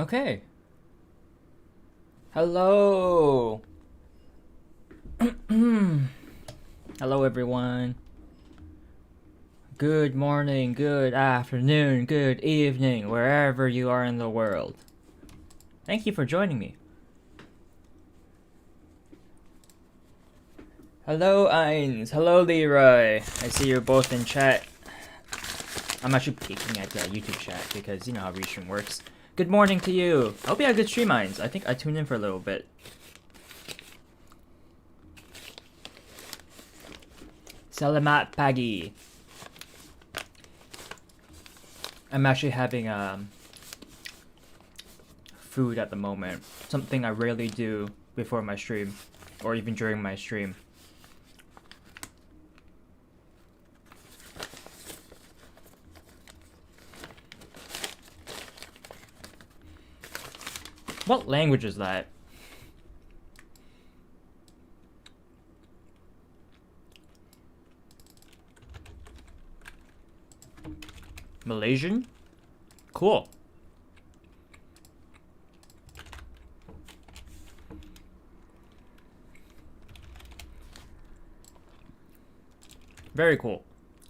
Okay. Hello. Hello, everyone. Good morning, good afternoon, good evening, wherever you are in the world. Thank you for joining me. Hello, Eins. Hello, Leroy. I see you're both in chat. I'm actually peeking at the YouTube chat because you know how Restream works. Good morning to you. I hope you had a good stream, Eins. I think I tuned in for a little bit. Salamat pagi. I'm actually having food at the moment. Something I rarely do before my stream, or even during my stream. What language is that? Malaysian? Cool. Very cool.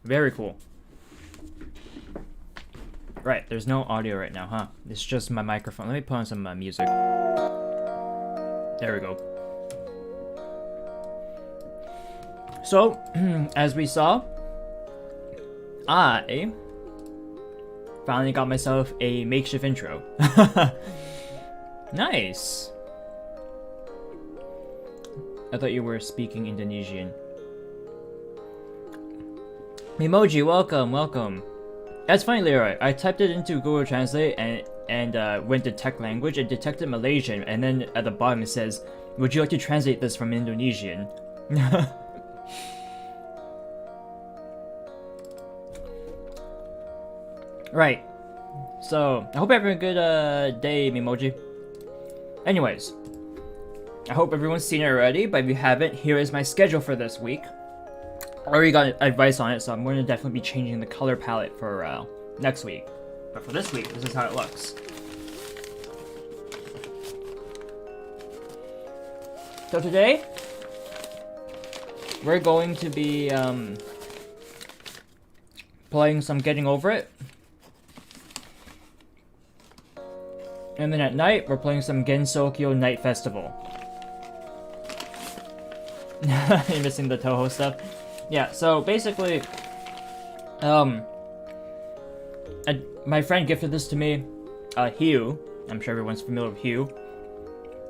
Very cool. Right, there's no audio right now, huh? It's just my microphone. Let me put on some music. There we go. So, as we saw, I finally got myself a makeshift intro. Nice. I thought you were speaking Indonesian. Memoji, welcome, welcome. That's funny, Leroy. I typed it into Google Translate and went to tech language and detected Malaysian, and then at the bottom it says, "Would you like to translate this from Indonesian?" Right. So, I hope you're having a good day, Memoji. Anyways, I hope everyone's seen it already, but if you haven't, here is my schedule for this week. I already got advice on it, so I'm going to definitely be changing the color palette for next week. But for this week, this is how it looks. So today, we're going to be playing some Getting Over It. And then at night, we're playing some Gensokyo Night Festival. You're missing the Toho stuff? Yeah, so basically, my friend gifted this to me, Hugh. I'm sure everyone's familiar with Hugh.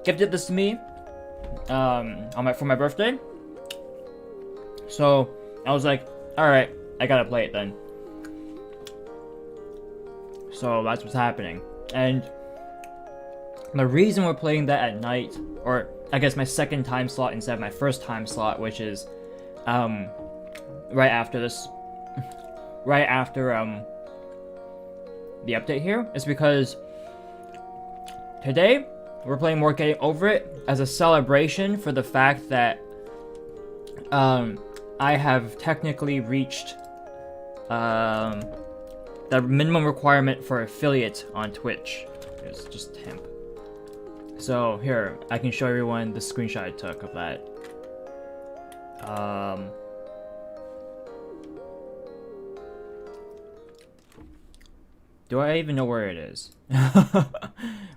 Gifted this to me, for my birthday. So, I was like, alright, I gotta play it then. So, that's what's happening. And the reason we're playing that at night, or I guess my second time slot instead of my first time slot, which is, right after this, right after, the update here, is because today we're playing more Getting Over It as a celebration for the fact that, I have technically reached, the minimum requirement for affiliate on Twitch. It's just temp. So here, I can show everyone the screenshot I took of that. Do I even know where it is?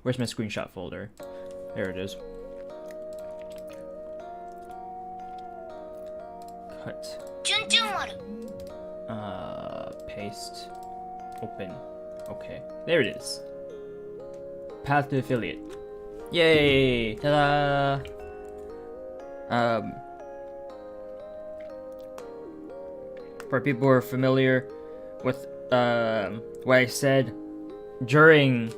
Where's my screenshot folder? There it is. Cut. Paste. Open. Okay. There it is. Path to affiliate. Yay! Ta-da! For people who are familiar with what I said during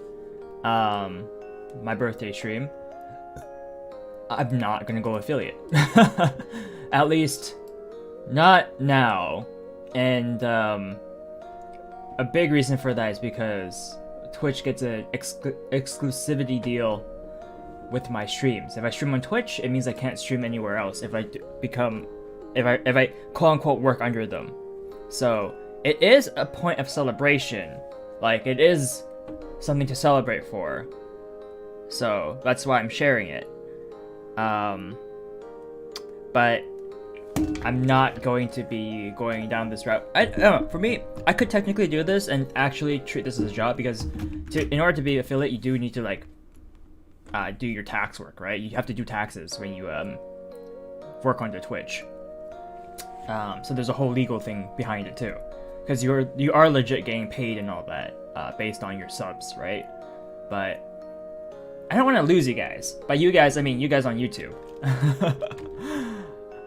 my birthday stream, I'm not gonna go affiliate. At least not now. And a big reason for that is because Twitch gets an exclusivity deal with my streams. If I stream on Twitch, it means I can't stream anywhere else if I quote unquote work under them. So it is a point of celebration. Like, it is something to celebrate for. so that's why I'm sharing it. But I'm not going to be going down this route. I don't know, for me, I could technically do this and actually treat this as a job, because in order to be affiliate, you do need to like do your tax work, right? You have to do taxes when you work on the Twitch. So there's a whole legal thing behind it too, because you are legit getting paid and all that based on your subs, right? But I don't want to lose you guys. By you guys, I mean you guys on YouTube.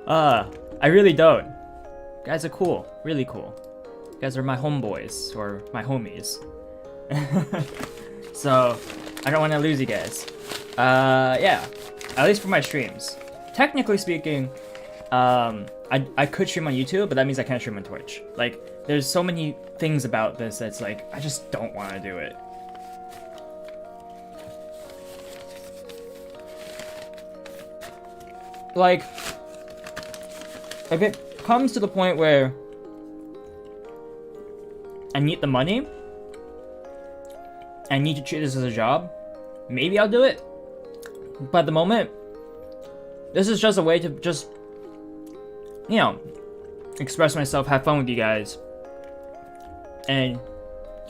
I really don't. You guys are cool, really cool. You guys are my homeboys or my homies. So I don't want to lose you guys. Yeah, at least for my streams. Technically speaking, I could stream on YouTube, but that means I can't stream on Twitch. Like, there's so many things about this that's like, I just don't want to do it. Like, if it comes to the point where I need the money, I need to treat this as a job, maybe I'll do it. But at the moment, this is just a way to just, you know, express myself, have fun with you guys, and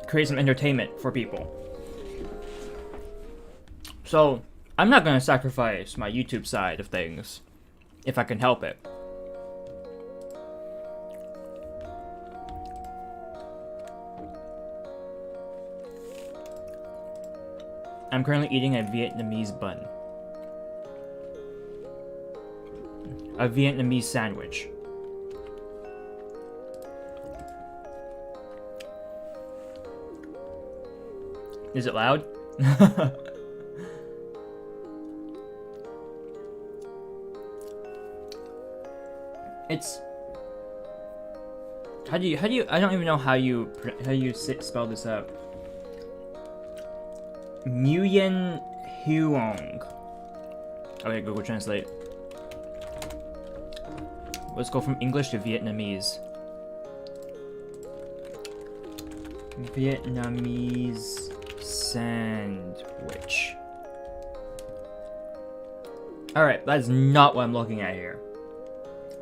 create some entertainment for people. So, I'm not gonna sacrifice my YouTube side of things if I can help it. I'm currently eating a Vietnamese bun. A Vietnamese sandwich. Is it loud? It's how do you I don't even know how you spell this out. Nguyen Huong. Okay, Google Translate. Let's go from English to Vietnamese. Vietnamese sandwich. Alright, that's not what I'm looking at here.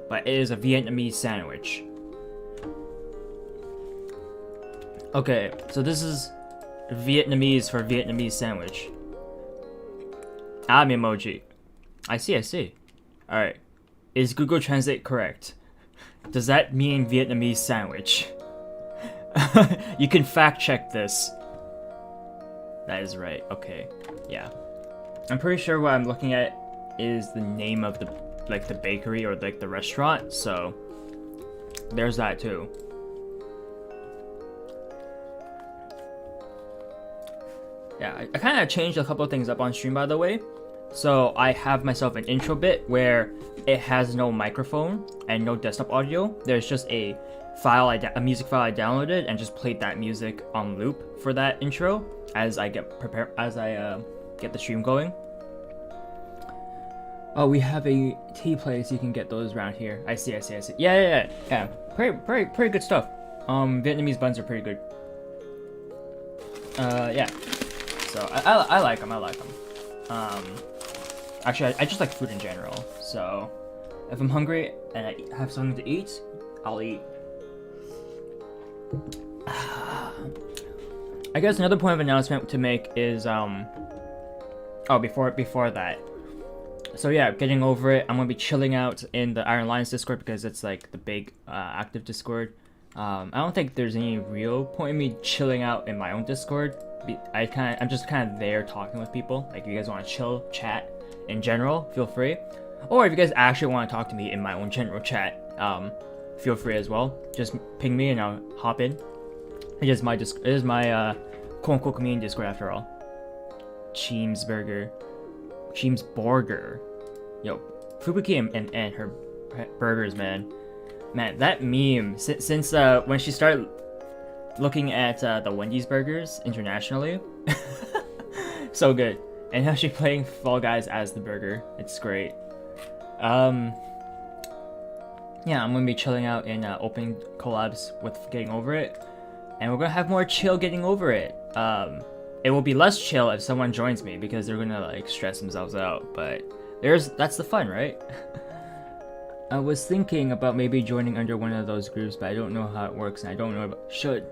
But it is a Vietnamese sandwich. Okay, so this is Vietnamese for Vietnamese sandwich. Emoji. I see. Alright. Is Google Translate correct? Does that mean Vietnamese sandwich? You can fact check this. That is right. Okay. Yeah. I'm pretty sure what I'm looking at is the name of the bakery or like the restaurant, so there's that too. Yeah, I kind of changed a couple of things up on stream, by the way. So I have myself an intro bit where it has no microphone and no desktop audio. There's just a music file I downloaded and just played that music on loop for that intro as I get the stream going. Oh, we have a tea place. You can get those around here. I see. Yeah. Pretty good stuff. Vietnamese buns are pretty good. Yeah. So I like them. Actually, I just like food in general. So if I'm hungry and I have something to eat, I'll eat. I guess another point of announcement to make is before that. So yeah, getting over it. I'm gonna be chilling out in the Iron Lions Discord because it's like the big active Discord. I don't think there's any real point in me chilling out in my own Discord. I'm just kind of there talking with people. Like, if you guys want to chill, chat in general, feel free. Or if you guys actually want to talk to me in my own general chat, feel free as well. Just ping me and I'll hop in. It is my quote unquote community Discord after all. Cheemsburger. Yo, Fubuki and her burgers, man, that meme since when she started looking at the Wendy's burgers internationally, so good. And how she's playing Fall Guys as the burger, it's great. Yeah, I'm gonna be chilling out in open collabs with Getting Over It, and we're gonna have more chill Getting Over It it will be less chill if someone joins me because they're gonna like stress themselves out. But that's the fun, right? I was thinking about maybe joining under one of those groups, but I don't know how it works, and I don't know if I should.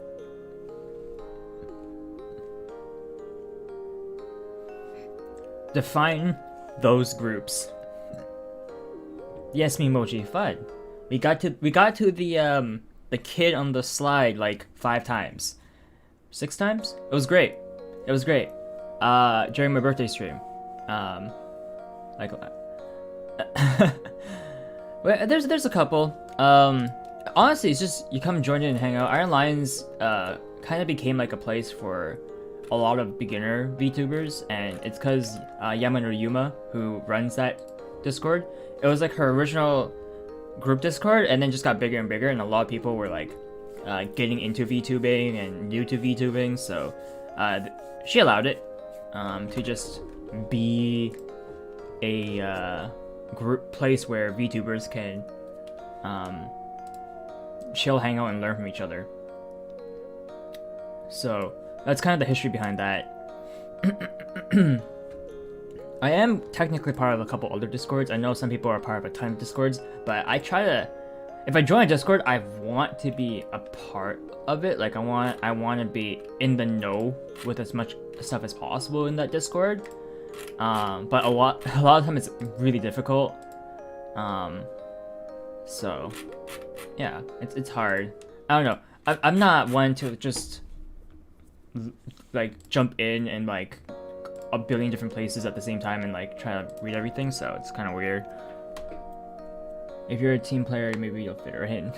Define those groups. Yes, Mimoji, fun. We got to the kid on the slide like 5 times. 6 times? It was great. It was great. During my birthday stream. Like well, there's a couple. Honestly, it's just you come join in and hang out. Iron Lions kind of became like a place for a lot of beginner VTubers, and it's because Yamano Yuma, who runs that Discord, it was like her original group Discord, and then just got bigger and bigger, and a lot of people were like getting into VTubing and new to VTubing, so she allowed it to just be a group place where VTubers can chill, hang out, and learn from each other. So that's kind of the history behind that. I am technically part of a couple other Discords. I know some people are part of a ton of Discords, but I try to, if I join a Discord, I want to be a part of it. Like I want to be in the know with as much stuff as possible in that Discord. But a lot of time it's really difficult. So yeah, it's hard. I don't know. I'm not one to just like jump in and like a billion different places at the same time and like try to read everything, so it's kind of weird. If you're a team player, maybe you'll fit right in.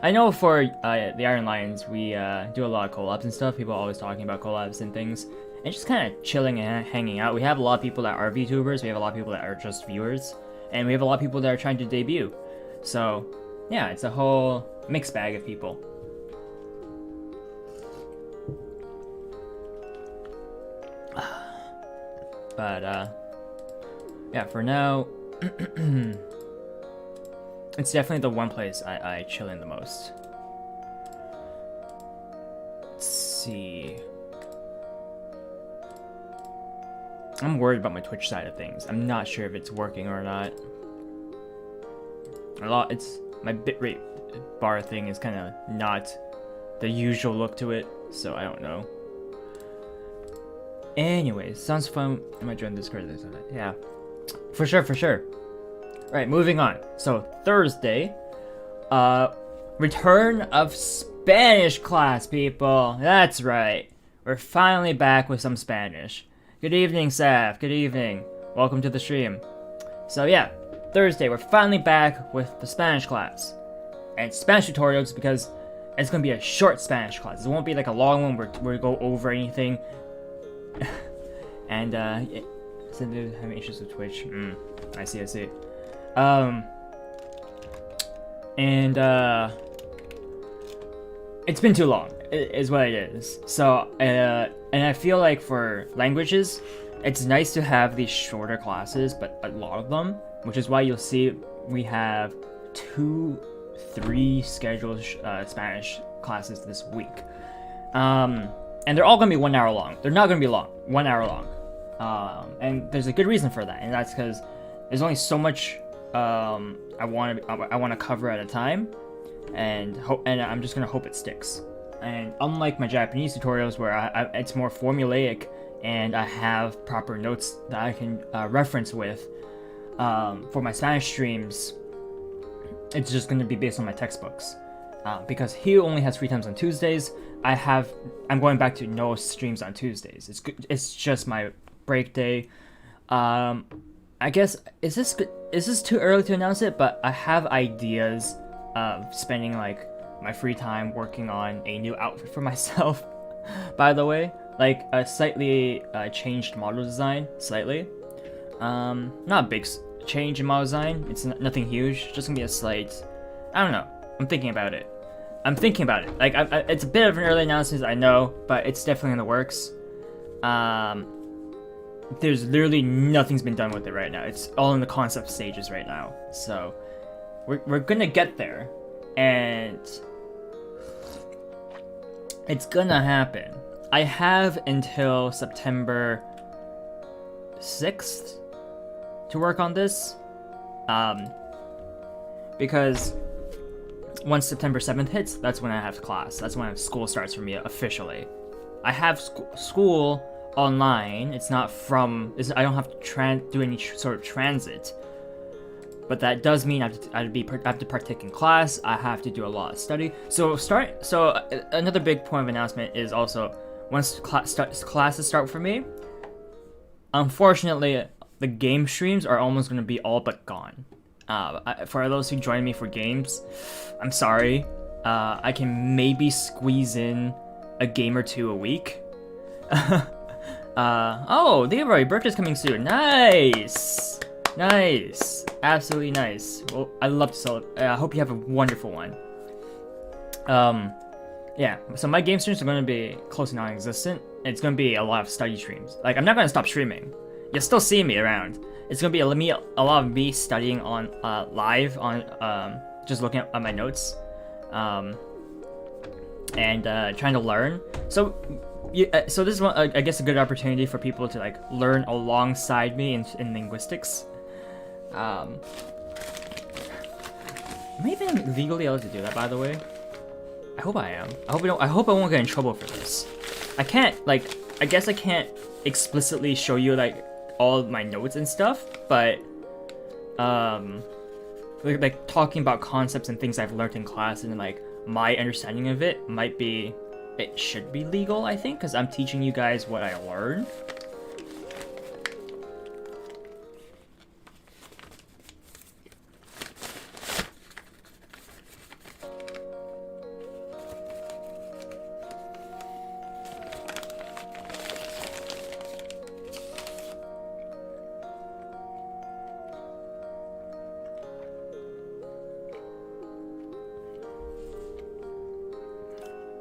I know for the Iron Lions, we do a lot of collabs and stuff. People are always talking about collabs and things, and just kind of chilling and hanging out. We have a lot of people that are VTubers, we have a lot of people that are just viewers, and we have a lot of people that are trying to debut. So yeah, it's a whole mixed bag of people. But yeah, for now, it's definitely the one place I chill in the most. Let's see. I'm worried about my Twitch side of things. I'm not sure if it's working or not. It's my bitrate bar thing is kind of not the usual look to it, so I don't know. Anyways, sounds fun. I might join Discord. Yeah, for sure. Right, moving on. So Thursday, return of Spanish class, people. That's right. We're finally back with some Spanish. Good evening, Saf. Good evening. Welcome to the stream. So yeah, Thursday we're finally back with the Spanish class and Spanish tutorials because it's gonna be a short Spanish class. It won't be like a long one where we go over anything. And so they're having issues with Twitch. I see. And it's been too long, is what it is. So and I feel like for languages, it's nice to have these shorter classes, but a lot of them, which is why you'll see we have 2-3 scheduled Spanish classes this week. And they're all going to be 1 hour long. They're not going to be long. 1 hour long. And there's a good reason for that, and that's because there's only so much I want to cover at a time, and I'm just going to hope it sticks. And unlike my Japanese tutorials where it's more formulaic and I have proper notes that I can reference with, for my Spanish streams, it's just going to be based on my textbooks. Because he only has free times on Tuesdays. I'm going back to no streams on Tuesdays. It's just my break day. I guess is this too early to announce it? But I have ideas of spending like my free time working on a new outfit for myself. By the way, like a slightly changed model design, slightly. Not a big change in model design. It's nothing huge. Just gonna be a slight. I don't know. I'm thinking about it. Like, it's a bit of an early announcement, I know, but it's definitely in the works. There's literally nothing's been done with it right now. It's all in the concept stages right now. So, we're gonna get there, and it's gonna happen. I have until September 6th to work on this. Because once September 7th hits, that's when I have class. That's when school starts for me officially. I have school online. It's not from. I don't have to do any sort of transit. But that does mean I have to partake in class. I have to do a lot of study. So another big point of announcement is also once classes start for me. Unfortunately, the game streams are almost going to be all but gone. For those who join me for games, I'm sorry. I can maybe squeeze in a game or two a week. Oh, Leroy, your birthday's coming soon. Nice! Nice. Absolutely nice. Well, I'd love to celebrate. I hope you have a wonderful one. Yeah, so my game streams are going to be close to non-existent. It's going to be a lot of study streams. Like, I'm not going to stop streaming. You'll still see me around. It's going to be a lot of me studying on live on just looking at my notes and trying to learn. So so this is one, I guess, a good opportunity for people to like learn alongside me in linguistics. Am I even legally allowed to do that, by the way? I hope I am. I hope I won't get in trouble for this. I guess I can't explicitly show you like all of my notes and stuff, but like talking about concepts and things I've learned in class and like my understanding of it it should be legal, I think, because I'm teaching you guys what I learned.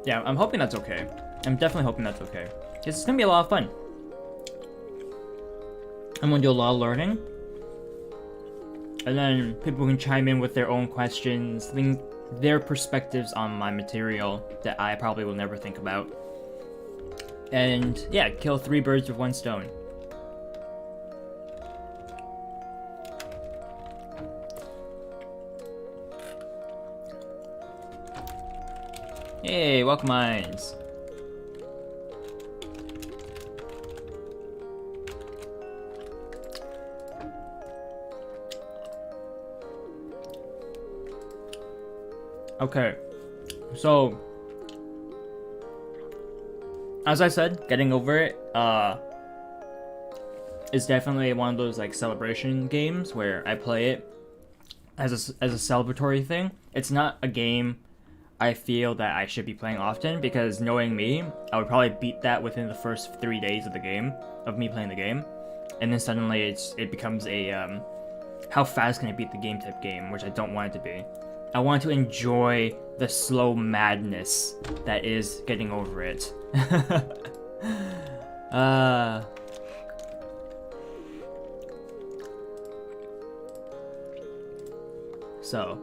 Yeah, I'm hoping that's okay. I'm definitely hoping that's okay. Because it's gonna be a lot of fun. I'm gonna do a lot of learning. And then people can chime in with their own questions, their perspectives on my material that I probably will never think about. And yeah, kill 3 birds with 1 stone. Hey, welcome mines. Okay, so as I said, getting over it is definitely one of those like celebration games where I play it as a celebratory thing. It's not a game I feel that I should be playing often, because knowing me, I would probably beat that within the first 3 days of the game, of me playing the game, and then suddenly it becomes a how fast can I beat the game type game, which I don't want it to be. I want to enjoy the slow madness that is getting over it. So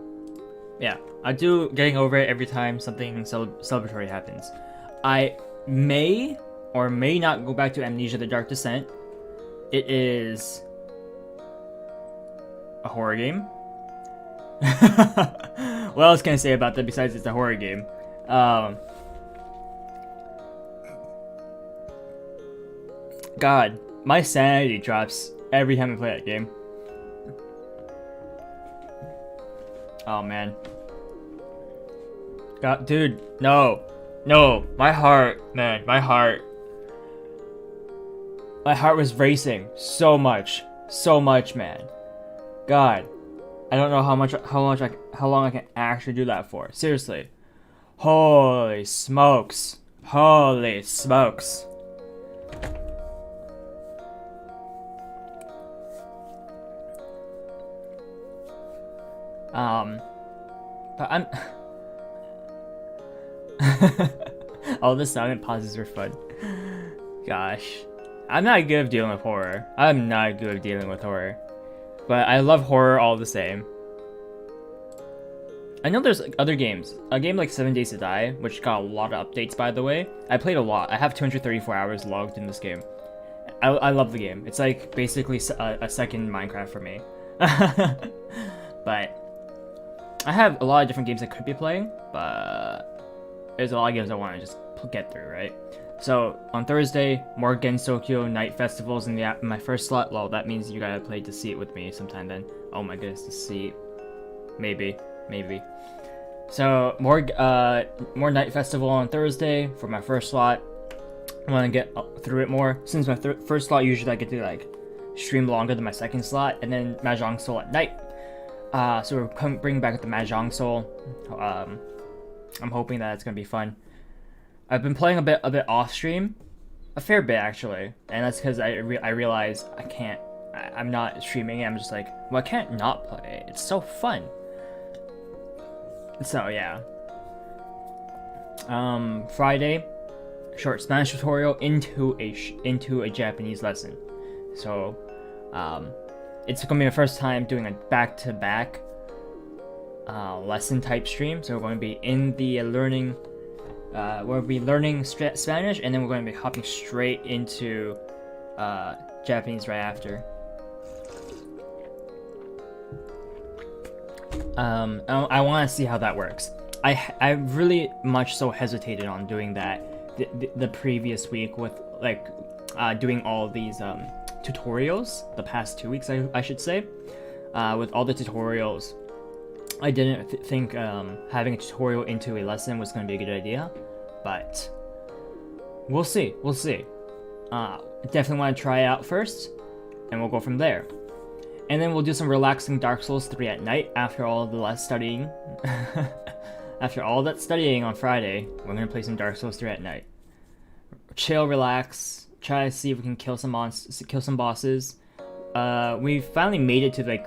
yeah, I do getting over it every time something celebratory happens. I may or may not go back to Amnesia: The Dark Descent. It is a horror game. What else can I say about that besides it's a horror game? God, my sanity drops every time I play that game. Oh man. God, dude, no. No, my heart, man, my heart. My heart was racing so much, man. God, I don't know how long I can actually do that for. Seriously. Holy smokes. Holy smokes. But I'm all the silent pauses are fun. Gosh. I'm not good at dealing with horror. I'm not good at dealing with horror. But I love horror all the same. I know there's like, other games. A game like 7 Days to Die, which got a lot of updates, by the way. I played a lot. I have 234 hours logged in this game. I love the game. It's like basically a second Minecraft for me. But I have a lot of different games I could be playing, but there's a lot of games I want to just get through, right? So on Thursday, more Gensokyo Night Festivals in my first slot. Well, that means you gotta play Deceit with me sometime then. Oh my goodness, Deceit. Maybe. So more Night Festival on Thursday for my first slot. I want to get through it more. Since my first slot, usually I get to like stream longer than my second slot, and then Mahjong Soul at night. So we're bringing back the Mahjong Soul. I'm hoping that it's gonna be fun. I've been playing a bit off stream, a fair bit actually, and that's because I realize I can't. I'm not streaming. I'm just like, well, I can't not play. It's so fun. So yeah. Friday, short Spanish tutorial into a Japanese lesson. So, it's gonna be my first time doing a back-to-back lesson type stream. So we're going to be in the learning. We'll be learning Spanish, and then we're going to be hopping straight into Japanese right after. I want to see how that works. I really much so hesitated on doing that the previous week with like doing all these tutorials the past 2 weeks, I should say. With all the tutorials, I didn't think having a tutorial into a lesson was going to be a good idea, but we'll see. Definitely want to try it out first, and we'll go from there. And then we'll do some relaxing Dark Souls 3 at night after all the less studying. After all that studying on Friday, we're going to play some Dark Souls 3 at night. Chill, relax, try to see if we can kill some bosses. We finally made it to like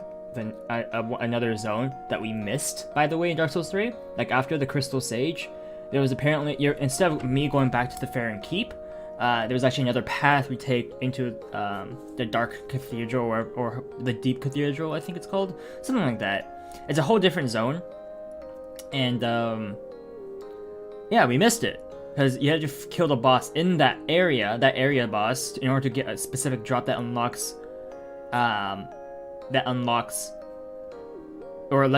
another zone that we missed, by the way, in Dark Souls 3. Like after the Crystal Sage, there was apparently, instead of me going back to the Farron Keep, there was actually another path we take into the Dark Cathedral or the Deep Cathedral, I think it's called, something like that. It's a whole different zone, and yeah, we missed it because you had to kill the boss in that area boss, in order to get a specific drop that unlocks or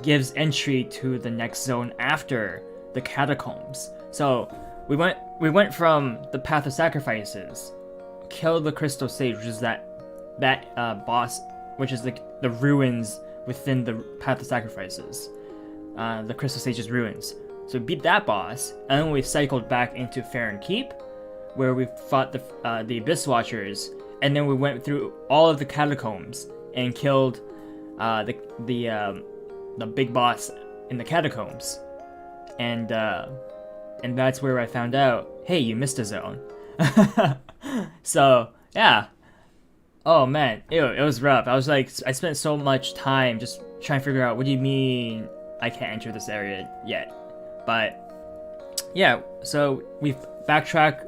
gives entry to the next zone after the catacombs. So we went from the Path of Sacrifices, killed the Crystal Sage, which is that boss, which is like the ruins within the Path of Sacrifices, the Crystal Sage's ruins. So we beat that boss, and then we cycled back into Farron Keep, where we fought the Abyss Watchers, and then we went through all of the catacombs and killed the big boss in the catacombs, and that's where I found out, hey, you missed a zone. So yeah, oh man, it was rough. I was like, I spent so much time just trying to figure out, what do you mean I can't enter this area yet? But yeah, so we've backtracked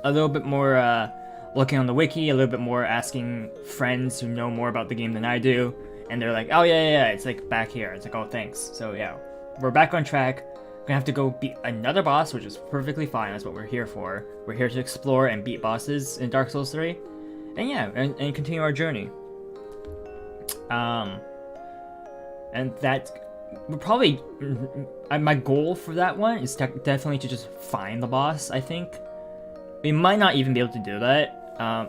a little bit more, looking on the wiki, a little bit more asking friends who know more about the game than I do, and they're like, oh yeah, it's like back here. It's like, oh thanks. So yeah, we're back on track. Gonna have to go beat another boss, which is perfectly fine. That's what we're here for. We're here to explore and beat bosses in Dark Souls 3, and yeah, and continue our journey. And that we're probably my goal for that one is definitely to just find the boss. I think we might not even be able to do that.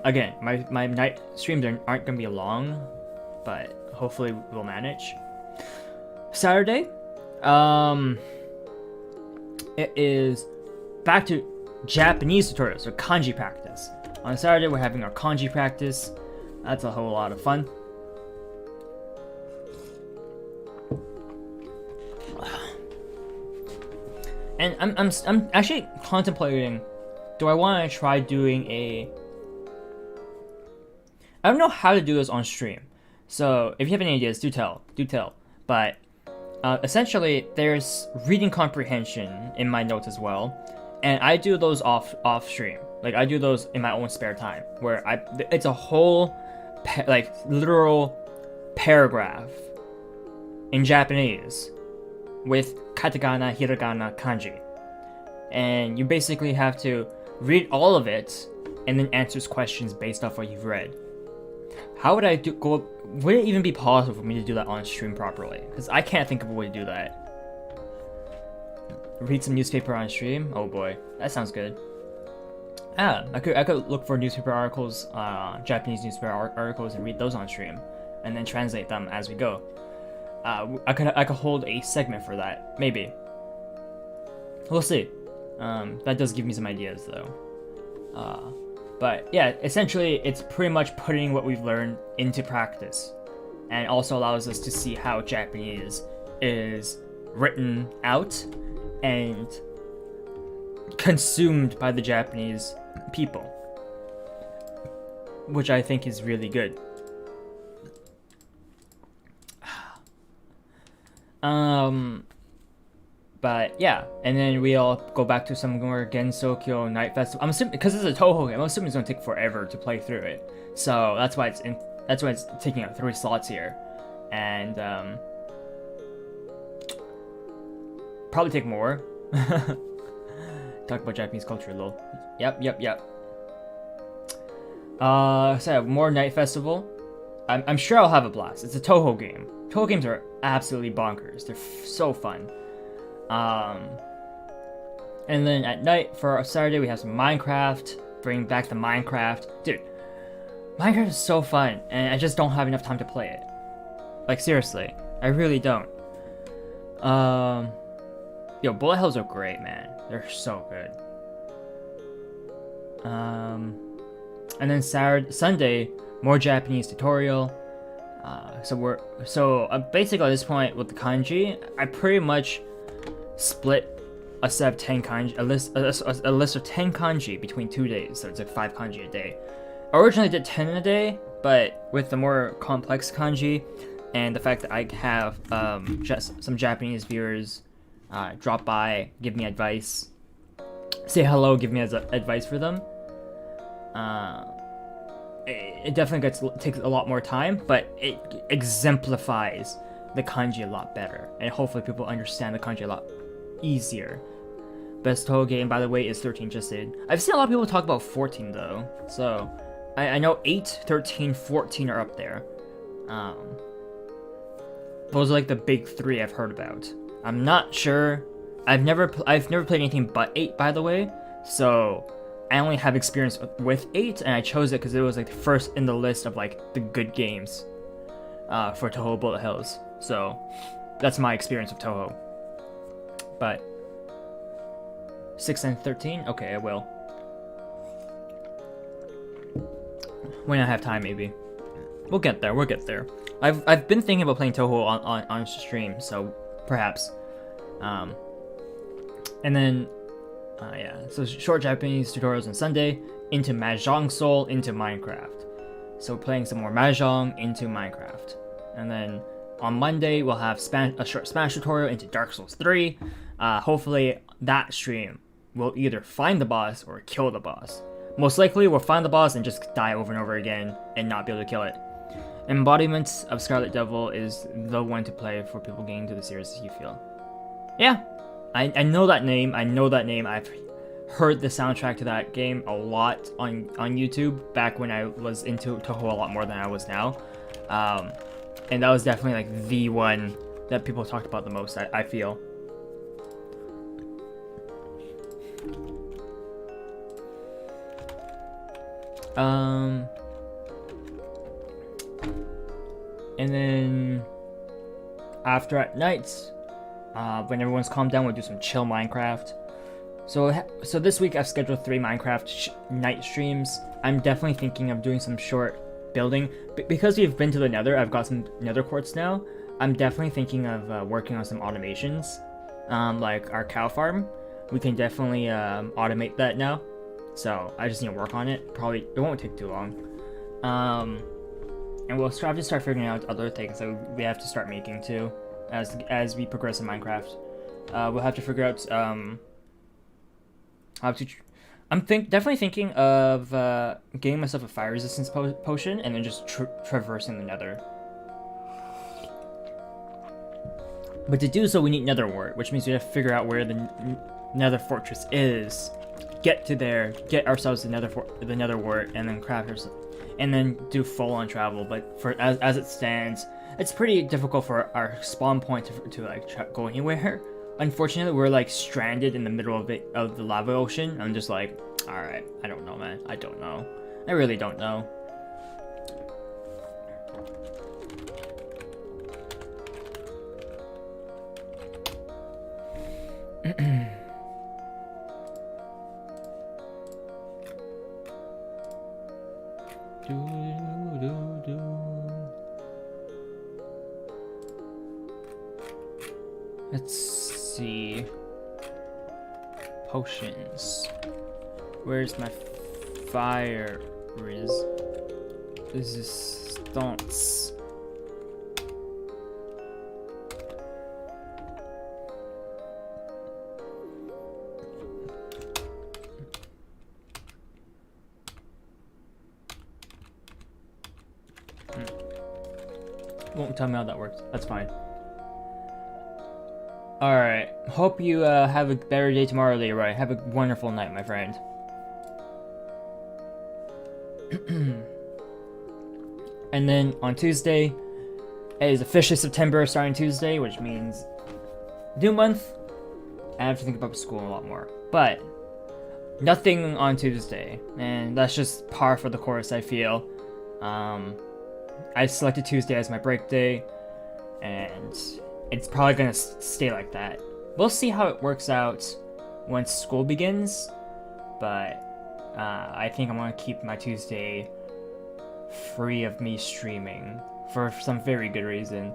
Again, my night streams aren't gonna be long, but hopefully we'll manage. Saturday, it is back to Japanese tutorials, so kanji practice. On Saturday, we're having our kanji practice. That's a whole lot of fun. And I'm actually contemplating, do I want to try doing I don't know how to do this on stream. So if you have any ideas, do tell. But essentially, there's reading comprehension in my notes as well, and I do those off stream. Like I do those in my own spare time, where it's a whole literal paragraph in Japanese with katakana, hiragana, kanji. And you basically have to read all of it and then answers questions based off what you've read. How would I go? Would it even be possible for me to do that on stream properly? Because I can't think of a way to do that. Read some newspaper on stream? Oh boy, that sounds good. I could look for newspaper articles, Japanese newspaper articles, and read those on stream, and then translate them as we go. I could hold a segment for that, maybe. We'll see. That does give me some ideas though. But yeah, essentially it's pretty much putting what we've learned into practice, and also allows us to see how Japanese is written out and consumed by the Japanese people, which I think is really good. But yeah, and then we all go back to some more Gensokyo Night Festival. I'm assuming because it's a Toho game, I'm assuming it's gonna take forever to play through it. So that's why it's taking up 3 slots here, and probably take more. Talk about Japanese culture, lol. Yep. So more Night Festival. I'm sure I'll have a blast. It's a Toho game. Toho games are absolutely bonkers. They're so fun. And then at night for our Saturday we have some Minecraft. Bring back the Minecraft, dude. Minecraft is so fun, and I just don't have enough time to play it. Like seriously, I really don't. Yo, bullet hells are great, man. They're so good. And then Sunday, more Japanese tutorial. So basically at this point with the kanji, I pretty much split a set of 10 kanji, a list of 10 kanji between 2 days. So it's like 5 kanji a day. I originally did 10 in a day, but with the more complex kanji and the fact that I have just some Japanese viewers drop by, give me advice, say hello, give me advice for them. It definitely takes a lot more time, but it exemplifies the kanji a lot better, and hopefully people understand the kanji a lot easier. Best Toho game, by the way, is 13 just did. I've seen a lot of people talk about 14 though, so I know 8, 13, 14 are up there. Those are like the big 3 I've heard about. I'm not sure. I've never played anything but 8, by the way, so I only have experience with 8, and I chose it because it was like first in the list of like the good games for Toho Bullet Hells. So that's my experience with Toho. But 6 and 13, okay, I will. When I have time, maybe. We'll get there. We'll get there. I've been thinking about playing Toho on stream, so perhaps. And then. Yeah, so short Japanese tutorials on Sunday, into Mahjong Soul, into Minecraft. So playing some more Mahjong into Minecraft. And then on Monday, we'll have a short Spanish tutorial into Dark Souls 3. Hopefully that stream will either find the boss or kill the boss. Most likely we'll find the boss and just die over and over again and not be able to kill it. Embodiment of Scarlet Devil is the one to play for people getting into the series as you feel. Yeah. I know that name. I've heard the soundtrack to that game a lot on YouTube back when I was into Toho a lot more than I was now. And that was definitely like the one that people talked about the most, I feel. And then after at nights, when everyone's calmed down, we'll do some chill Minecraft. So this week I've scheduled 3 Minecraft night streams. I'm definitely thinking of doing some short building. Because we've been to the Nether, I've got some Nether quartz now. I'm definitely thinking of working on some automations, like our cow farm. We can definitely automate that now. So I just need to work on it. Probably it won't take too long. And we'll have to start figuring out other things that we have to start making too. As we progress in Minecraft, we'll have to figure out how to. I'm definitely thinking of getting myself a fire resistance potion and then just traversing the Nether. But to do so, we need Nether Wart, which means we have to figure out where the Nether Fortress is, get to there, get ourselves the Nether Wart, and then craft ourselves, and then do full-on travel. But for as it stands, it's pretty difficult for our spawn point to like go anywhere. Unfortunately, we're like stranded in the middle of the lava ocean. I'm just like, all right, I don't know, man. I don't know. I really don't know. Let's see. Potions. Where's my fire resistance? Won't tell me how that works. That's fine. Alright. Hope you have a better day tomorrow, Leroy. Have a wonderful night, my friend. And then on Tuesday, it is officially September starting Tuesday, which means new month. I have to think about school a lot more. But nothing on Tuesday. And that's just par for the course, I feel. I selected Tuesday as my break day, and it's probably gonna stay like that. We'll see how it works out once school begins, but I think I'm gonna keep my Tuesday free of me streaming for some very good reason.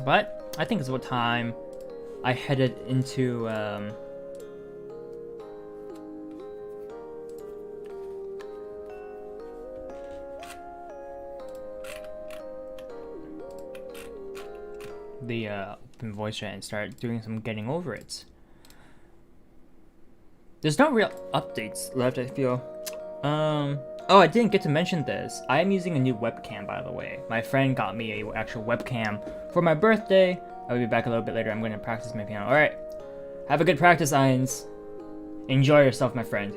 But I think it's about time I headed into the open voice chat and start doing some getting over it. There's no real updates left, I feel. Oh, I didn't get to mention this. I am using a new webcam, by the way. My friend got me an actual webcam for my birthday. I'll be back a little bit later. I'm going to practice my piano. Alright. Have a good practice, Irons. Enjoy yourself, my friend.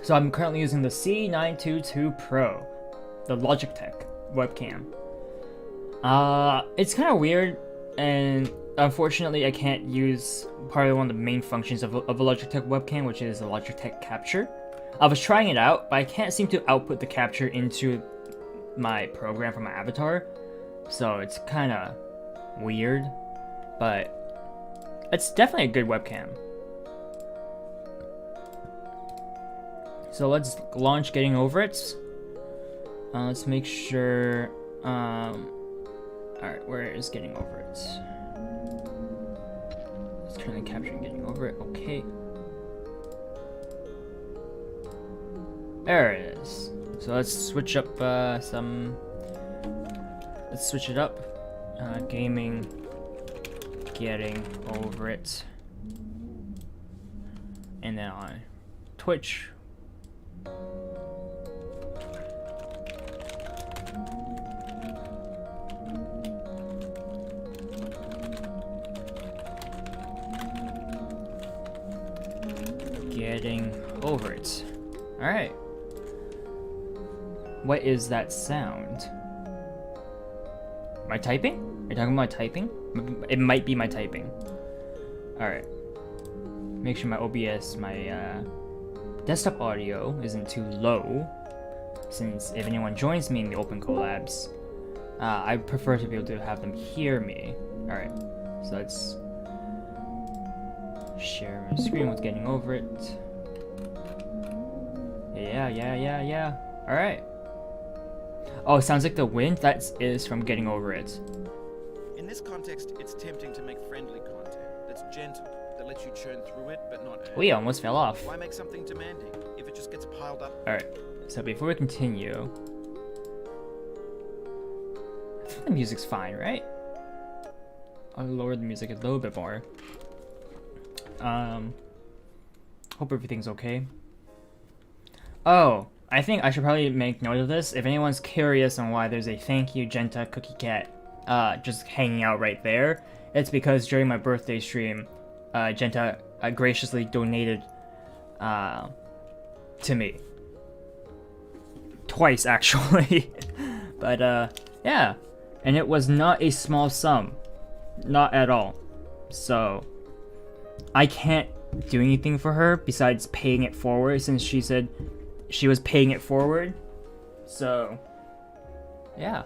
So I'm currently using the C922 Pro. The Logitech webcam. It's kind of weird, and unfortunately I can't use probably one of the main functions of a Logitech webcam, which is the Logitech Capture. I was trying it out, but I can't seem to output the capture into my program for my avatar. So it's kind of weird, but it's definitely a good webcam. So let's launch Getting Over It. Let's make sure, alright, where is Getting Over It? Let's turn the capture and Getting Over It, okay. There it is. So let's switch up let's switch it up. Gaming, Getting Over It. And then on Twitch. Getting Over It. Alright. What is that sound? Am I typing? Are you talking about typing? It might be my typing. Alright. Make sure my OBS, my desktop audio isn't too low, since if anyone joins me in the open collabs, I prefer to be able to have them hear me. Alright, so let's share my screen with Getting Over It. Yeah. Alright. Oh, it sounds like the wind. That is from Getting Over It. In this context, it's tempting to make friendly content that's gentle, that lets you churn through it, but not urgent. We almost fell off. Why make something demanding if it just gets piled up? Alright, so before we continue, I think the music's fine, right? I'll lower the music a little bit more. Hope everything's okay. Oh, I think I should probably make note of this. If anyone's curious on why there's a thank you Genta Cookie Cat just hanging out right there, it's because during my birthday stream, Genta graciously donated to me. Twice, actually. But, yeah. And it was not a small sum. Not at all. So, I can't do anything for her besides paying it forward since she said she was paying it forward. So, yeah.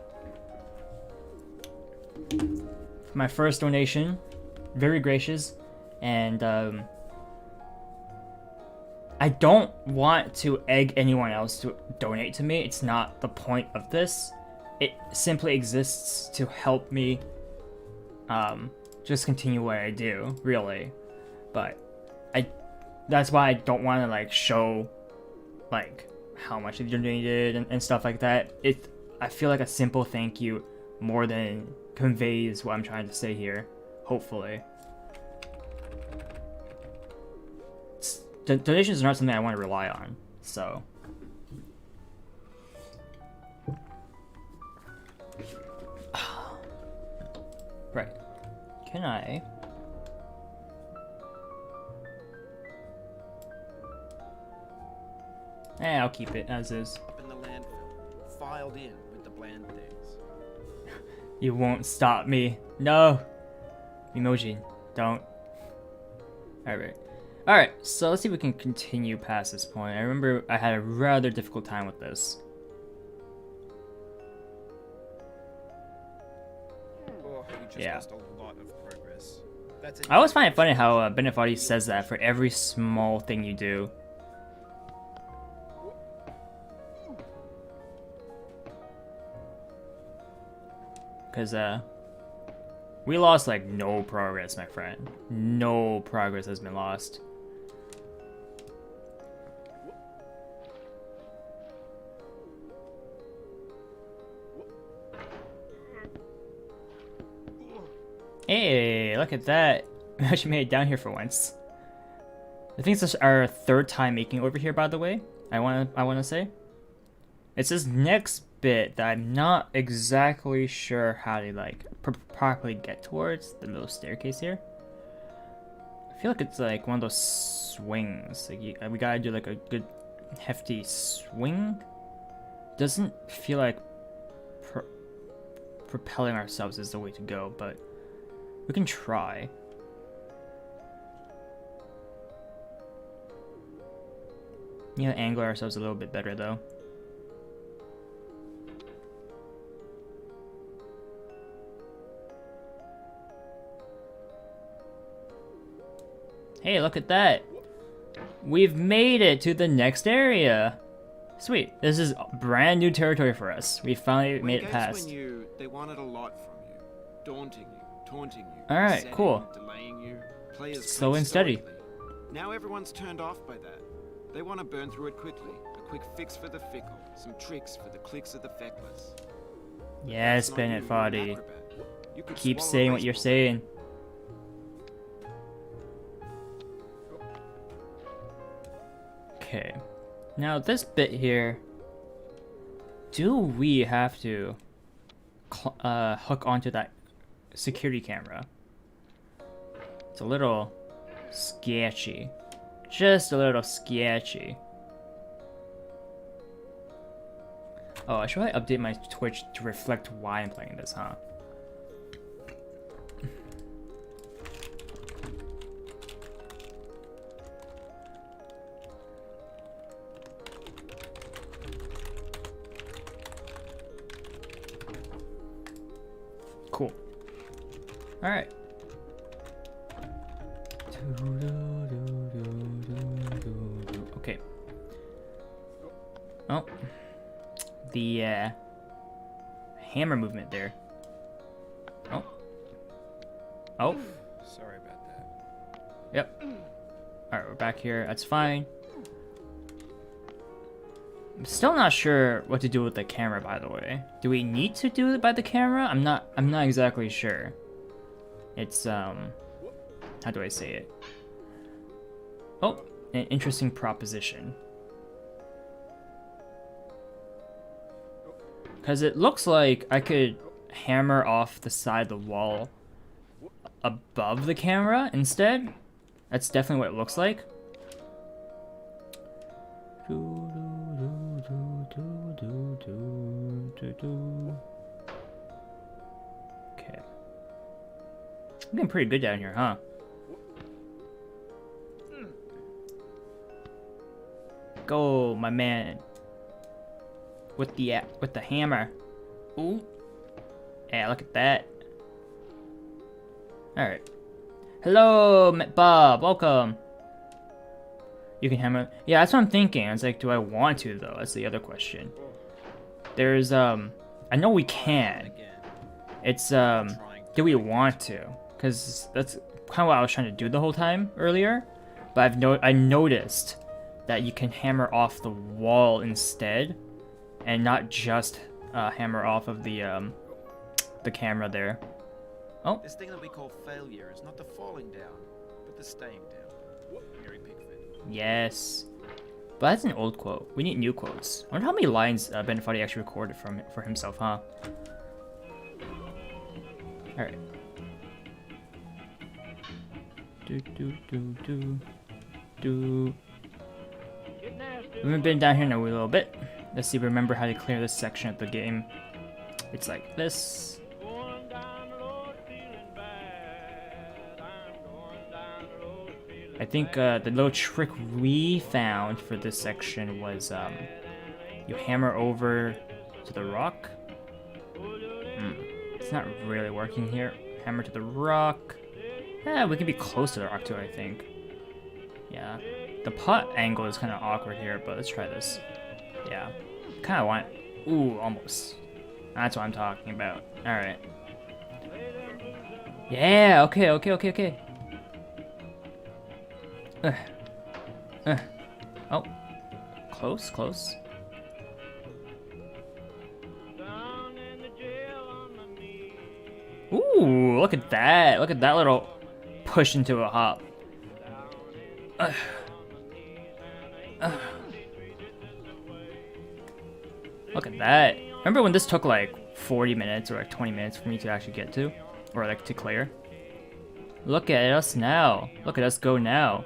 My first donation, very gracious, and I don't want to egg anyone else to donate to me. It's not the point of this. It simply exists to help me just continue what I do, really. But that's why I don't want to like show like how much they donated and stuff like that. I feel like a simple thank you more than conveys what I'm trying to say here, hopefully. Donations are not something I want to rely on, so. Right. Can I? I'll keep it as is. Up in the landfill, filed in with the bland things. You won't stop me. No! Emojin, don't. Alright, so let's see if we can continue past this point. I remember I had a rather difficult time with this. Oh, you just Yeah. lost a lot of progress. That's I always find it funny how Benefati says that for every small thing you do. Because, we lost, like, no progress, my friend. No progress has been lost. Hey, look at that. We actually made it down here for once. I think this is our third time making it over here, by the way. I wanna say. It's this next bit that I'm not exactly sure how to like properly get towards the little staircase here. I feel like it's like one of those swings. Like we gotta do like a good hefty swing. Doesn't feel like propelling ourselves is the way to go, but we can try. Need to angle ourselves a little bit better though. Hey, look at that. We've made it to the next area. Sweet. This is brand new territory for us. We finally made it past. When you, they wanted a lot from you. Daunting you, taunting you. All right, setting, cool. Delaying you. Players Slow and steady. Now everyone's turned off by that. They want to burn through it quickly. A quick fix for the fickle. Some tricks for the clicks of the feckless. Yes, Bennett Foddy. Keep saying what you're saying. Okay. Now this bit here, do we have to hook onto that security camera? It's a little sketchy. Just a little sketchy. Oh, I should probably update my Twitch to reflect why I'm playing this, huh? Cool. Alright. Okay. Oh. The hammer movement there. Oh. Oh. Sorry about that. Yep. Alright, we're back here. That's fine. I'm still not sure what to do with the camera, by the way. Do we need to do it by the camera? I'm not exactly sure. It's how do I say it? Oh, an interesting proposition. Because it looks like I could hammer off the side of the wall above the camera instead. That's definitely what it looks like. Okay. I'm getting pretty good down here, huh? Go, my man. With the hammer. Ooh. Yeah, look at that. Alright. Hello, Bob. Welcome. You can hammer. Yeah, that's what I'm thinking. It's like, do I want to, though? That's the other question. There's, I know we can. It's, do we want to? Because that's kind of what I was trying to do the whole time earlier. But I noticed that you can hammer off the wall instead. And not just hammer off of the camera there. Oh. This thing that we call failure is not the falling down, but the staying down. Mary Pickford. Yes. But that's an old quote. We need new quotes. I wonder how many lines Ben Foddy actually recorded for himself, huh? Alright. We haven't been down here in a little bit. Let's see if we remember how to clear this section of the game. It's like this. I think the little trick we found for this section was you hammer over to the rock. It's not really working here. Hammer to the rock. Yeah, we can be close to the rock too, I think. Yeah. The pot angle is kind of awkward here, but let's try this. Yeah. Kind of want... Ooh, almost. That's what I'm talking about. Alright. Yeah, okay. Oh. Close. Ooh, look at that. Look at that little push into a hop. Look at that. Remember when this took like 40 minutes or like 20 minutes for me to actually get to? Or like to clear? Look at us now. Look at us go now.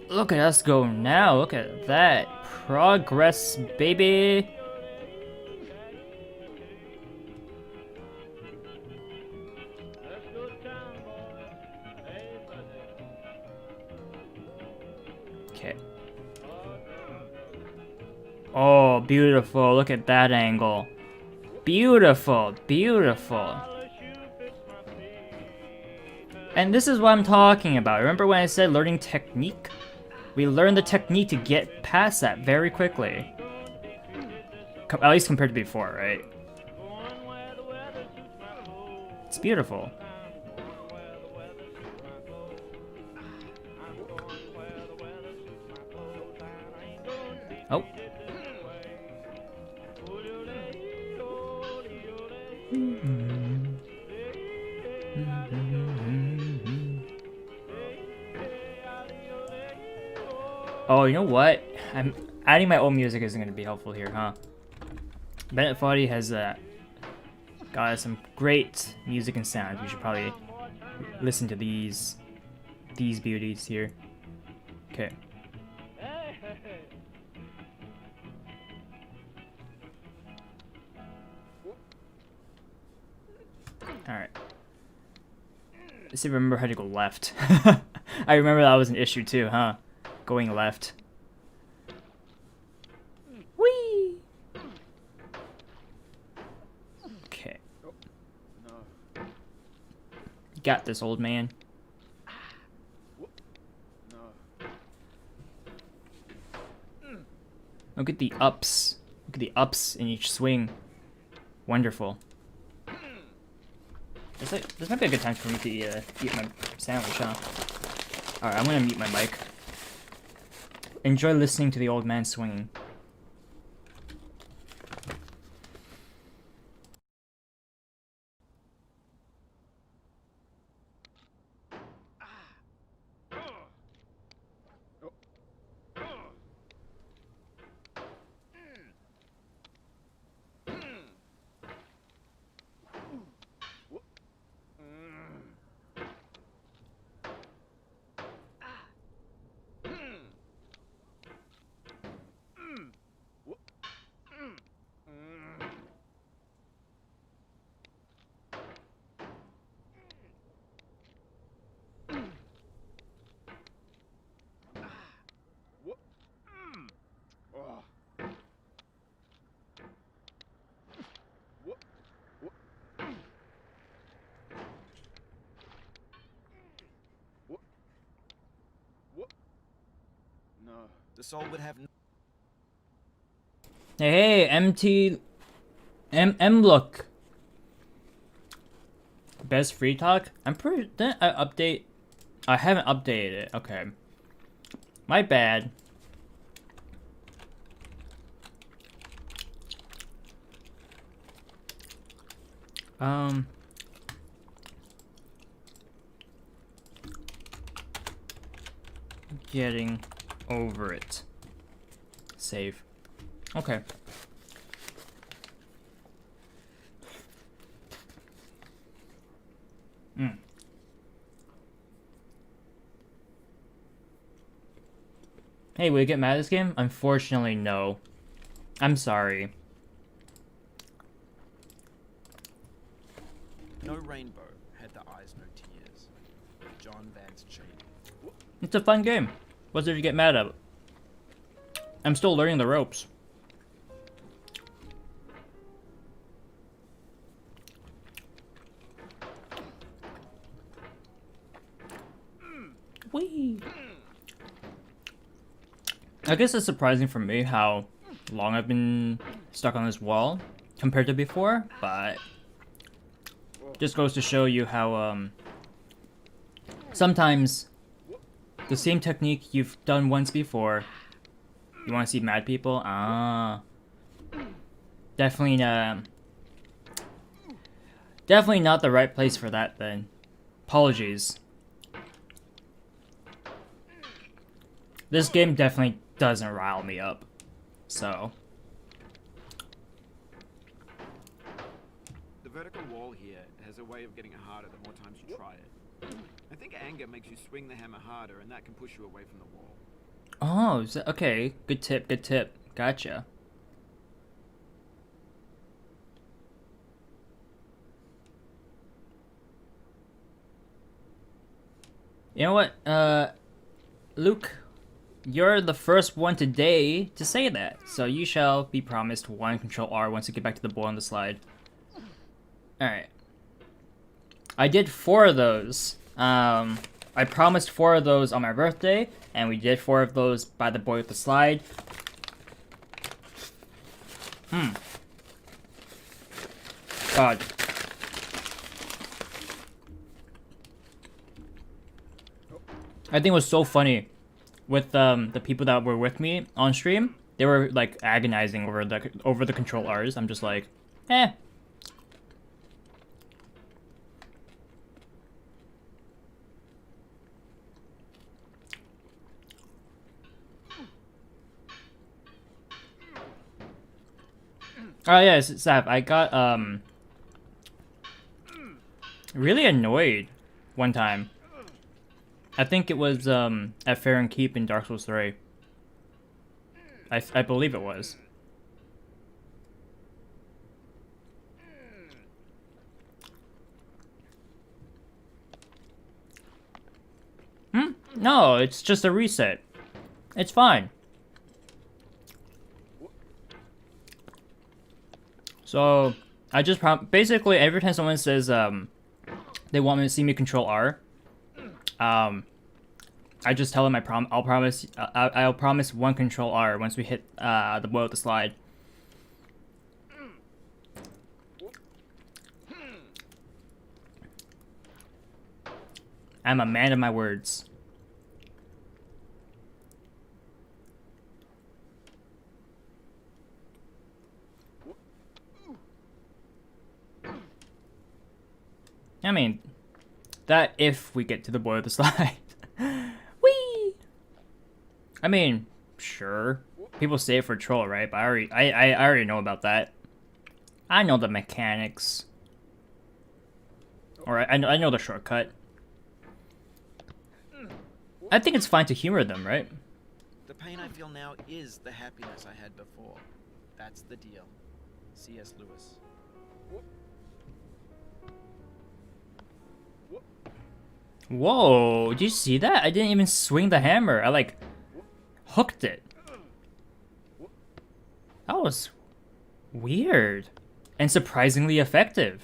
Look at us go now. Look at that. Progress, baby. Okay. Oh, beautiful. Look at that angle. Beautiful. And this is what I'm talking about. Remember when I said learning technique? We learned the technique to get past that very quickly. At least compared to before, right? It's beautiful. Oh. Oh, you know what? I'm adding my own music isn't going to be helpful here, huh? Bennett Foddy has got us some great music and sound. We should probably listen to these beauties here. Okay. Alright. Let's see if I remember how to go left. I remember that was an issue too, huh? Going left. Whee! Okay. You got this, old man. Look at the ups. Look at the ups in each swing. Wonderful. This might be a good time for me to eat my sandwich, huh? Alright, I'm gonna mute my mic. Enjoy listening to the old man swinging. soul would have Hey, look. Best free talk? I'm pretty. Didn't I update? I haven't updated it. Okay. My bad. Getting over it. Save. Okay. Hey, will you get mad at this game? Unfortunately, no. I'm sorry. no rainbow, had the eyes no tears. John Vance Cheney. It's a fun game. What's there to get mad at? I'm still learning the ropes. Whee! I guess it's surprising for me how long I've been stuck on this wall compared to before, but just goes to show you how sometimes the same technique you've done once before, you want to see mad people? Definitely definitely not the right place for that then. Apologies. This game definitely doesn't rile me up, so. The vertical wall here has a way of getting harder the more times you try it. I think anger makes you swing the hammer harder, and that can push you away from the wall. Oh, is that, okay. Good tip, good tip. Gotcha. You know what, Luke, you're the first one today to say that, so you shall be promised one Control R once you get back to the boy on the slide. Alright. I did 4 of those. I promised 4 of those on my birthday, and we did 4 of those by the boy with the slide. God. I think it was so funny with the people that were with me on stream. They were like agonizing over the Control R's. I'm just like, eh. Oh yes, Sap, I got really annoyed one time. I think it was at Fair and Keep in Dark Souls 3. I believe it was. No, it's just a reset. It's fine. So, I just basically every time someone says they want me to see me control R, I just tell them I'll promise one Control R once we hit the boy with the slide. I'm a man of my words. I mean, that if we get to the boy with the slide. Whee! I mean, sure. People say it for troll, right? But I already know about that. I know the mechanics. Alright, I know the shortcut. I think it's fine to humor them, right? The pain I feel now is the happiness I had before. That's the deal. C.S. Lewis. Whoa, did you see that? I didn't even swing the hammer. I like hooked it. That was weird and surprisingly effective.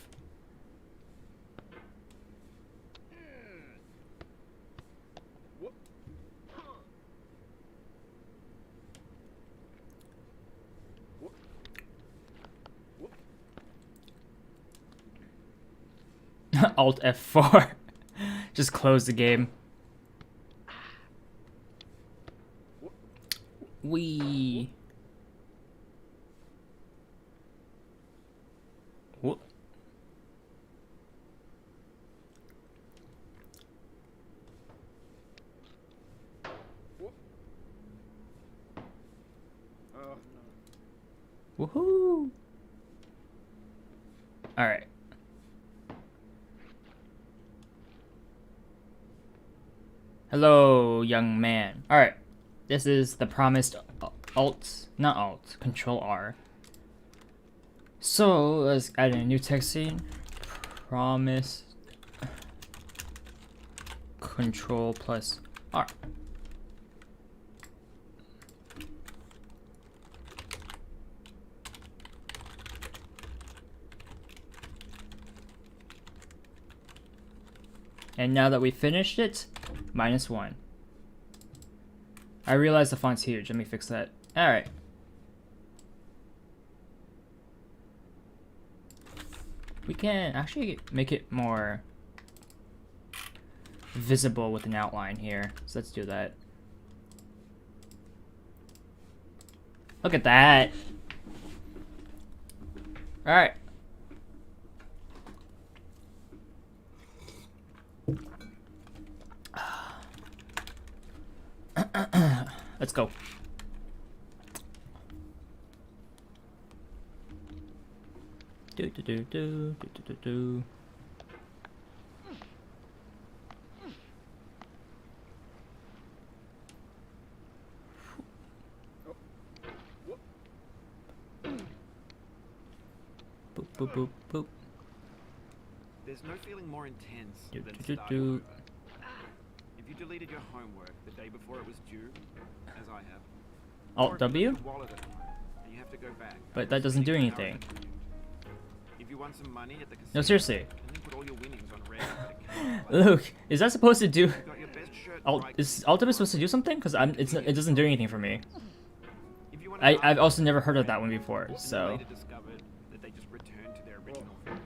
Alt F4. Just close the game. Wee. Whoop. Woohoo! Alright. Hello, young man. Alright. This is the promised Control R. So, let's add a new text scene. Promised Control plus R. And now that we finished it, -1. I realize the font's huge. Let me fix that. Alright. We can actually make it more visible with an outline here. So let's do that. Look at that. Alright. Let's go. Do do do do do do do. Boop boop boop boop. There's no feeling more intense Do, than do, do, starting do. over. If you deleted your homework the day before it was due, as I have, Alt or if you W? left your wallet at home and you have to go back, But that doesn't do anything. If you want some money at the casino, No, seriously. and then put all your winnings on red at a card, Luke, is that supposed to do? you got your best shirt right Is Alt W supposed to do something? Because it doesn't do anything for me. If you want I've also never heard of that one before, and so. later discovered that they just returned to their original form.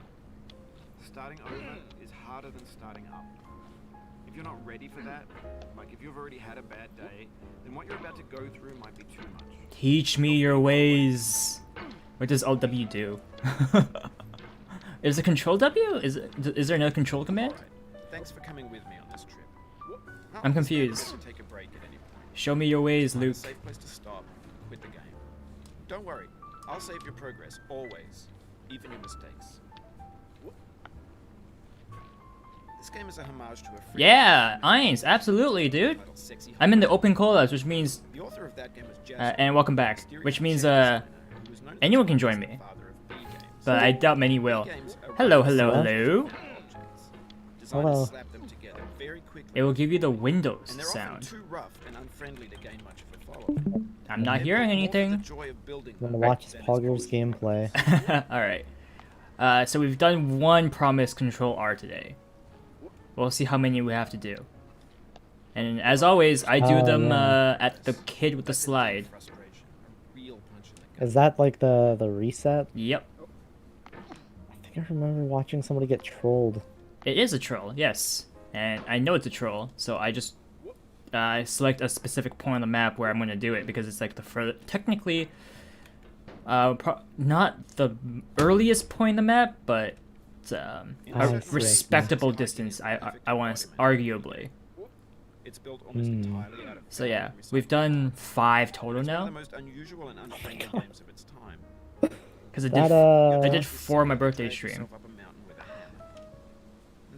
Starting over is harder than starting up. If you're not ready for that, like if you've already had a bad day, then what you're about to go through might be too much. Teach me your ways. What does Alt W do? Is it Control W? Is there another control command? Alright, thanks for coming with me on this trip. I'm confused. Take a break at any point. Show me your ways, Find a Luke. safe place to stop. Quit the game. Don't worry, I'll save your progress always, even your mistakes. This game is a homage to a free Yeah, Eins, absolutely, dude. titled Sexy I'm in the Homage. open collabs, which means, The author of that game is Jasper, and welcome back. mysterious Which means, Sega designer who was known as anyone the can join me. father of B games. But I doubt many will. B games are Hello, random hello, objects. hello. Designers Hello. slap them together very quickly, It will give you the Windows and they're often sound. too rough and unfriendly to gain much of a following. I'm not They hearing put more of the anything. joy of building I'm gonna them watch than Pogger's its gameplay. Alright. So we've done one promise Control R today. We'll see how many we have to do. And as always, I do Oh, them yeah. at the kid with the That's slide. frustration, a real punch in the gut. Is that like the reset? Yep. I think I remember watching somebody get trolled. It is a troll, yes. And I know it's a troll, so I just select a specific point on the map where I'm going to do it because it's like the further, technically, not the earliest point on the map, but In I certain see. respectable ways, distance. I perfectly want to argumented. arguably. It's built almost entirely out of So yeah, recycled we've done 5 total It's one of now the most unusual and unfriendly games of its time. because I That did I did 4 on my birthday Drag stream. yourself up a mountain with a hammer.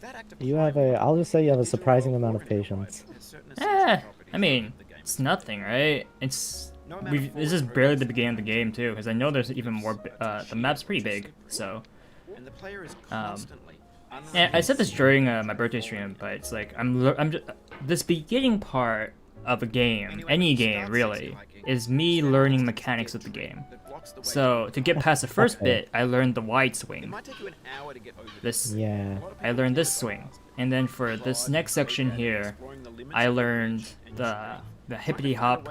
That act of You have climbing I'll just say you have a into surprising world amount of organized patience. has certain essential I properties mean, that the game it's nothing, right? It's No amount of this is forward barely the progress beginning of the game too, because I know there's even more. The sheer map's pretty slippery. big, so. and the player is constantly Yeah, I said this during my birthday stream, but it's like I'm just this beginning part of a game, any game really, is me learning mechanics of the game. So to get past the first Okay. bit, I learned the wide It swing. might take you an hour to get over This Yeah. I learned this swing, and then for this next section here, I learned the hippity hop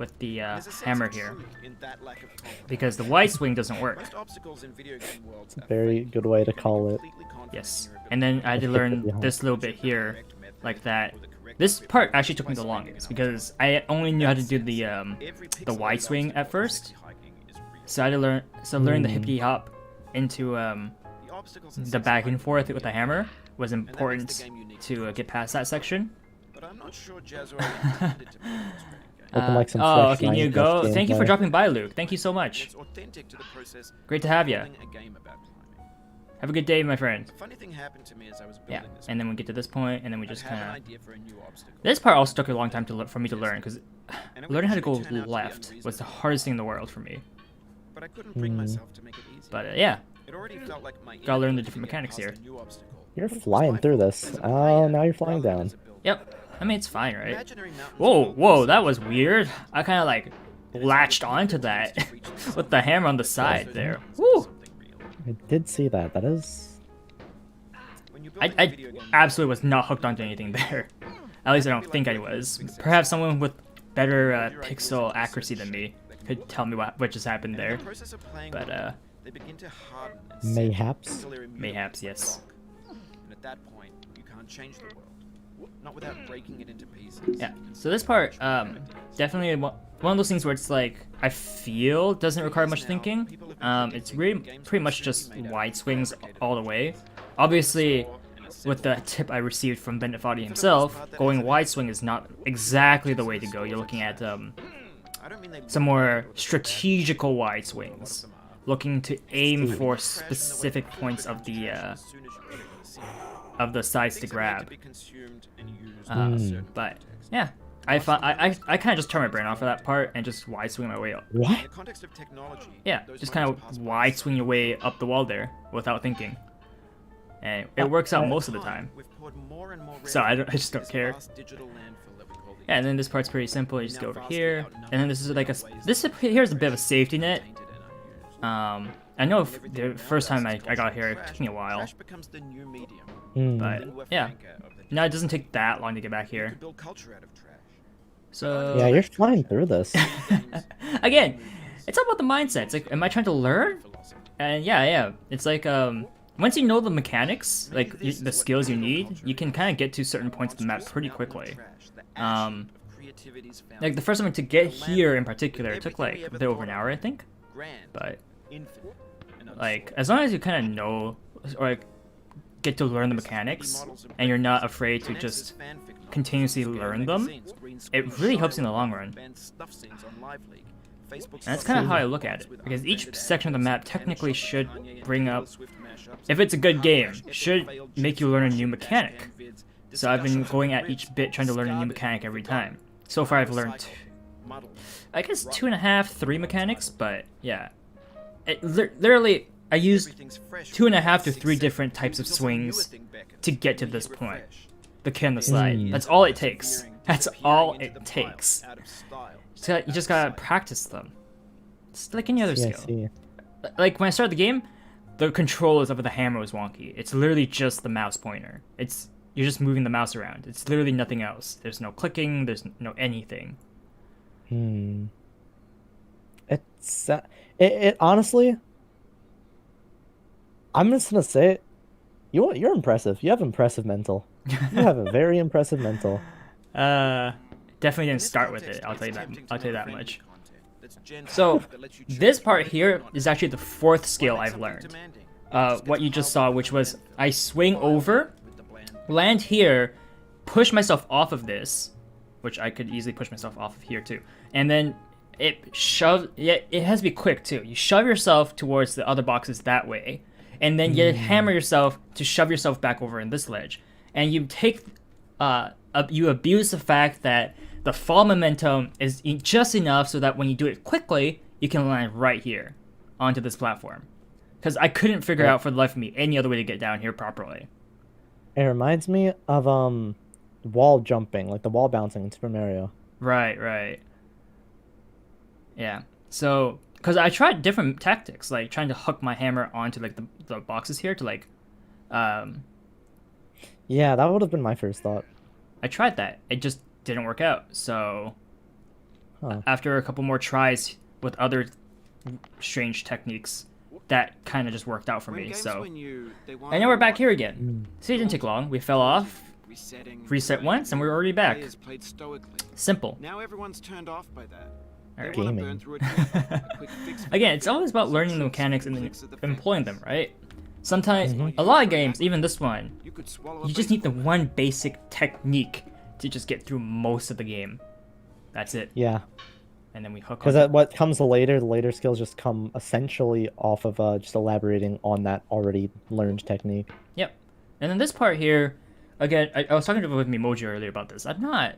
with the There's a sense hammer of here, truth in that lack of confidence. because the wide swing doesn't work. Most obstacles in video game worlds are Very fake. good way to You can be call it. completely confident Yes, in your and then I had to Let's learn get behind. this little bit ability. here, Correct method like that. or the correct This equipment part actually took by me the spending longest enough because time. I only knew how to That do said, the every the pixelated wide swing at obstacle in first. sexy hiking is real. So I had to learn the Hmm. hippity hop into The obstacles in the sexy back and hiking forth are with the real. hammer was And that makes the important game unique to get past that section. But I'm not sure Jazz already intended to be a cross-training game. Looking like some Oh, fresh can you Minecraft go? Thank you for gameplay. dropping by, Luke. Thank you so And much. it's authentic to the process Great to have of you. building a game about climbing. Have a good day, my friend. A funny thing happened to me as I was Yeah, building this. and then we get to this point, and then we I'd just have an kind of. idea for a new obstacle. This part also took a long time for me to learn because And it would learning how to go usually turn out to be left was the unreasonable. hardest thing in the world for me. But I couldn't bring myself to make it easy. But yeah, It already felt like my Gotta learn the inability different to get mechanics past here. a new obstacle You're was flying my through fault this. as a Oh, player now you're flying rather than down. as a builder. yep. I mean, it's fine, right? Imaginary mountains Whoa, built whoa, with that was simple weird. I kind of like and it's latched like onto people that tends to reach the with the summit. hammer on the Those side are there. glimpses of Woo! something real. I did see that. That is. When you're I, building a I video game, absolutely was not hooked onto anything there. At least I don't think I was. Perhaps someone with better pixel accuracy than me could tell me what just happened and in there. the process of playing But them, they begin to harden and set Mayhaps. until they're immutable Mayhaps, as yes. rock. And at that point, you can't change the world. Not without breaking it into pieces. yeah. So this part, definitely one of those things where it's like I feel doesn't require much thinking. It's really pretty much just wide swings all the way. Obviously, with the tip I received from Bennett Foddy himself, going wide swing is not exactly the way to go. You're looking at I don't mean they some more strategical wide swings, looking to aim for specific points of the sides to grab. But yeah, I kind of just turned my brain off for that part and just wide swing my way up. What? In the context of technology, Yeah, those just kind moments pass of by wide so swing your way up the wall there without thinking, and it works out most of the time. We've poured more and more So I just don't this care. vast digital landfill that we call the Yeah, and then this part's pretty simple. You just now go over vastly here, outnumbered and then this is like a in ways this that here's a bit of a safety net. tainted and unused. I know When everything the first time around us I is got here, it trash, took me a while, trash becomes the new medium. Hmm. but Lingua yeah, franca of the no, it doesn't take that long to get back You here. can build culture out of trash. So Yeah, you're flying through this. again, it's all about the mindset. It's like, am I trying to learn? Philosophy. And yeah, it's like once you know the mechanics, like the skills you need, you can kind of get to certain points of the map pretty quickly. Like the first time to get here in particular, it took like a bit over an hour, I think. But like as long as you kind of know or like get to learn the mechanics, and you're not afraid to just continuously learn them, it really helps you in the long run. And that's kind of how I look at it, because each section of the map technically should bring up, if it's a good game, should make you learn a new mechanic. So I've been going at each bit trying to learn a new mechanic every time. So far I've learned, I guess 2.5, 3 mechanics, but yeah. It literally, I used 2.5 to 3 different types of swings to get to this point. The kick and the slide. That's all it takes. That's all it takes. So you just gotta practice them. It's like any other Yeah, I skill. see. Like when I started the game, the controls of the hammer was wonky. It's literally just the mouse pointer. You're just moving the mouse around. It's literally nothing else. There's no clicking. There's no anything. Hmm. It honestly, I'm just gonna say it. You're impressive. You have impressive mental. You have a very impressive mental. Definitely didn't start with it. I'll tell you that. I'll tell you that much. So this part here is actually the 4th skill I've learned. What you just saw, which was I swing over, land here, push myself off of this, which I could easily push myself off of here too, and then it has to be quick too. You shove yourself towards the other boxes that way, and then you hammer yourself to shove yourself back over in this ledge, and you take you abuse the fact that the fall momentum is just enough so that when you do it quickly, you can land right here onto this platform. Because I couldn't figure out for the life of me any other way to get down here properly. It reminds me of wall jumping, like the wall bouncing in Super Mario. Right. Yeah. So, because I tried different tactics, like trying to hook my hammer onto like the boxes here to like, Yeah, that would have been my first thought. I tried that. It just didn't work out. So, Huh. after a couple more tries with other strange techniques, that kind of just worked out for When me. games So, were new, they and wanted now we're a back lot. here again. See, it didn't take long. We fell off, Resetting, reset learning once, and new. we're already back. Players played stoically. Simple. Now everyone's turned off by that. They Alright. want to Gaming. burn through a quick fix for Again, the it's always about some learning the tricks, mechanics and then clicks of the employing them, fingers. right? Sometimes, Mhm. a lot of games, even this one, You could swallow a you just need the baseball bat. one basic technique to just get through most of the game. That's it. Yeah, And then we hook because on. what comes later, the later skills just come essentially off of just elaborating on that already learned technique. Yep. And then this part here, again, I was talking with Mimoji earlier about this. I'm not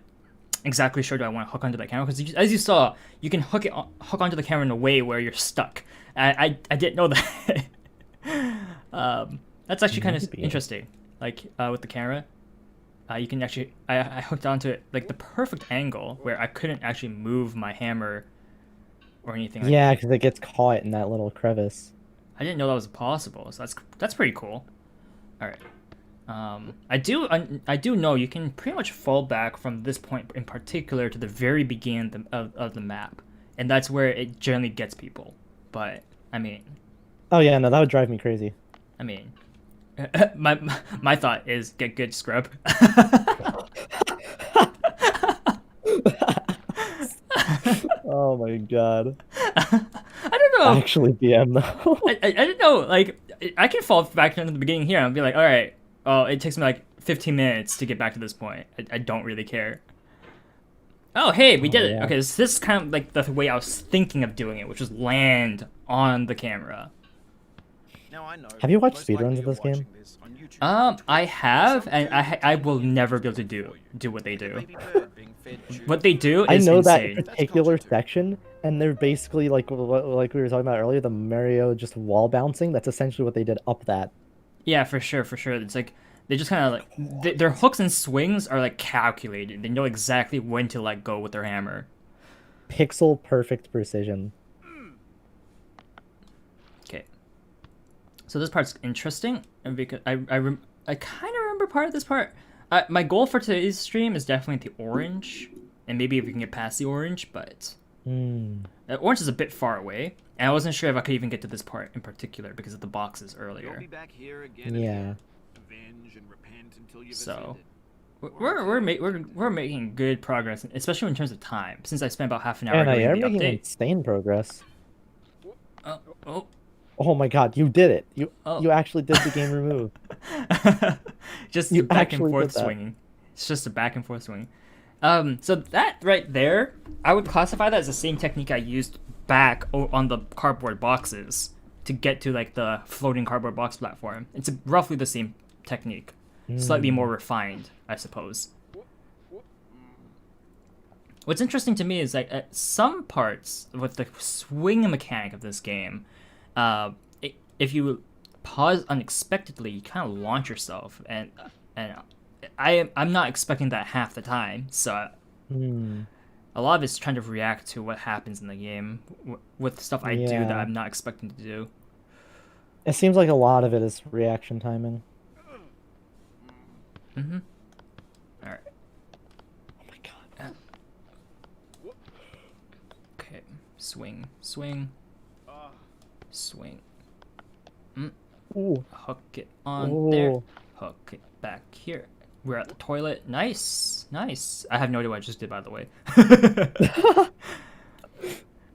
exactly sure do I want to hook onto that camera because as you saw, you can hook onto the camera in a way where you're stuck. I didn't know that. That's actually kind of Maybe. interesting. Like with the camera, you can actually I hooked onto it like the perfect angle where I couldn't actually move my hammer or anything. Like Yeah, because it gets caught in that little crevice. I didn't know that was possible. So that's pretty cool. All right. I do know you can pretty much fall back from this point in particular to the very beginning of the map, and that's where it generally gets people. But I mean, Oh yeah, no, that would drive me crazy. my thought is get good scrub. Oh my god. I don't know. Actually, BM though. I don't know. Like I can fall back into the beginning here and be like, all right, oh, it takes me like 15 minutes to get back to this point. I don't really care. Oh, hey, we did it. yeah. Okay, this is kind of like the way I was thinking of doing it, which was land on the camera. Now I know. Have you watched most speedruns likely of you're this game? watching this on YouTube or Twitch. I have, Some and do I take will more never be able to time do what they for you. do. Baby bird being fed tube. What they do I is know insane. that particular section, and they're basically like we were talking about earlier, the Mario just wall bouncing. That's essentially what they did up that. Yeah, for sure, for sure. It's like they just kind of like their hooks and swings are like calculated. They know exactly when to let go with their hammer. Pixel perfect precision. Okay. So this part's interesting, and because I kind of remember part of this part. My goal for today's stream is definitely the orange, and maybe if we can get past the orange, but orange is a bit far away, and I wasn't sure if I could even get to this part in particular because of the boxes You'll earlier. be back here again. Yeah. And avenge and repent until you've So, ascended. we're making good progress, especially in terms of time. Since I spent about half an hour Yeah, no, doing you're the making update. insane progress. Oh. Oh my god, you did it! You Oh. you actually did the game remove. Just You the back and actually forth did that. swinging. It's just a back and forth swing. So that right there, I would classify that as the same technique I used back on the cardboard boxes to get to like the floating cardboard box platform. It's roughly the same technique, slightly more refined, I suppose. What's interesting to me is like at some parts with the swing mechanic of this game, if you pause unexpectedly, you kind of launch yourself, and I'm not expecting that half the time. So a lot of it's trying to react to what happens in the game with stuff I do that Yeah. I'm not expecting to do. It seems like a lot of it is reaction timing. All right. Oh my god. Okay. Swing. Swing. Swing. Ooh. Hook it on there. Ooh. Hook it back here. We're at the toilet. Nice. Nice. I have no idea what I just did, by the way.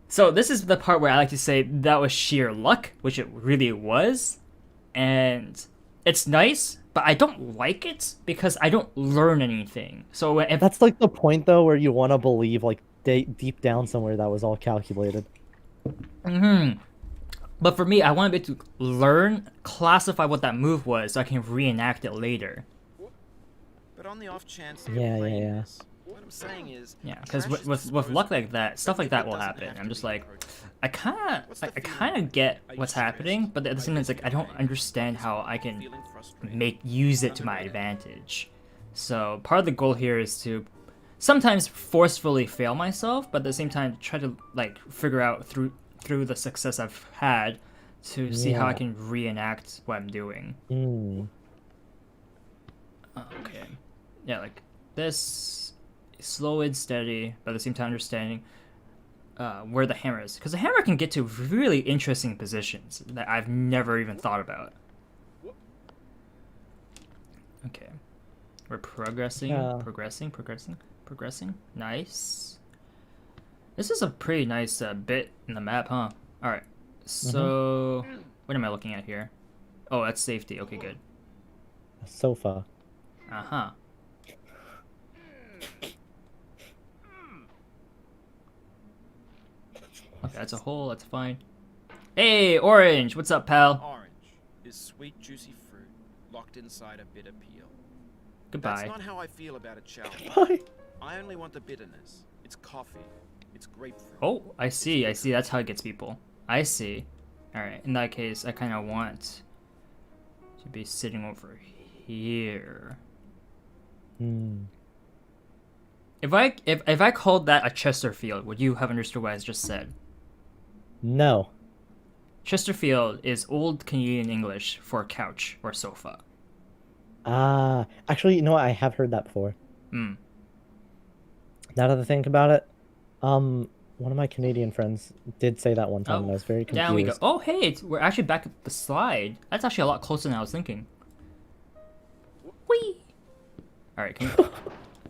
So this is the part where I like to say that was sheer luck, which it really was. And it's nice, but I don't like it because I don't learn anything. So if That's like the point though where you want to believe like deep down somewhere that was all calculated. But for me, I want to be able to learn, classify what that move was so I can reenact it later. But on the off chance that Yeah, you're yeah, playing yeah. this, what I'm saying is, Yeah, because trash is with disposable. luck like that, stuff like that will Doesn't happen. have I'm to just be like, approached. I kind What's the of feeling? get Are you what's stressed? happening, but at the same time, it's like I don't pain? understand how I can Feeling frustrated? use it to my advantage. So part of the goal here is to sometimes forcefully fail myself, but at the same time try to like figure out through the success I've had to see how I Yeah. can reenact what I'm doing. Okay. Yeah, like this, slow and steady, but at the same time understanding. where the hammer is, because the hammer can get to really interesting positions that I've never even thought about. Okay, we're progressing, Yeah. progressing. Nice. This is a pretty nice bit in the map, huh? All right. So, what am I looking at here? Oh, that's safety. Okay, good. A sofa. Uh huh. Okay, that's a hole. That's fine. Hey, Orange. What's up, pal? Orange is sweet, juicy fruit locked inside a bitter peel. Goodbye. That's not how I feel about a chalice. Why? I only want the bitterness. It's coffee. It's grapefruit. Oh, I see. I see. That's how it gets people. I see. All right. In that case, I kind of want to be sitting over here. Hmm. If I called that a Chesterfield, would you have understood what I just said? No. Chesterfield is old Canadian English for couch or sofa. Ah, actually, you know what? I have heard that before. Hmm. Now that I think about it, one of my Canadian friends did say that one time, and I was very confused. Down we go. Oh, hey, we're actually back at the slide. That's actually a lot closer than I was thinking. Whee! Alright, can you...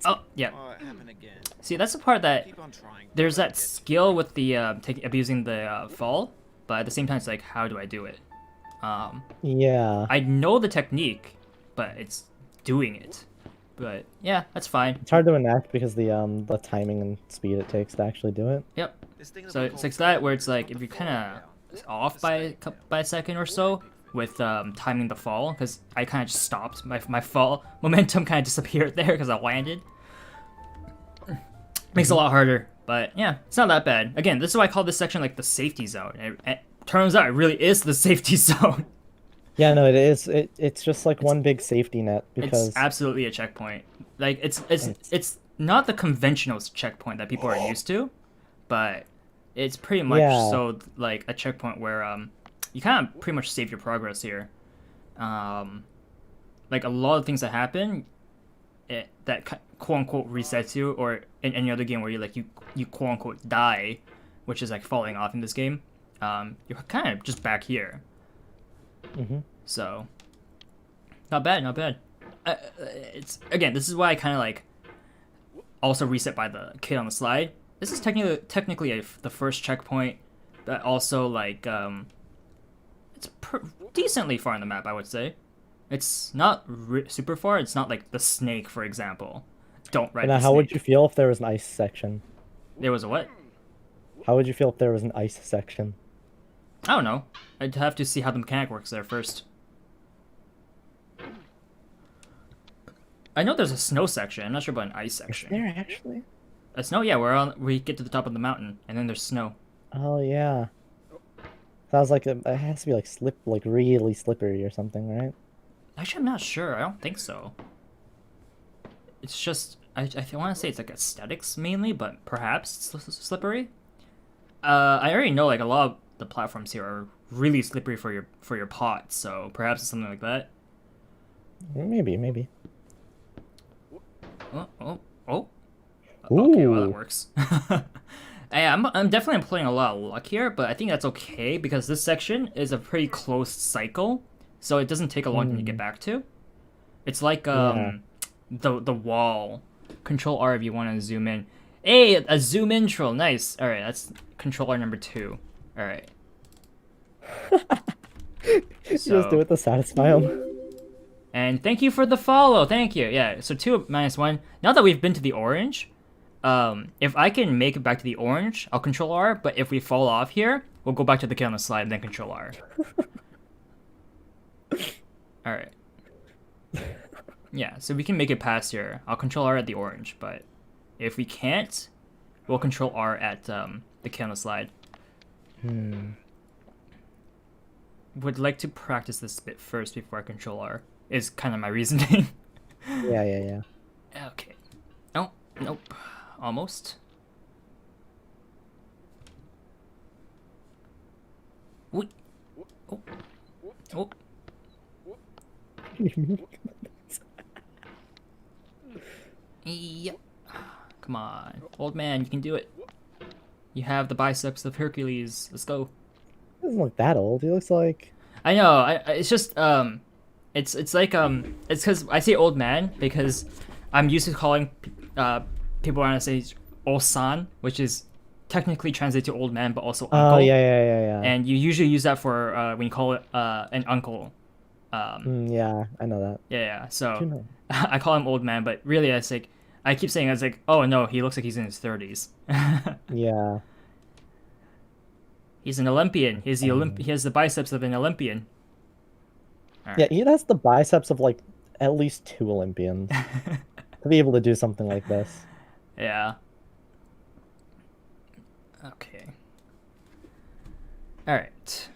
Oh, yeah. Oh, it happened again. See, that's the part that... Keep on trying. There's Don't that get- skill with the abusing the fall, but at the same time, it's like, how do I do it? Yeah. I know the technique, but it's doing it. But yeah, that's fine. It's hard to enact because the timing and speed it takes to actually do it. Yep. This thing that So we it's call like that, where failure it's like is if you're not kind falling of down. off It's by a step by a second or so failure. with timing the fall, because I kind of just stopped. My fall momentum kind of disappeared there because I landed. Makes it a lot harder, but yeah, it's not that bad. Again, this is why I call this section like the safety zone. It turns out it really is the safety zone. Yeah, no, it is. It's just like one big safety net because It's absolutely a checkpoint. Like it's not the conventional checkpoint that people are used to, but it's pretty much Yeah. so like a checkpoint where you kind of pretty much save your progress here. Like a lot of things that happen, that quote unquote resets you, or in any other game where you quote unquote die, which is like falling off in this game. You're kind of just back here. Mhm. So, not bad, not bad. It's again, this is why I kind of like also reset by the kid on the slide. This is technically the first checkpoint, but also like it's decently far on the map, I would say. It's not super far. It's not like the snake, for example. Don't ride Now, the how would snake. you feel if there was an ice section? There was a what? How would you feel if there was an ice section? I don't know. I'd have to see how the mechanic works there first. I know there's a snow section. I'm not sure about an ice section. There actually? A snow, yeah. We get to the top of the mountain, and then there's snow. Oh yeah. Sounds like it has to be like really slippery or something, right? Actually, I'm not sure. I don't think so. It's just I want to say it's like aesthetics mainly, but perhaps it's slippery. I already know like a lot of the platforms here are really slippery for your pot, so perhaps it's something like that. Maybe. Oh. Okay, well that Ooh. works. Yeah, I'm definitely employing a lot of luck here, but I think that's okay because this section is a pretty close cycle, so it doesn't take a long time to get back to. It's like Yeah. the wall. Control R if you want to zoom in. Hey, a zoom in troll. Nice. All right, that's controller number 2. All right. Just do it to satisfy him. And thank you for the follow. Thank you. Yeah. So 2 minus 1. Now that we've been to the orange, if I can make it back to the orange, I'll control R. But if we fall off here, we'll go back to the kid on the slide and then control R. All right. Yeah. So we can make it past here. I'll control R at the orange, but if we can't, we'll control R at the kid on the slide. Would like to practice this bit first before I control R. Is kind of my reasoning. Yeah. Okay. Oh, nope. Almost. Wait. Oh. Oh. Yep. Come on. Old man, you can do it. You have the biceps of Hercules. Let's go. He doesn't look that old. He looks like. I know. It's just it's like it's because I say old man because I'm used to calling people around us say old-san, which is technically translated to old man, but also uncle. Oh yeah. And you usually use that for when you call it an uncle. Yeah, I know that. Yeah. So You know. I call him old man, but really it's like I keep saying it's like, oh no, he looks like he's in his 30s. Yeah. He's an Olympian. He has the biceps of an Olympian. Yeah, he has the biceps of like at least 2 Olympians to be able to do something like this. Yeah. Okay. All right.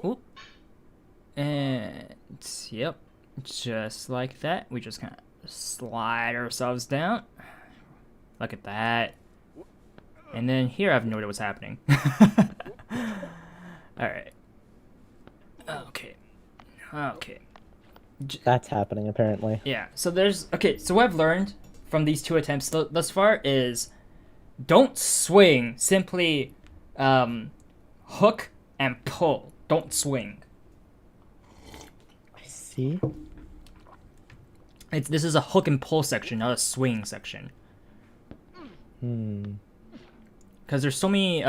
Oop. And yep, just like that. We just kind of slide ourselves down. Look at that. And then here I have no idea what's happening. All right. Okay. Okay. That's happening apparently. Yeah. So there's okay. So what I've learned from these 2 attempts thus far is don't swing. Simply hook and pull. Don't swing. I see. This is a hook and pull section, not a swing section. Because there's so many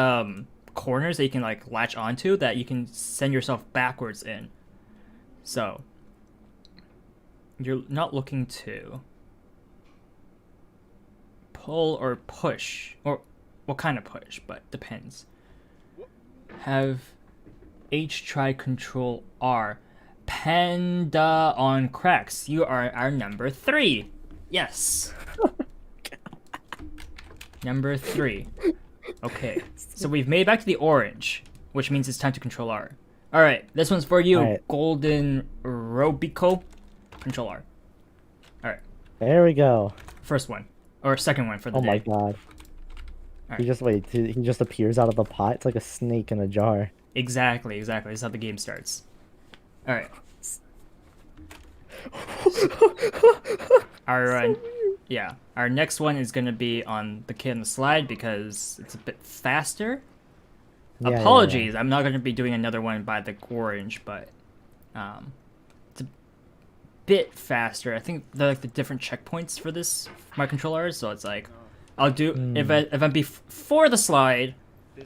corners that you can like latch onto that you can send yourself backwards in. So you're not looking to pull or push, or what kind of push, but depends. Have H try Control R. Panda on cracks. You are our number 3. Yes. Number 3. Okay. So we've made it back to the orange, which means it's time to Control R. Alright, this one's for you, Alright. Golden Robico. Control R. Alright, There we go. first one. Or second one for the Oh day. my god. Alright. He just appears out of the pot. It's like a snake in a jar. Exactly. This is how the game starts. Alright. Alright. Yeah. Our next one is gonna be on the kid on the slide because it's a bit faster. Yeah, yeah, Apologies, I'm not gonna be doing another one by the orange, but it's a bit faster. I think they're like the different checkpoints for this my controllers, so it's like I'll do if I'm before the slide,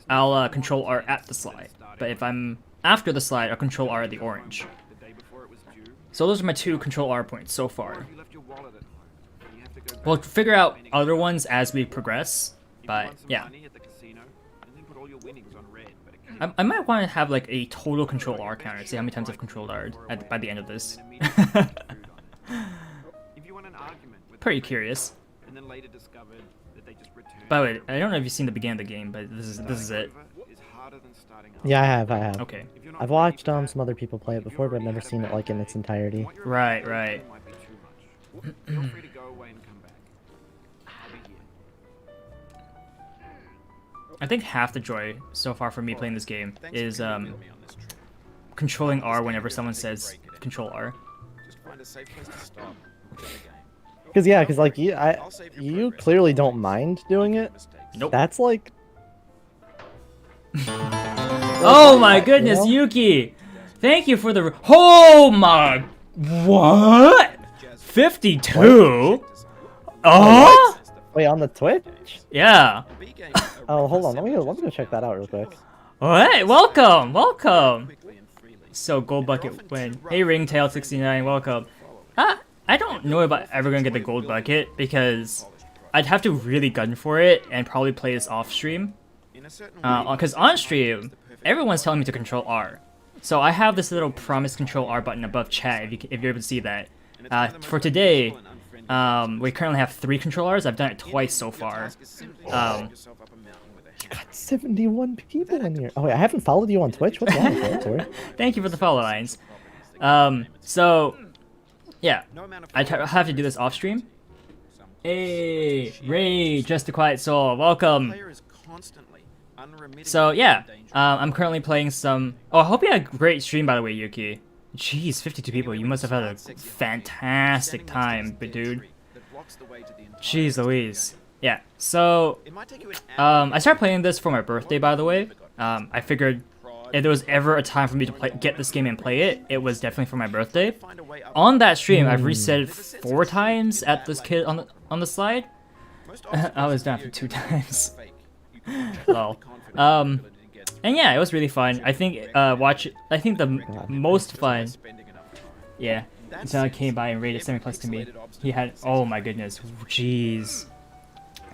I'll control R at the slide. But if I'm after the slide, I'll control R at the orange. The day before it was due, So those are my 2 control R points so far. you left your wallet at home. And you have to go back We'll to figure out winning other side. ones as we progress, If you but want some yeah. money at the casino, and then put all your winnings on red, but it I might want to have like a total control R counter, see how many times I've controlled R by the end of this. If you want an argument with Pretty the curious. friends, and then later discovered that they just returned By the way, to I don't know if you've seen the beginning of the game, but this is it. starting over is harder than starting up. Yeah, I have. Okay. If you're not I've ready watched for that, some other people play it if you before, but I've already never had a seen it bad like in day, its entirety. then what you're Right, about to go right. through might be too much. Feel free to go away and come back. I'll be here. I think half the joy so far for me playing this game Thanks for is coming with me on this trip. controlling R whenever someone says control R. Just find a safe place to stop. Play the game. Because like I'll save your you progress. clearly don't mind doing it. Mistakes. Nope. That's like. Oh my goodness, You know? Yuki! Thank you for the. Oh my. What? 52? Oh? Wait, on the Twitch? Yeah. Oh, hold on. Let me go check that out real quick. Alright, welcome. So, Gold Bucket win. Hey, Ringtail69, welcome. I don't know if I'm ever gonna get the Gold Bucket because I'd have to really gun for it and probably play this off stream. Because on stream, everyone's telling me to control R. So I have this little promise control R button above chat if you're able to see that. For today, we currently have 3 controllers. I've done it twice so far. Got 71 people in here. Oh wait, I haven't followed you on Twitch. What's wrong with you? Thank you for the follow lines. So, yeah, I have to do this off stream. Hey, Ray, Just a Quiet Soul, welcome. So yeah, I'm currently playing some. Oh, I hope you had a great stream, by the way, Yuki. Jeez, 52 people. You must have had a fantastic time, but dude. Jeez Louise. Yeah. So It might take you an hour. I started playing this for my birthday, by the way. I figured if there was ever a time for me to get this game and play it, it was definitely for my birthday. Find a way up. On that stream, I've reset it 4 times at this kid on the slide. Most I was down obstacles for 2 in video games times. are fake. You can just Lol. be confident in your Um, ability to get through And yeah, it was really fun. I think I think the most fun, spending enough time. yeah, until I came by and rated 7 plus to me. He had, oh my goodness, jeez,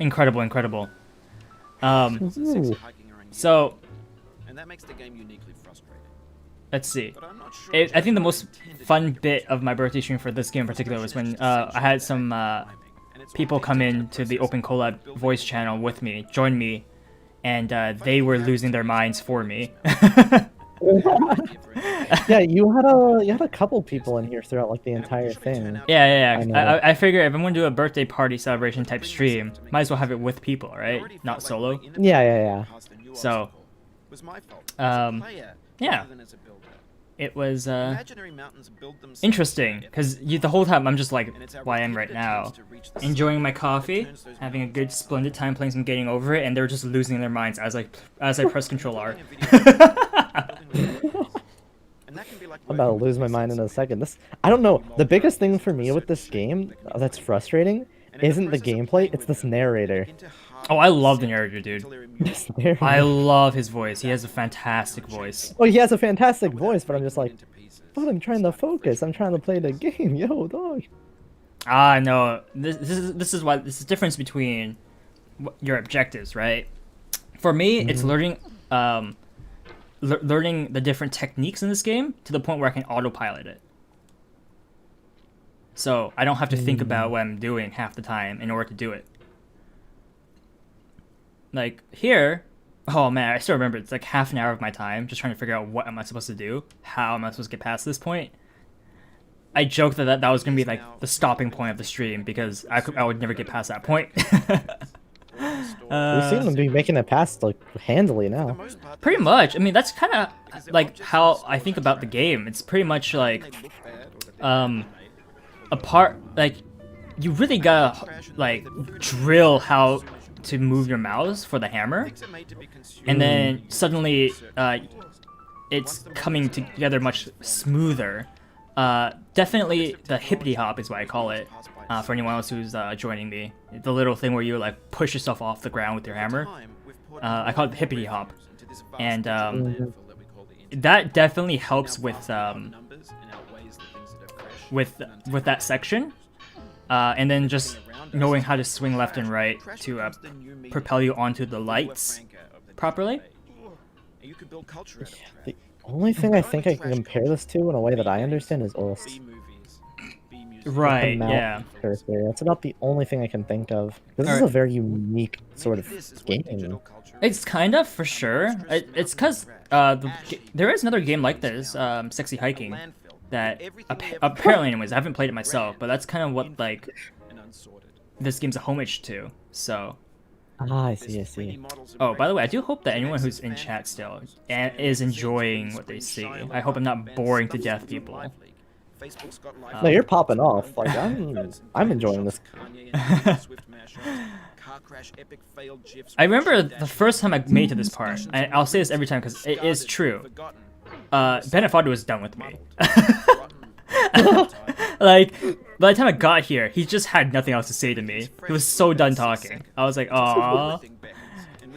incredible. Ooh. Sexy hiking around So and that makes the game uniquely frustrating. let's see. But I'm not sure I think the most fun bit of my birthday stream for this game in particular was when I had some people come in to the Open Collab voice channel with me, join me, and they were losing their minds for me. Yeah, you had a couple people in here throughout like the entire thing. Yeah. I know. I figure if I'm gonna do a birthday party celebration type stream, might as well have it with people, right? Not solo. Yeah. So, was my fault. um, Player, yeah. rather than as a builder. It was Imaginary mountains build themselves interesting because the whole time I'm just like and it's our why I am right repeated now, attempts to reach the enjoying my summit that coffee, turns those having a mountains good into splendid time playing some Getting Over It, and they're just losing their minds as I press Control R. Building a video game, building with and that can be like I'm about to lose my mind in a second. I don't know. The biggest thing for me with this game that's frustrating isn't the gameplay, it's this narrator. Oh, I love the narrator, dude. This narrator. I love his voice. He has a fantastic voice. Oh, he has a fantastic voice, but I'm just like, but I'm trying to focus. I'm trying to play the game, yo, dog. Ah, no. This is why this is the difference between your objectives, right? For me, it's learning learning the different techniques in this game to the point where I can autopilot it. So I don't have to think about what I'm doing half the time in order to do it. Like here, oh man, I still remember it's like half an hour of my time just trying to figure out what am I supposed to do, how am I supposed to get past this point. I joked that was gonna be like the stopping point of the stream because I would never get past that point. We seem to be making it past like handily now. Pretty much. I mean, that's kind of like how I think about the game. It's pretty much like a part like you really gotta like drill how to move your mouse for the hammer, and then suddenly it's coming together much smoother. Definitely the hippity hop is what I call it. For anyone else who's joining me, the little thing where you like push yourself off the ground with your hammer. I call it the hippity hop, and that definitely helps with that section. And then just knowing how to swing left and right to propel you onto the lights properly. The only thing I think I can compare this to in a way that I understand is Ulst. Right, The yeah. mount cursor. That's about the only thing I can think of. This is a very unique sort of game. It's kind of, for sure. It's because there is another game like this, Sexy Hiking, that apparently, anyways, I haven't played it myself, but that's kind of what like this game's a homage to. So, Ah, I see. oh, by the way, I do hope that anyone who's in chat still is enjoying what they see. I hope I'm not boring to death people. No, you're popping off. Like I'm enjoying this. I remember the first time I made it to this part, and I'll say this every time because it is true. Bennett Fodder was done with me. Like, by the time I got here, he just had nothing else to say to me. He was so done talking. I was like, aww.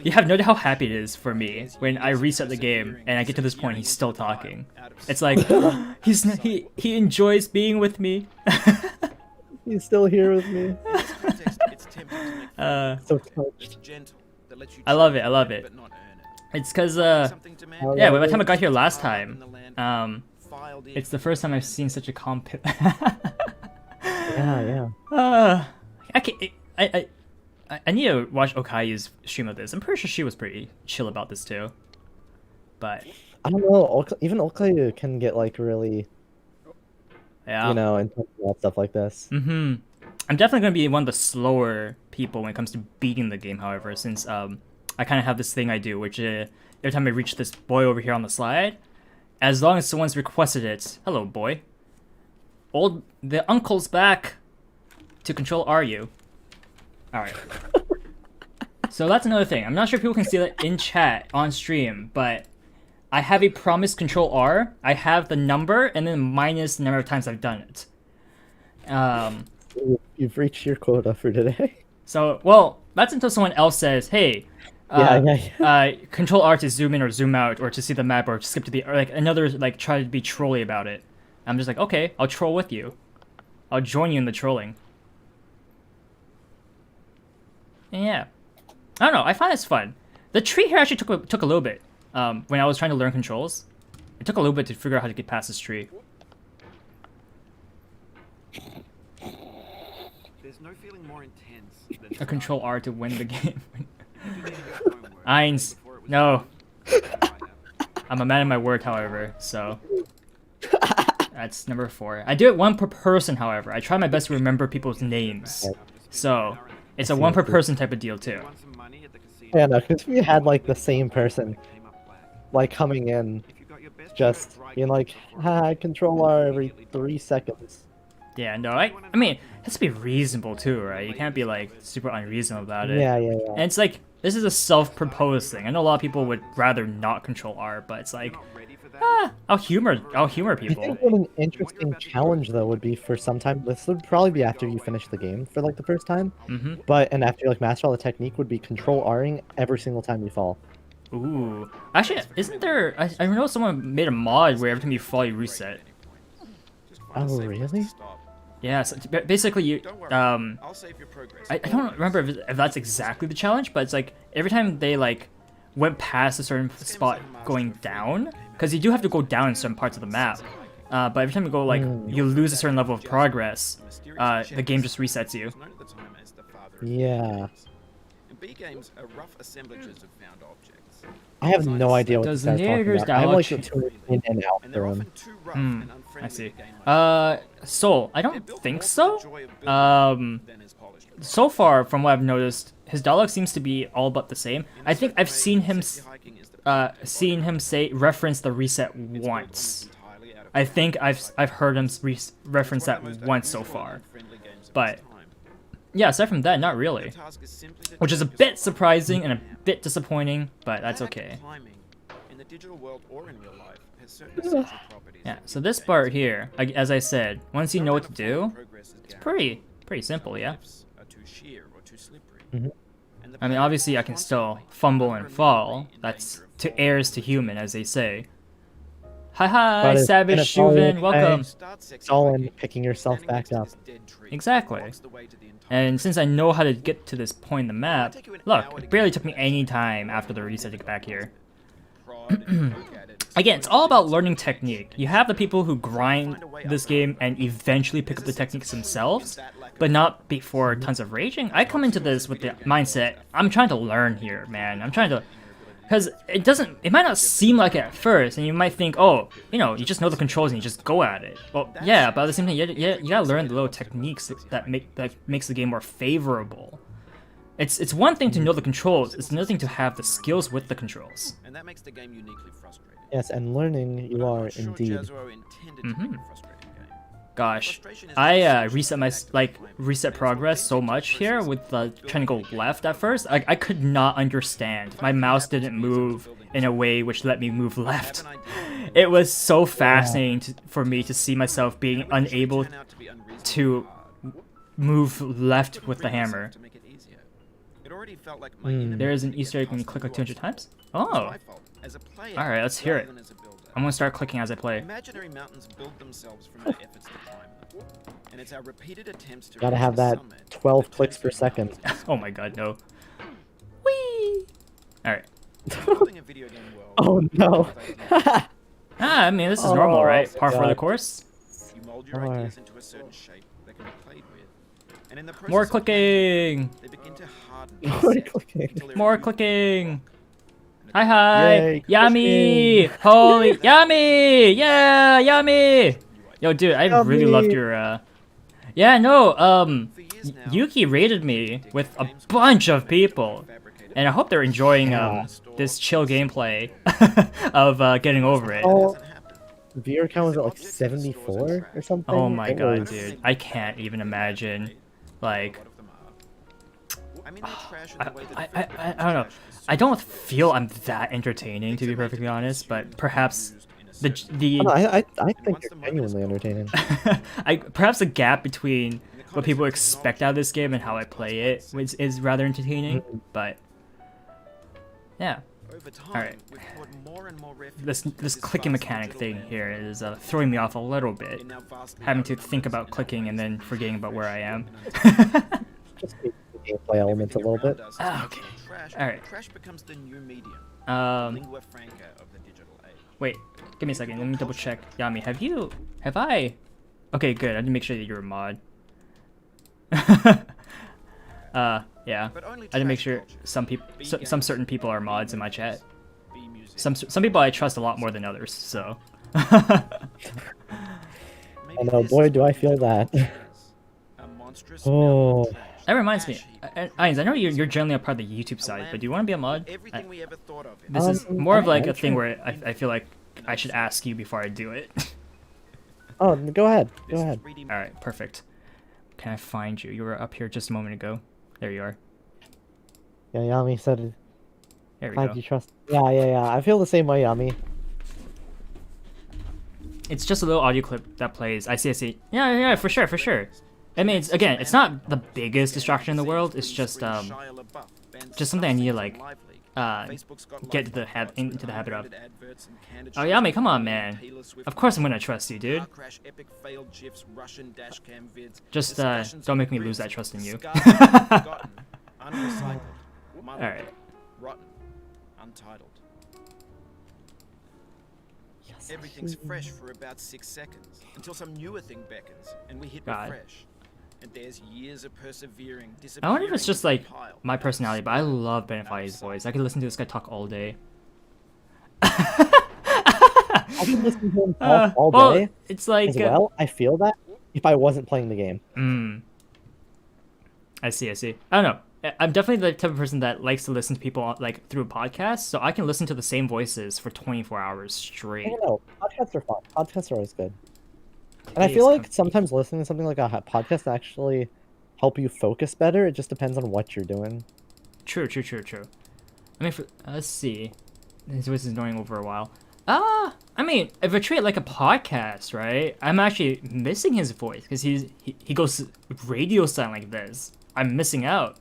You have no idea how happy it is for me when I reset the game and I get to this point, he's still talking. It's like, he enjoys being with me. He's still here with me. So touched. I love it. It's because, yeah, by the time I got here last time, it's the first time I've seen such a Yeah. I need to watch Okayu's stream of this. I'm pretty sure she was pretty chill about this too. But I don't know. Even Okayu can get like really, yeah, you know, intense about stuff like this. I'm definitely gonna be one of the slower people when it comes to beating the game. However, since I kind of have this thing I do, which every time I reach this boy over here on the slide, as long as someone's requested it, hello boy. The uncle's back. To control are you? All right. So that's another thing. I'm not sure if people can see that in chat on stream, but I have a promise Control R. I have the number and then minus the number of times I've done it. You've reached your quota for today. So, well, that's until someone else says, "Hey, Control R to zoom in or zoom out, or to see the map, or to skip to the or like another like try to be trolly about it." I'm just like, okay, I'll troll with you. I'll join you in the trolling. And yeah, I don't know. I find this fun. The tree here actually took a little bit. When I was trying to learn controls, it took a little bit to figure out how to get past this tree. There's no feeling more intense than A Control R to win the game. homework Eins, before it was no. fire. I'm a man of my word, however, so that's number 4. I do it one per person, however. I try my best to remember people's names, so it's a one per person type of deal too. Want some money at the casino? Yeah, no, because we had like the same person Came up black. like coming in, If you got your best just shot right, being like, control Control R every 3 seconds. Yeah, no, I mean, it has to be reasonable too, right? You can't be like super unreasonable about it. Yeah. And it's like this is a self-proposed thing. I know a lot of people would rather not Control R, but it's like, not ready for that. I'll humor I people. think what an interesting challenge though would be for some time. This would probably be after you finish the game for like the first time, Mm-hmm. and after you like master all the technique would be Control Ring every single time you fall. Ooh, actually, isn't there? I know someone made a mod where every time you fall, you reset. Just find a Oh, safe place to really? stop. Yeah, so basically you Don't worry. I'll save your progress. I don't remember if that's exactly the challenge, but it's like every time they like went past a certain spot going down, because you do have to go down in certain parts of the map. But every time you go like you lose a certain level of progress, the game just resets you. Known at the time as the father of Yeah. games. And B games are rough assemblages of found objects. I have no idea what Does this the guy's talking narrator's about. I have like the dialogue two in and out And they're for often him. too rough and unfriendly I see. to game like Soul, I They're don't built think more for so. the joy of building than is polished. So far, from what I've noticed, his dialogue seems to be all but the same. I think I've seen him say reference the reset once. I think I've heard him reference that once so far. But yeah, aside from that, not really. Which is a bit surprising and a bit disappointing, but that's okay. Yeah, so this part here, as I said, once you know what to do, it's pretty simple, yeah? Mhm. I mean, obviously I can still fumble and fall. That's to heirs to human, as they say. Hi, But it's- Savage and it's all Shuven, in- welcome. It's all in picking yourself back up. Exactly. And since I know how to get to this point in the map, look, it barely took me any time after the reset to get back here. Again, it's all about learning technique. You have the people who grind this game and eventually pick up the techniques themselves, but not before tons of raging. I come into this with the mindset, I'm trying to learn here, man. I'm trying to... Because it might not seem like it at first, and you might think, oh, you just know the controls and you just go at it. Well, yeah, but at the same time, you gotta learn the little techniques that makes the game more favorable. It's one thing to know the controls, it's another thing to have the skills with the controls. And that makes the game uniquely frustrating. Yes, and learning you But I'm are not sure indeed. Jazzuo intended to make a frustrating game. Gosh, I reset progress so much here with trying to go left at first. I could not understand. My mouse didn't move in a way which let me move left. It was so fascinating for me to see myself being unable to move left with the hammer. There is an Easter egg when you click like 200 times? Oh, alright, let's hear it. I'm gonna start clicking as I play. Imaginary mountains build themselves from our efforts to climb them. And it's our repeated attempts to Gotta reach have the that summit 12 that clicks turns per the second. Oh my god, no. Whee! Alright. Building a video game world. Oh no. I mean, this is normal, right? Oh, Par for the God. course. You mold your Alright. ideas into a certain shape that can be played with. And in the process More of clicking! they begin to harden More and set clicking. until they're More really clicking! Hi! Yay, Yummy! clicking. Holy yummy! Yeah, yummy! Yo, dude, I really loved Yummy. your Yeah, no, For years now, Yuki raided me with a bunch of people. And I hope they're enjoying Yeah. this chill gameplay of getting over it. Oh, viewer count was at like 74 or something. Oh my It god, was- dude. I can't even imagine. Like, I mean, they're trash in the way that I football don't know. trash is I don't superficial feel I'm stuff. that entertaining, to Things be are made perfectly be honest, but consumed perhaps and used in a the certain the Oh, no, I And think once you're the moment is genuinely gone, entertaining. perhaps the gap between in the what people context of expect out of this game and how I technology, play it is rather entertaining. Mhm. But yeah, over time, Alright. we've poured more and more refuge this into this clicking vast mechanic digital thing land here is throwing me off a little bit. in our vastly Having to outnumbered think about and clicking and then outpaced forgetting about where I am. Just the gameplay elements a Everything little around bit. us is Ah, virtual okay. trash, Alright. Trash becomes the new medium, Um, lingua franca of the digital age. wait, give me a second. Let me double check. Yami, have I? Okay, good. I didn't make sure that you're a mod. Yeah. But only I didn't make trash sure culture, some people, B some games, certain people are B mods in my movies, chat. B music, Some people I trust a lot more than others. So. maybe I know, this boy, is do what I feel digital that. culture is. A monstrous Oh. mountain of trash, That reminds me, ash heap, Irons, I know you're generally a part of the A YouTube side, land but do you want to be a mod? everything we ever thought of. in This is Um, more of like I'm a thing sure. where I feel like I should ask you before I do it. Oh, go ahead. This Go is ahead. really All right, perfect. Can I find you? You were up here just a moment ago. There you are. Yeah, Yami said, There we "Glad go. you trust." Yeah. I feel the same way, Yami. It's just a little audio clip that plays. I see. Yeah, for sure. I mean, it's not the biggest distraction in the world. It's just something I need to like get into the habit of. Oh, Yami, come on, man. Of course I'm gonna trust you, dude. Just don't make me lose that trust in you. Alright. Rotten. Untitled. Yes, Everything's fresh for about 6 seconds until some newer thing beckons and we hit God. refresh. And there's years of persevering, I wonder if it's just like pile. my personality, but I love Ben Fai's voice. I could listen to this guy talk all day. I can listen to him talk all well, day it's like as well. I feel that if I wasn't playing the game. I see. I don't know. I'm definitely the type of person that likes to listen to people like through a podcast, so I can listen to the same voices for 24 hours I straight. don't know. Podcasts are fun. Podcasts are always good. And I It feel is like sometimes listening to something like a podcast actually help you focus better. It just depends on what you're doing. True. I mean, let's see. His voice is going over a while. I mean, if I treat it like a podcast, right? I'm actually missing his voice because he goes radio sound like this. I'm missing out.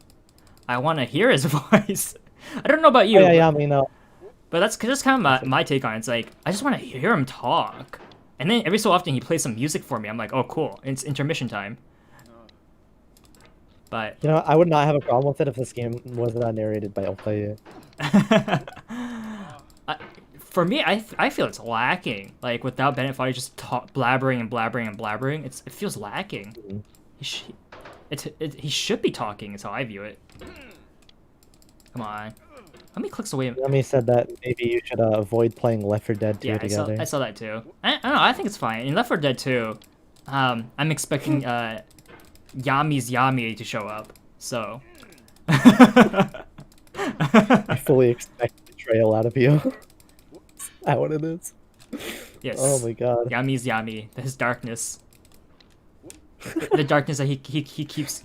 I want to hear his voice. I don't know about you, Oh, yeah, I mean, but that's just kind of my take on it. It's like I just want to hear him talk, and then every so often he plays some music for me. I'm like, oh, cool, it's intermission time. But you know, I would not have a problem with it if this game was not narrated by Okaye. for me, I feel it's lacking. Like without Bennett Foddy just blabbering and blabbering, it feels lacking. Mhm. He should be talking. Is how I view it. Come on, how many clicks away? Yami said that maybe you should avoid playing Left 4 Dead 2 Yeah, together. I saw that too. I don't know. I think it's fine. In Left 4 Dead 2, I'm expecting Yami's Yami to show up. So. I fully expect betrayal out of you. Is that what it is? Yes. Oh my god. Yami's Yami. His darkness. The darkness that he keeps.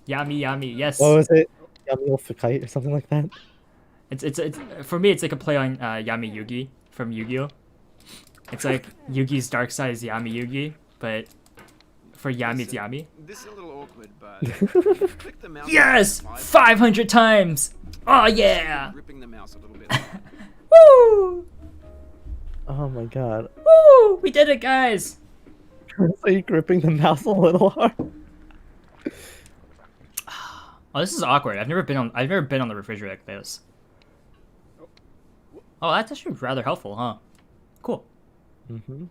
Yami. Yes. What was it? Yami will Fukai or something like that? It's for me. It's like a play on Yami Yugi from Yu-Gi-Oh. It's like Yugi's dark side is Yami Yugi, but for Yami it's Yami. This is a little awkward, but if you click the mouse Yes, 5 500 times. Oh yeah. gripping the mouse a little bit. Woo! Oh my god. Woo! We did it, guys. So you gripping the mouse a little hard? Oh, this is awkward. I've never been on the refrigerator like this. Oh, that's actually rather helpful, huh? Cool. Mm-hmm.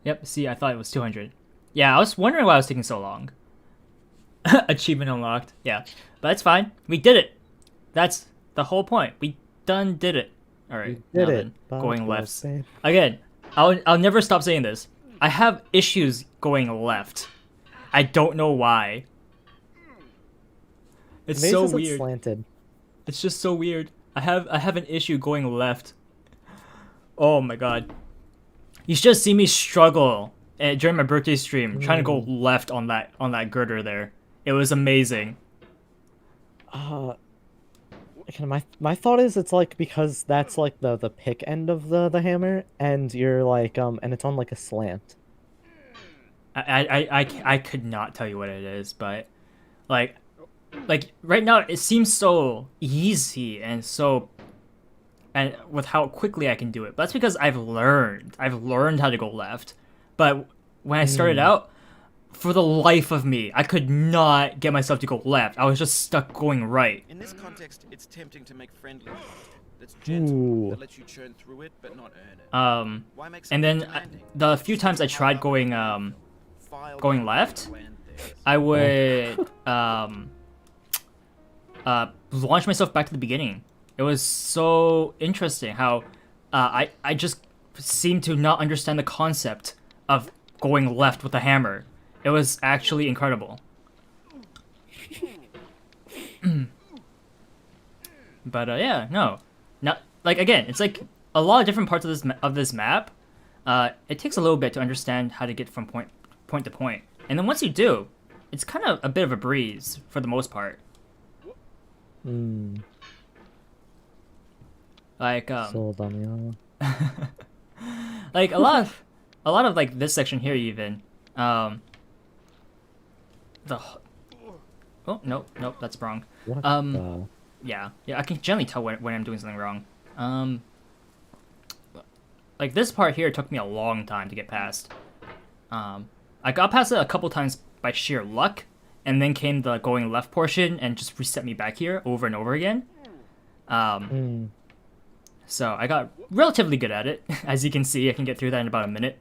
Yep. See, I thought it was 200. Yeah, I was wondering why it was taking so long. Achievement unlocked. Yeah, but that's fine. We did it. That's the whole point. We did it. All right. Did now it. then, going left. Babe. Again, I'll never stop saying this. I have issues going left. I don't know why. It's Maybe so it's weird. slanted. It's just so weird. I have an issue going left. Oh my god. You should see me struggle during my birthday stream trying to go left on that girder there. It was amazing. Kind of my thought is it's like because that's like the pick end of the hammer, and you're like and it's on like a slant. I could not tell you what it is, but like right now it seems so easy and so and with how quickly I can do it. But that's because I've learned how to go left. But when I started out, for the life of me, I could not get myself to go left. I was just stuck going right. In this context, it's tempting to make friendly contact that's gentle, Ooh. that lets you churn through it but not earn it. Why make And something then demanding? the few times I tried going File going down left, bland things. I would launch myself back to the beginning. It was so interesting how I just seemed to not understand the concept of going left with a hammer. It was actually incredible. But yeah, no, not like again. It's like a lot of different parts of this map. It takes a little bit to understand how to get from point to point, and then once you do, it's kind of a bit of a breeze for the most part. Like Sold on like a lot of like this section here even the oh nope that's wrong. What Yeah, I can generally tell when I'm doing something wrong. Like this part here took me a long time to get past. I got past it a couple times by sheer luck, and then came the going left portion and just reset me back here over and over again. So I got relatively good at it. As you can see, I can get through that in about a minute.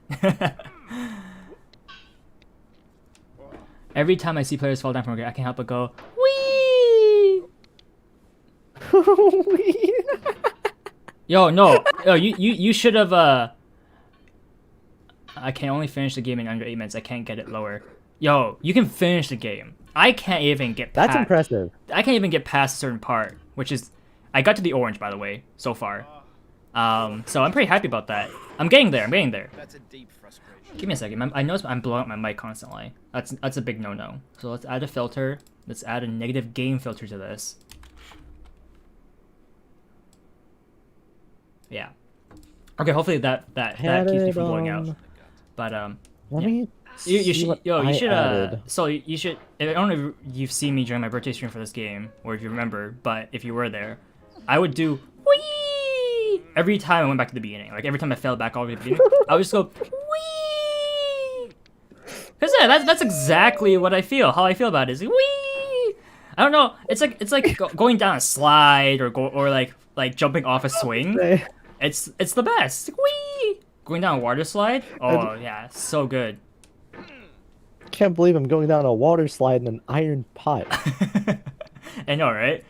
Every time I see players fall down from a grade, I can't help but go, wee! Yo, no. Yo, you should have, I can only finish the game in under 8 minutes. I can't get it lower. Yo, you can finish the game. I can't even get past... That's impressive. I can't even get past a certain part, which is... I got to the orange, by the way, so far. So I'm pretty happy about that. I'm getting there. That's a deep frustration. Give me a second. I notice I'm blowing up my mic constantly. That's a big no-no. So let's add a filter. Let's add a negative gain filter to this. Yeah. Okay, hopefully that keeps me from blowing out. But Let me you see should what yo you I should added. so you should, I don't know if you've seen me during my birthday stream for this game or if you remember, but if you were there, I would do wee every time I went back to the beginning. Like every time I fell back all the way to the beginning, I would just go wee. Cause yeah, that's exactly what I feel. How I feel about it is wee. I don't know. It's like going down a slide or like jumping off a swing. It's the best. Wee. Going down a water slide. Oh yeah, so good. Can't believe I'm going down a water slide in an iron pot. I know, right?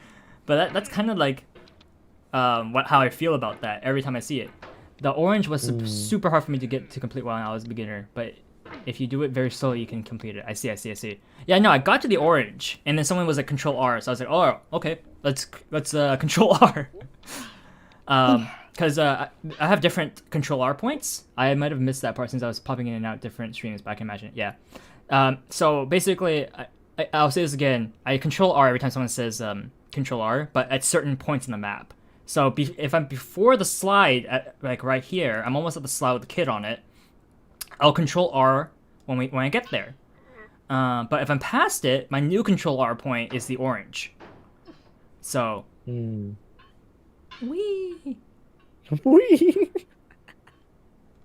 But that's kind of like how I feel about that every time I see it. The orange was super hard for me to complete while I was a beginner, but if you do it very slowly, you can complete it. I see. Yeah, no, I got to the orange, and then someone was like Control R, so I was like, oh, okay, let's Control R. Because I have different Control R points. I might have missed that part since I was popping in and out different streams, but I can imagine it. Yeah. So basically, I'll say this again. I Control R every time someone says Control R, but at certain points in the map. So if I'm before the slide, like right here, I'm almost at the slide with the kid on it. I'll Control R when I get there. But if I'm past it, my new Control R point is the orange. So. Wee. Wee.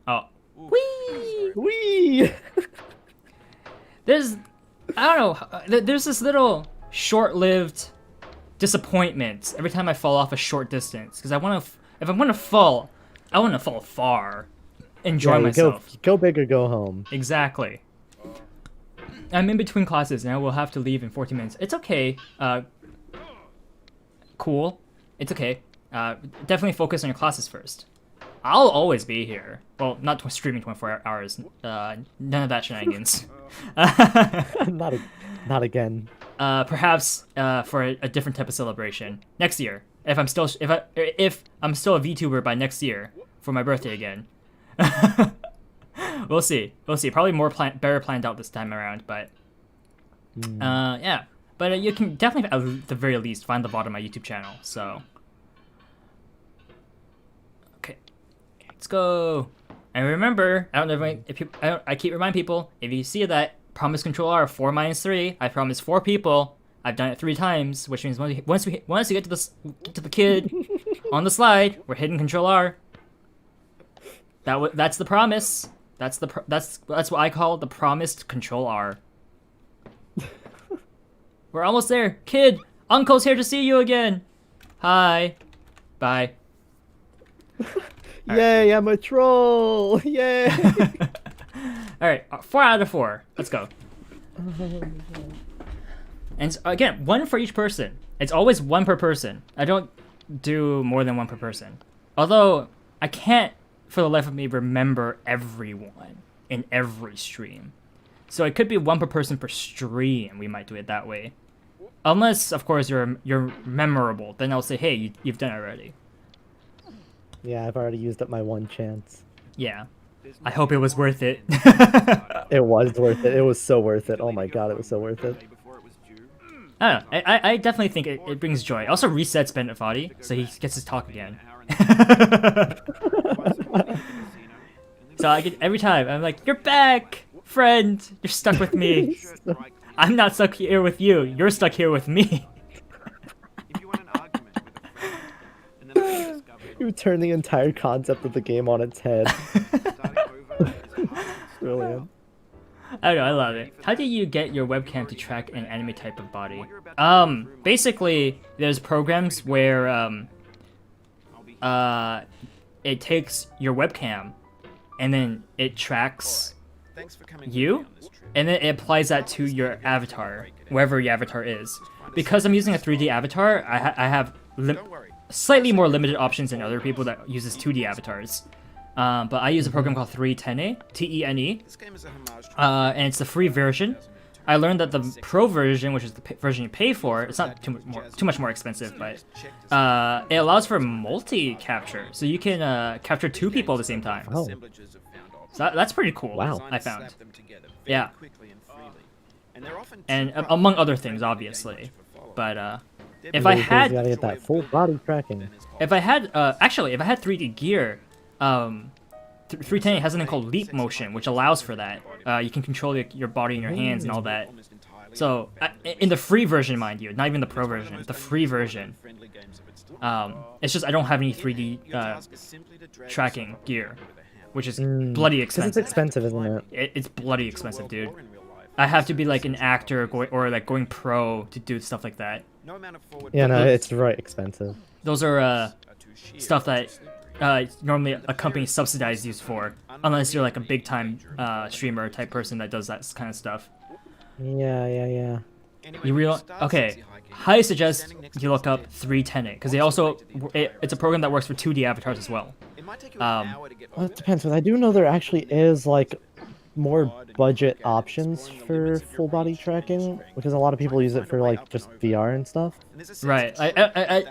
Oh. Ooh, Wee. Wee. There's this little short-lived disappointment every time I fall off a short distance because if I'm gonna fall, I want to fall far, enjoy myself. Go big or go home. Exactly. I'm in between classes and I will have to leave in 14 minutes. It's okay. Cool. It's okay. Definitely focus on your classes first. I'll always be here. Well, not streaming 24 hours. None of that shenanigans. Not again. Perhaps for a different type of celebration next year. If I'm still a VTuber by next year for my birthday again. We'll see. Probably better planned out this time around, but yeah. But you can definitely, at the very least, find the VOD on my YouTube channel. So, okay, let's go. And remember, I don't know if you, I keep reminding people, if you see that promise control R 4 minus 3, I promised 4 people. I've done it 3 times, which means once we get to the kid on the slide, we're hitting control R. That's the promise. That's what I call the promised control R. We're almost there, kid. Uncle's here to see you again. Hi. Bye. Yay, I'm a troll! Yay! Alright, 4 out of 4. Let's go. And again, 1 for each person. It's always 1 per person. I don't do more than 1 per person. Although, I can't, for the life of me, remember everyone in every stream. So it could be 1 per person per stream. We might do it that way. Unless, of course, you're memorable. Then I'll say, hey, you've done it already. Yeah, I've already used up my 1 chance. Yeah. I hope it was worth it. It was worth it. It was so worth it. Oh my god, it was so worth it. I don't know. I definitely think it brings joy. It also resets Bennett Foddy, so he gets his talk again. So I get every time I'm like, "You're back, friend. You're stuck with me. I'm not stuck here with you. You're stuck here with me." You turn the entire concept of the game on its head. Brilliant. I don't know, I love it. How do you get your webcam to track an anime type of body? Basically, there's programs where, it takes your webcam, and then it tracks you, and then it applies that to your avatar, wherever your avatar is. Because I'm using a 3D avatar, I have slightly more limited options than other people that uses 2D avatars. But I use a program called 3Tene, T-E-N-E, and it's the free version. I learned that the pro version, which is the version you pay for, it's not too much more expensive, but it allows for multi-capture, so you can capture 2 people at the same time. Oh. So that's pretty cool. Wow. I found. Yeah. And among other things, obviously, but if I had, you gotta get that full body tracking. if I had 3D gear, 310 has something called leap motion, which allows for that. You can control your body in your hands and all that. So, in the free version, mind you, not even the pro version, the free version, it's just I don't have any 3D tracking gear, which is bloody expensive. It's expensive, isn't it? It's bloody expensive, dude. I have to be like an actor or like going pro to do stuff like that. Yeah, no, it's right expensive. Those are stuff that normally a company subsidizes you for, unless you're like a big time streamer type person that does that kind of stuff. Yeah. You okay? I suggest you look up 3Tene because it's a program that works for 2D avatars as well. Well, it depends, but I do know there actually is like more budget options for full body tracking because a lot of people use it for like just VR and stuff. Right.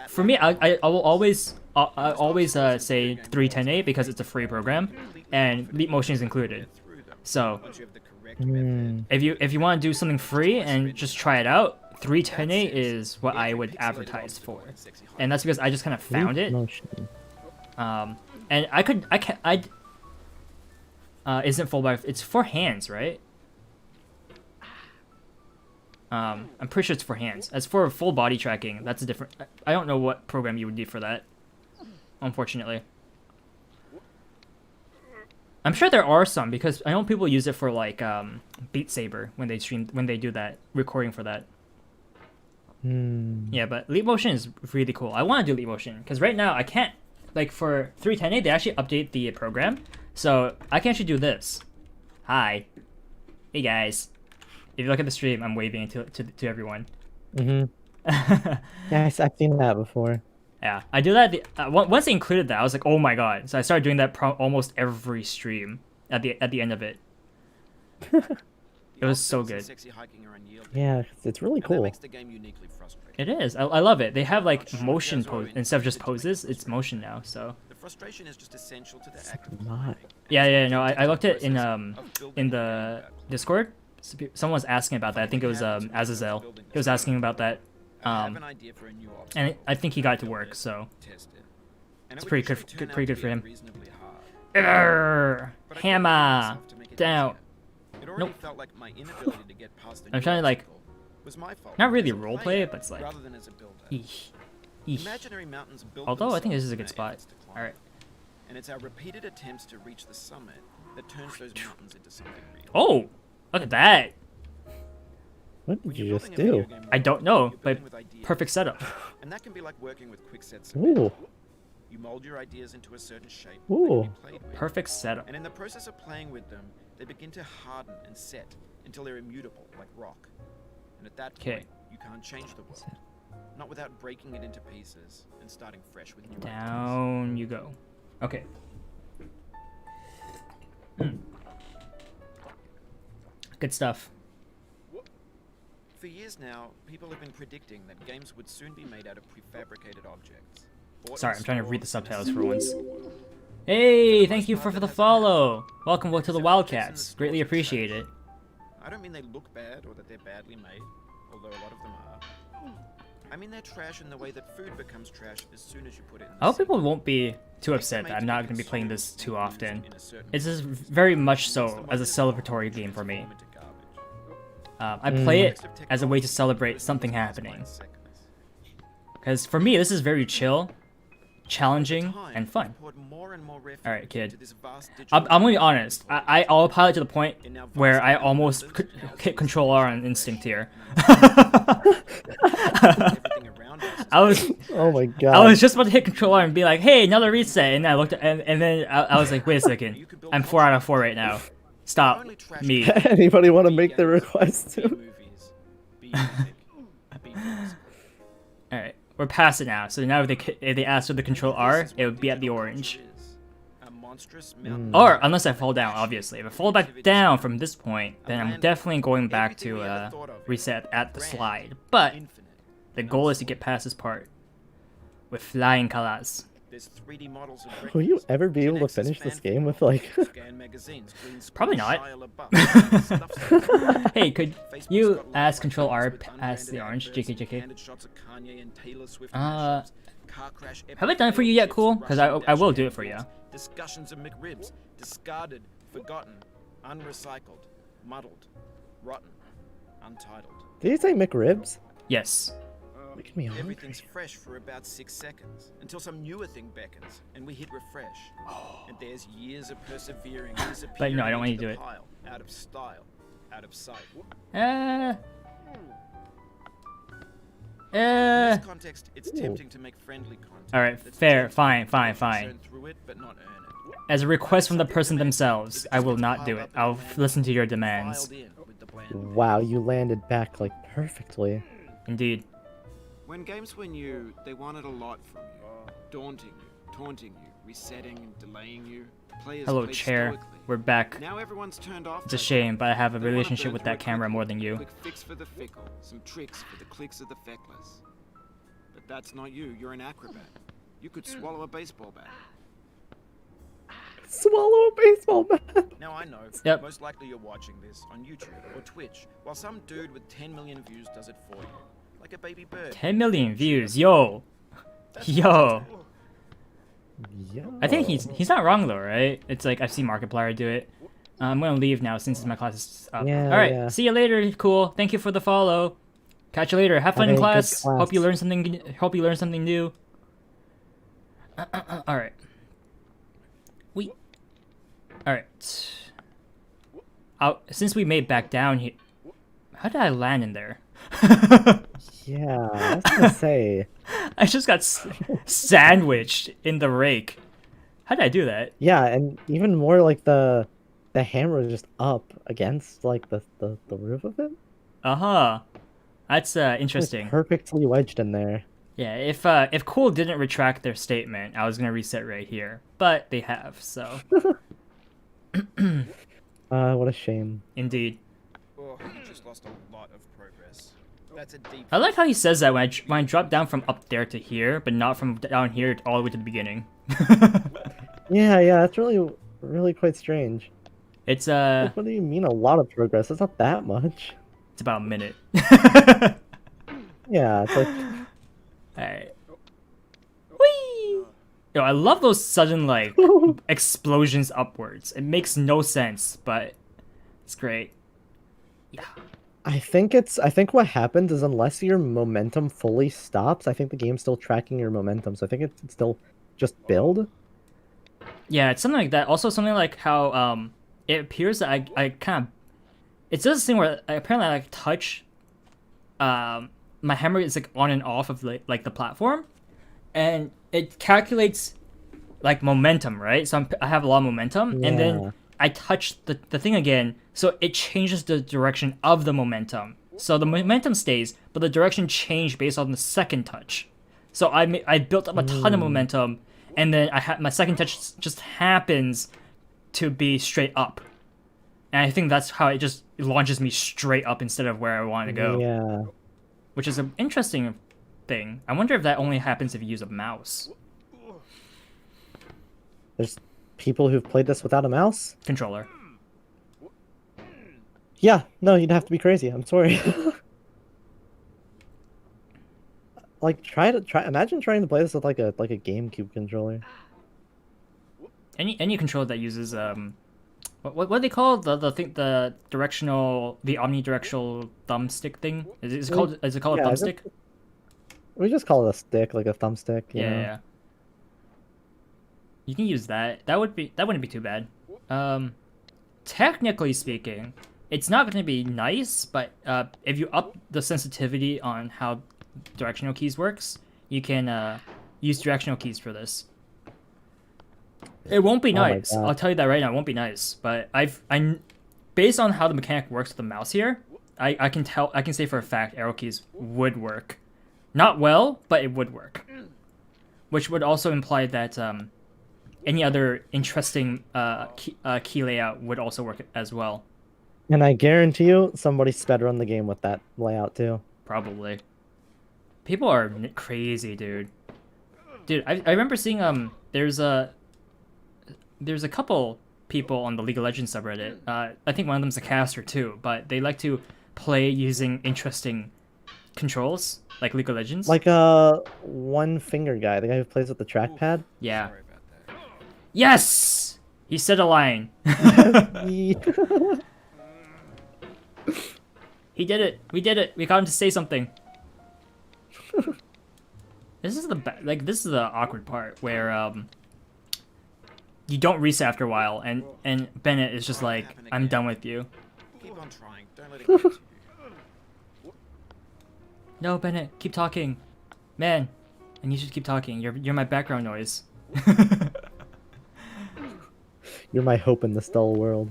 For me, I will always say 3Tene because it's a free program and Leap Motion is included. So if you want to do something free and just try it out, 3Tene is what I would advertise for, and that's because I just kind of found it. And isn't full body? It's for hands, right? I'm pretty sure it's for hands. As for full body tracking, that's a different. I don't know what program you would need for that. Unfortunately, I'm sure there are some because I know people use it for like Beat Saber when they do that recording for that. Yeah, but Leap Motion is really cool. I want to do Leap Motion because right now I can't. Like for 3Tene, they actually update the program, so I can actually do this. Hi, hey guys. If you look at the stream, I'm waving to everyone. Yeah, I've seen that before. Yeah, I do that. Once they included that, I was like, oh my god! So I started doing that almost every stream at the end of it. It was so good. Yeah, it's really cool. It is. I love it. They have like motion pose instead of just poses. It's motion now. So. The frustration is just essential to the act. Yeah. No, I looked at in the Discord. Someone was asking about that. I think it was Azazel. He was asking about that. I have an idea for a new obstacle. And I think he got to work, so Test it. And it's it would pretty usually good. turn out Pretty to good for be him. reasonably hard. Urgh, But I couldn't bring hammer myself to make it down. easier. It already Nope. felt like my inability to get past the I'm new trying to, like, obstacle was my fault not really as a roleplay player it, but it's like, rather than as a builder. eesh, eesh. Imaginary mountains build Although I think this is a themselves good in our spot. efforts to climb. All right. And it's our repeated attempts to reach the summit that turns those mountains into something real. Oh, look at that. What When did you you're just building a do? video game I don't know, you're but building with ideas. perfect setup. And that can be like working with quick sets of Ooh, You mold your ideas into a certain shape Ooh. that can be played with. Perfect setup. And in the process of playing with them, they begin to harden and set until they're immutable, like rock. And at that 'Kay. point, you can't change the world. Not without breaking it into pieces and starting fresh with new ideas. Down you go. Okay. Good stuff. For years now, people have been predicting that games would soon be made out of prefabricated objects. bought Sorry, and I'm trying to read the stored in a subtitles for once. single- Hey, thank you for the follow. Welcome to the Wildcats. Greatly appreciate it. I don't mean they look bad or that they're badly made, although a lot of them are. I mean they're trash in the way that food becomes trash as soon as you put it in the I hope sink. people won't be too They're upset made that I'm to not be going to be playing consumed this too and used often. in a certain It's way. just very much Once the so as a moment is celebratory over, game for me. transform into garbage. I play it Next of as a way to technology, celebrate this something is happening. 5 seconds. Because for me, this is very chill, challenging, Time, and fun. we've poured more and more refuge Alright, kid. into this vast I'm digital going to be honest. I autopilot to the point In our vast where I amount of almost numbers, hit Control R on instinct here. everything around us is I was oh my god. I was just about to hit Control R and be like, "Hey, another reset," and I looked and then I was like, "Wait a second, I'm 4 out of 4 right now. Stop only trash me." Anybody want to B make the games, request B too? movies, B music, B films. All right, we're past it now. So now if they ask for the Control R, This is it what would be at the digital orange. culture is. A monstrous mountain Or of unless I fall down, obviously. If I fall back down from this point, then I'm definitely going back everything to we ever thought of. reset at the Grand, slide. But infinite. the goal is to get past this part with flying colors. There's 3D models of Will you breakfast, ever be able to Gen X's finish this fan game with films, like? scan magazines, green screen, Probably not. Shia LaBeouf, stuff Hey, could Facebook's you got ask live Control R with past the unbranded orange? adverts, JK, JK. candid shots of Kanye and Taylor Swift Uh, mashups, car crash have I done it for you yet, epic Cool? fails, 'Cause Russian I will dash do it for cam you. films, discussions of McRibs, discarded, forgotten, unrecycled, muddled, rotten, untitled. Did you say McRibs? Yes. Making me hungry. Everything's fresh for about 6 seconds until some newer thing beckons and we hit refresh. And there's years of persevering But no, I don't want disappearing you to do into it. the pile, out of style, out of sight. In this context, it's tempting to make friendly content. All right, that's fair, gentle, fine, churn fine. through it, but not earn it. As a request from the person themselves, I will not do it. I'll listen to your demands. Filed in with the bland Wow, you landed back like perfectly. Indeed. When games were new, they wanted a lot from you. Daunting you, taunting you, resetting and delaying you. Players Hello, played chair. stoically. We're back. Now everyone's turned off. It's a that shame, but I have a They wanna relationship burn with through that it camera quickly. more than you. Quick fix for the fickle, some tricks for the clicks of the feckless. But that's not you. You're an acrobat. You could swallow a baseball bat. Swallow a baseball bat. Now I know, Yep. most likely you're watching this on YouTube or Twitch, while some dude with 10 million views does it for you. Like a baby bird. 10 million views, yo. Yo. Yeah. I think he's not wrong though, right? It's like I've seen Markiplier do it. I'm gonna leave now since my class is up. Yeah, All right, yeah. see you later. Cool. Thank you for the follow. Catch you later. Have fun Have in a good class. class. Hope you learn something. Hope you learn something new. All right. All right. Since we made back down here, how did I land in there? Yeah, I was gonna say. I just got sandwiched in the rake. How did I do that? Yeah, and even more like the hammer was just up against like the roof of it. Uh-huh. That's It was interesting. perfectly wedged in there. Yeah, if Cool didn't retract their statement, I was gonna reset right here. But they have, so What a shame. indeed. Oh, you just lost a lot of progress. That's a deep. I like how he says that when I drop down from up there to here, but not from down here all the way to the beginning. Yeah, that's really quite strange. It's What do you mean a lot of progress? It's not that much. it's about a minute. Yeah, it's like Alright. Whee! Yo, I love those sudden like explosions upwards. It makes no sense, but it's great. Yeah. I think what happens is unless your momentum fully stops, I think the game's still tracking your momentum. So I think it's still just build. Yeah, it's something like that. Also something like how it appears that I kind of it does this thing where apparently I like touch my hammer is like on and off of like the platform, and it calculates like momentum, right? So I have a lot of momentum, and Yeah. then I touch the thing again, so it changes the direction of the momentum. So the momentum stays, but the direction changed based on the second touch. So I built up a ton of momentum, and then my second touch just happens to be straight up, and I think that's how it just launches me straight up instead of where I want to go, Yeah. which is an interesting thing. I wonder if that only happens if you use a mouse There's people who've played this without a mouse? controller. Yeah, no, you'd have to be crazy. I'm sorry. Like imagine trying to play this with like a GameCube controller. Any controller that uses what do they call the directional, the omnidirectional thumbstick thing? Is it called a Yeah, thumbstick? We just call it a stick, like a thumbstick. You Yeah, know? yeah. You can use that. That wouldn't be too bad. Technically speaking, it's not going to be nice, but if you up the sensitivity on how directional keys works, you can use directional keys for this. It won't be Oh my nice. God. I'll tell you that right now. It won't be nice. But based on how the mechanic works with the mouse here, I can say for a fact arrow keys would work. Not well, but it would work. Which would also imply that any other interesting key layout would also work as well. And I guarantee you, somebody sped run the game with that layout too. Probably. People are crazy, dude. Dude, I remember seeing there's a couple people on the League of Legends subreddit. I think one of them's a caster too, but they like to play using interesting controls, like League of Legends. Like one finger guy, the guy who plays with the trackpad. Yeah. Sorry about that. Yes! He said a line. He did it. We did it. We got him to say something. This is this is the awkward part where you don't reset after a while, and Bennett is just like, I'm done with you. Keep on trying. Don't let it get to you. No, Bennett, keep talking. Man, and you should keep talking. You're my background noise. You're my hope in this dull world.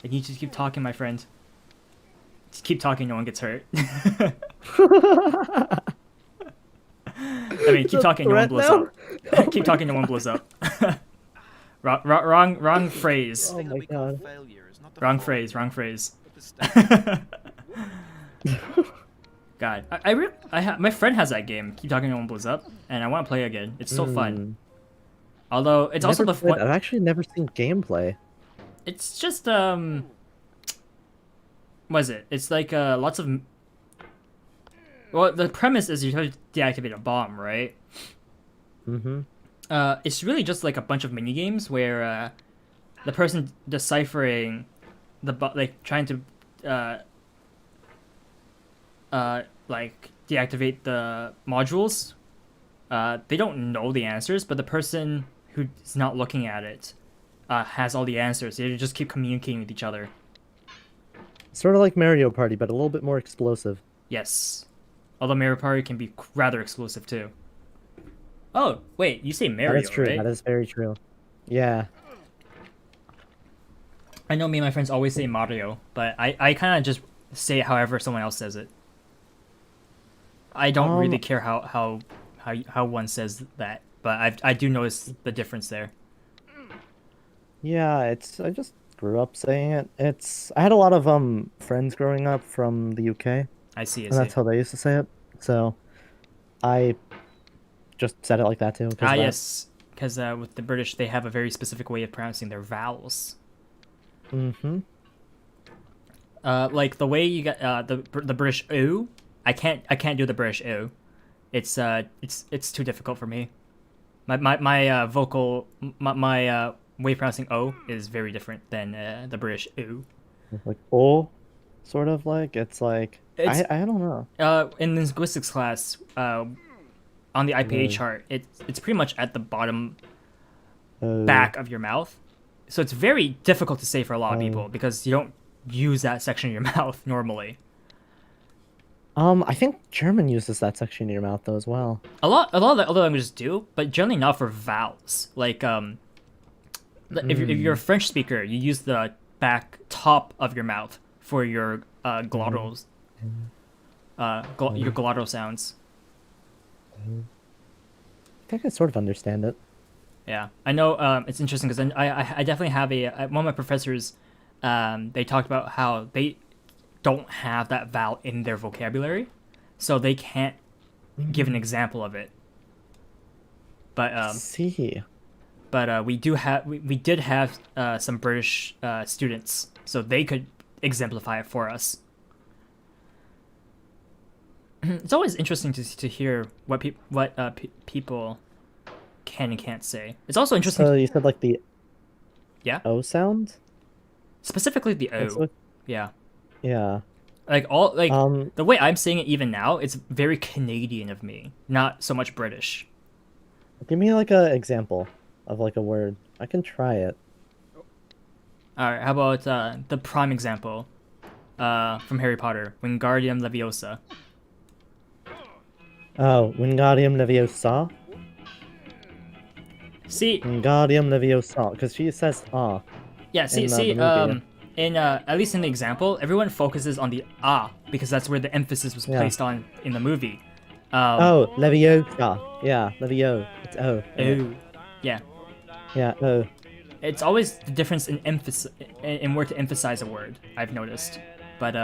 And you just keep talking, my friend. Just keep talking, no one gets hurt. I mean, keep talking, no one blows up. Keep talking, no one blows up. Wrong phrase. Oh my God. Failure is not the Wrong fault phrase, wrong phrase. of the state. God, my friend has that game. Keep talking, no one blows up, and I want to play again. It's so fun. Although it's also the I've actually never seen gameplay. It's just what is it? It's like lots of. Well, the premise is you have to deactivate a bomb, right? Mm-hmm. It's really just like a bunch of mini games where the person deciphering like trying to like deactivate the modules. They don't know the answers, but the person who's not looking at it has all the answers. They just keep communicating with each other. Sort of like Mario Party, but a little bit more explosive. Yes. Although Mario Party can be rather exclusive too. Oh, wait, you say Mario, That is true. right? That is very true. Yeah. I know me and my friends always say Mario, but I kind of just say it however someone else says it. I don't really care how one says that, but I do notice the difference there. Yeah, I just grew up saying it. I had a lot of friends growing up from the UK, I see. and that's how they used to say it. So I just said it like that too. Yes, because with the British, they have a very specific way of pronouncing their vowels. Mm-hmm. Like the way you get the British ooh, I can't do the British ooh. It's too difficult for me. My vocal my way of pronouncing O is very different than the British ooh. Like oh, sort of like it's like It's I don't know. in linguistics class, on the IPA Right. chart, it's pretty much at the bottom Oh, back of your mouth, so it's very difficult to say for a lot of Oh. people because you don't use that section of your mouth normally. I think German uses that section in your mouth though as well. A lot of the other languages do, but generally not for vowels. Like if you're a French speaker, you use the back top of your mouth for your glottals, your glottal sounds. I think I sort of understand it. Yeah, I know. It's interesting because I definitely have one of my professors. They talked about how they don't have that vowel in their vocabulary, so they can't give an example of it. But See. we did have some British students, so they could exemplify it for us. It's always interesting to hear what people can and can't say. It's also interesting, So you said like the yeah, O sound? specifically the That's O. what- Yeah, yeah. the way I'm saying it even now, it's very Canadian of me, not so much British. Give me like a example of like a word. I can try it. All right, how about the prime example from Harry Potter, Wingardium Leviosa. Oh, Wingardium Leviosa. See, Wingardium Leviosa, because she says ah. yeah, In the movie, in at least in the example, everyone focuses on the ah because that's where the emphasis was Yeah. placed on in the movie. Oh, Leviosa. Yeah, Levio. It's O. Ooh, yeah. Yeah, O. It's always the difference in emphasis in where to emphasize a word. I've noticed, but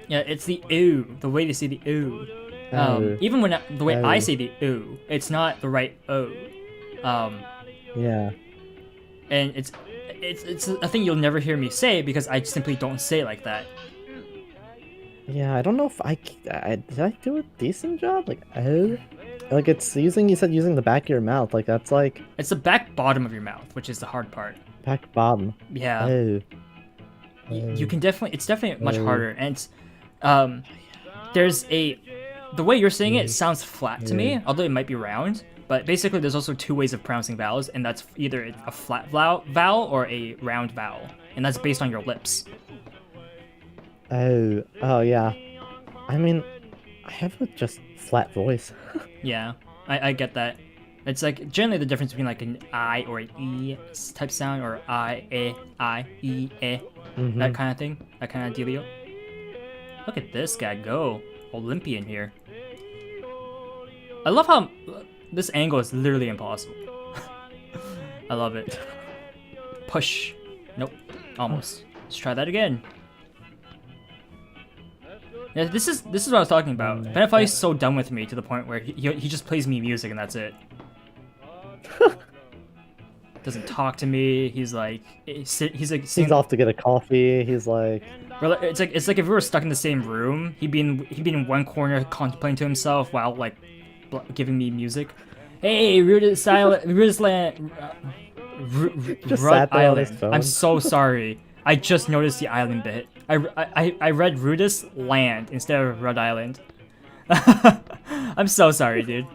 yeah, it's the ooh, the way to say the ooh. Oh. Even when the way I Oh. say the ooh, it's not the right o. Yeah. And it's a thing you'll never hear me say because I simply don't say it like that. Yeah, I don't know if did I do a decent job? Like, oh, like it's using. You said using the back of your mouth. Like that's like It's the back bottom of your mouth, which is the hard part. back bottom. Yeah, Oh. you can definitely. It's definitely much Oh. harder, and it's, there's the way you're saying it sounds flat to me, although it might be round. But basically, there's also two ways of pronouncing vowels, and that's either a flat vowel or a round vowel, and that's based on your lips. Oh. Oh yeah. I mean, I have a just flat voice. Yeah, I get that. It's like generally the difference between like an I or an E type sound, or I, E, Mhm. that kind of thing, that kind of dealio. Look at this guy go, Olympian here. I love how this angle is literally impossible. I love it. Push. Nope. Almost. Let's try that again. Yeah, this is what I was talking about. Benefy is so done with me to the point where he just plays me music and that's it. Doesn't talk to me. He's like he's like He's singing, off to get a coffee. He's like, it's like if we were stuck in the same room, he'd be in one corner contemplating to himself while like giving me music. Hey, Rudis Land, Just Rud sat there on his Island. phone. I'm so sorry. I just noticed the island bit. I read Rudis Land instead of Rhode Island. I'm so sorry, dude.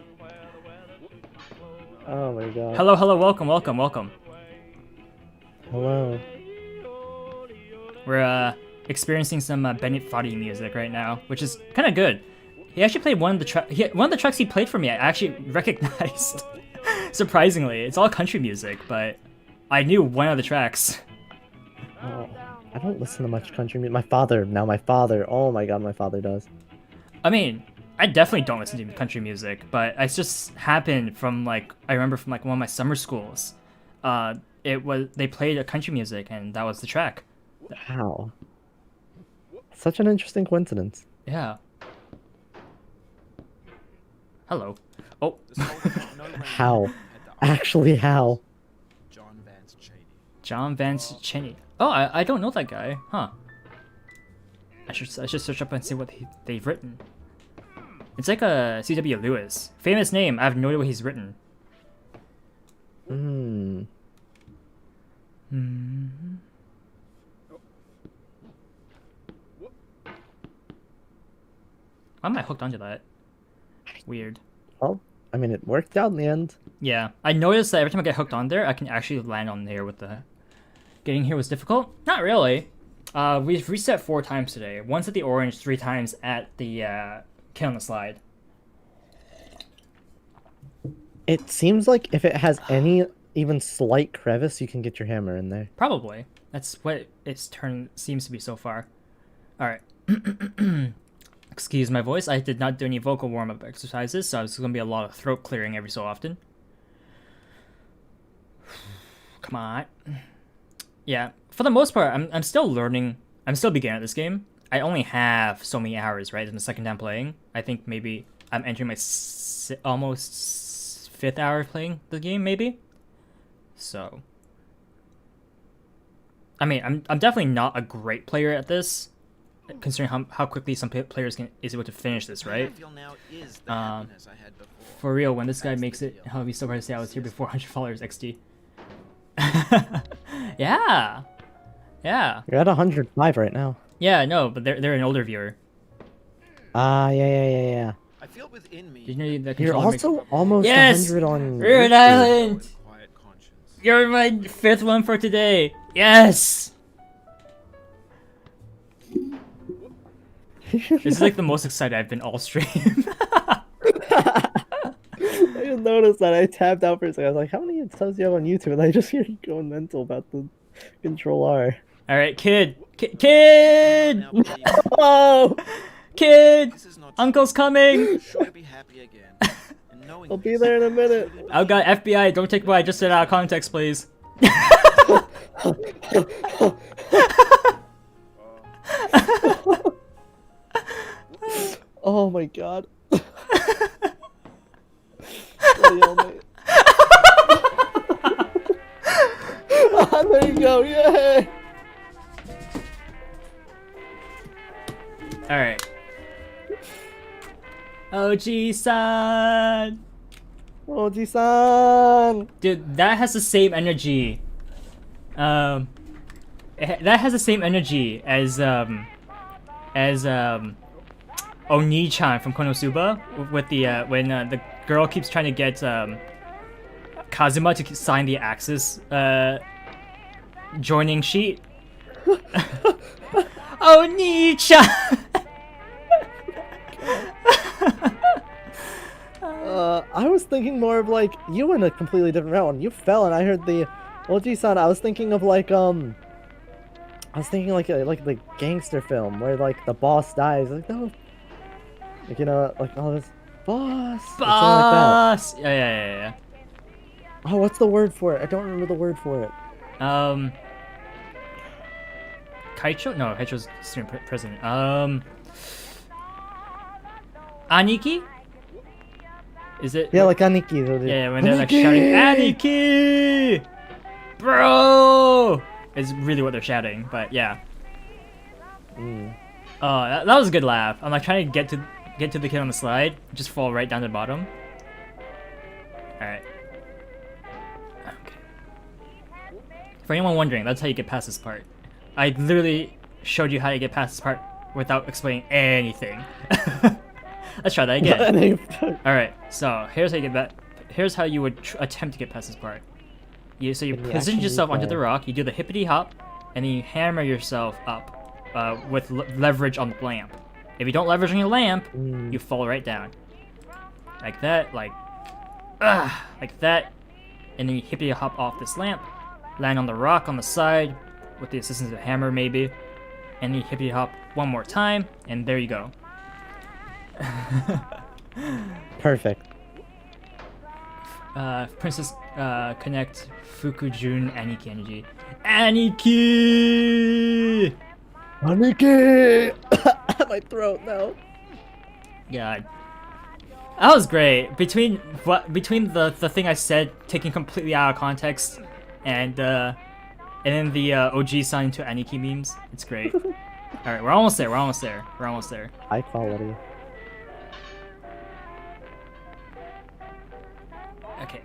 oh my god. Hello, welcome. Hello. We're experiencing some Bennett Foddy music right now, which is kind of good. He actually played one of the tracks he played for me. I actually recognized. Surprisingly, it's all country music, but I knew one of the tracks. Oh, I don't listen to much country music. My father. Oh my god, my father does. I mean, I definitely don't listen to country music, but it's just happened from I remember from one of my summer schools. They played a country music and that was the track. How? Such an interesting coincidence. Yeah. Hello. Oh. The soldiers no longer How? had the Actually, how? John Vance Cheney. John Vance Cheney. Oh, I don't know that guy. Huh. I should search up and see what they've written. It's like a C.W. Lewis. Famous name. I have no idea what he's written. Hmm. Why am I hooked onto that? Weird. Well, I mean, it worked out in the end. Yeah, I noticed that every time I get hooked on there, I can actually land on there with the... Getting here was difficult? Not really. We've reset 4 times today. Once at the orange, 3 times at the Kid on the Slide. It seems like if it has any even slight crevice, you can get your hammer in there. Probably. That's what its turn seems to be so far. Alright. Excuse my voice, I did not do any vocal warm-up exercises, so it's going to be a lot of throat clearing every so often. Come on. Yeah, for the most part, I'm still learning. I'm still beginning at this game. I only have so many hours, right? In the second time playing. I think maybe I'm entering my almost 5th hour playing the game, maybe? So... I mean, I'm definitely not a great player at this, considering how quickly some players is able to finish this, right? For real, when this guy makes it, I'll be so proud to say I was here before 100 followers XD. Yeah, yeah. You're at 105 right now. Yeah, no, but they're an older viewer. Yeah. I feel within me. Did you know that You're controller also almost Yes! 100 on Rhode YouTube. Island! Quiet conscience. You're my 5th one for today. Yes. This is like the most excited I've been all stream. I just noticed that. I tapped out for a second. I was like, how many subs do you have on YouTube? And I just hear you going mental about the Control R. All right, kid. Now, please, Oh! Kid. this is not Uncle's coming. sure to be happy again. And knowing I'll be this, there in a minute. Oh god, FBI, don't take what I just said out of context, please. Oh my god. Bloody hell, mate. Ah, there you go, yay! Alright. OG-san! Oji-san! Dude, that has the same energy. That has the same energy as Oni-chan from Konosuba with the when the girl keeps trying to get Kazuma to sign the Axis joining sheet. Oni-chan. I was thinking more of like, you went a completely different route when you fell and I heard the Oji-san. I was thinking of like, I was thinking like the gangster film where like the boss dies. Like, no. Like, you know, like all this boss. or something like that. Boss. Yeah. Oh, what's the word for it? I don't remember the word for it. Kaicho? No, Kaicho's student president. Aniki? Is it? Yeah, like Aniki. Yeah, when they're like shouting, Aniki! Bro! Is really what they're shouting, but yeah. Mm. Oh, that was a good laugh. I'm like trying to get to the kid on the slide, just fall right down to the bottom. Alright. Okay. For anyone wondering, that's how you get past this part. I literally showed you how to get past this part without explaining anything. Let's try that again. Alright, so here's how you get that. Here's how you would attempt to get past this part. You position yourself onto the rock, you do the hippity hop, and then you hammer yourself up with leverage on the lamp. If you don't leverage on your lamp, you fall right down. Like that, like that. And then you hippity hop off this lamp, land on the rock on the side, with the assistance of a hammer maybe, and then you hippity hop one more time, and there you go. Perfect. Princess connect Fukujun Aniki energy. Aniki! Aniki! My throat now. God. That was great. Between the thing I said taken completely out of context and And then the OG sign to Aniki memes. It's great. Alright, we're almost there. We're almost there. We're almost there. High quality. Okay.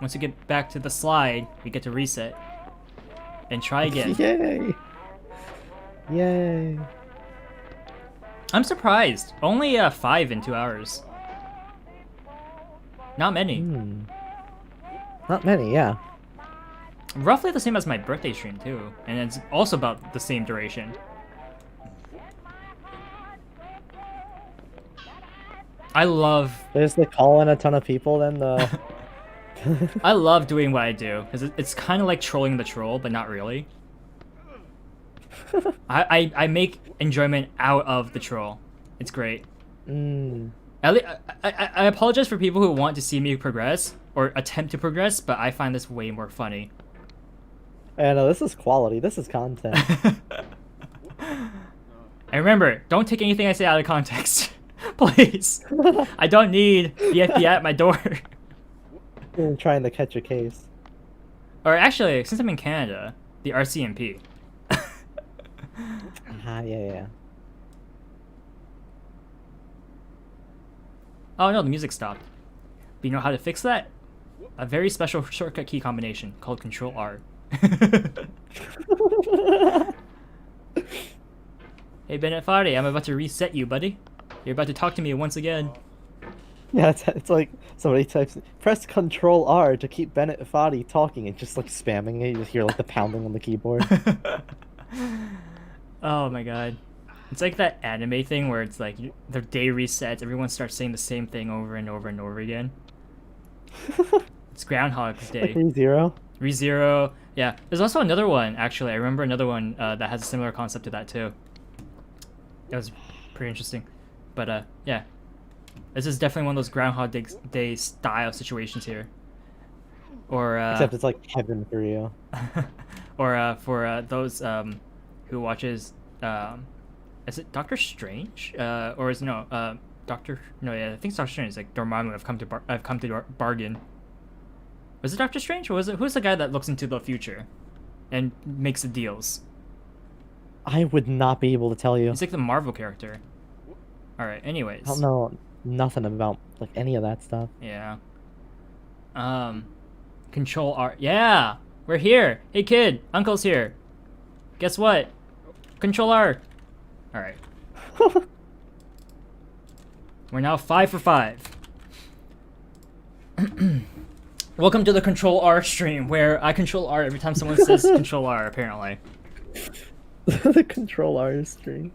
Once we get back to the slide, we get to reset. And try again. Yay! Yay! I'm surprised. Only 5 in 2 hours. Not many. Not many, yeah. Roughly the same as my birthday stream too. And it's also about the same duration. I love They just like call in a ton of people, then I love doing what I do because it's kind of like trolling the troll, but not really. I make enjoyment out of the troll. It's great. I apologize for people who want to see me progress or attempt to progress, but I find this way more funny. I know, this is quality. This is content. And remember, don't take anything I say out of context. Please. I don't need the FBI at my door. I'm trying to catch a case. Or actually, since I'm in Canada, the RCMP. Yeah. Oh no, the music stopped. But you know how to fix that? A very special shortcut key combination called Control R. Hey Bennett Foddy, I'm about to reset you, buddy. You're about to talk to me once again. Yeah, it's like somebody types, press Control R to keep Bennett Foddy talking, and just like spamming it. You just hear like the pounding on the keyboard. Oh my god. It's like that anime thing where it's like the day resets, everyone starts saying the same thing over and over and over again. It's Groundhog's Day. Like ReZero. ReZero. Yeah, there's also another one, actually. I remember another one that has a similar concept to that too. That was pretty interesting. But yeah. This is definitely one of those Groundhog Day style situations here. Or Except it's like heaven for you. or for those who watches is it Doctor Strange? Or is no I think it's Doctor Strange. It's like Dormammu, I've come to bargain. Was it Doctor Strange, or was it who's the guy that looks into the future and makes the deals? I would not be able to tell you. He's like the Marvel character. All right. Anyways. I don't know nothing about like any of that stuff. Yeah. Control R. Yeah, we're here. Hey kid, Uncle's here. Guess what? Control R. All right. We're now 5 for 5. Welcome to the Control R stream, where I control R every time someone says Control R. Apparently. The Control R stream.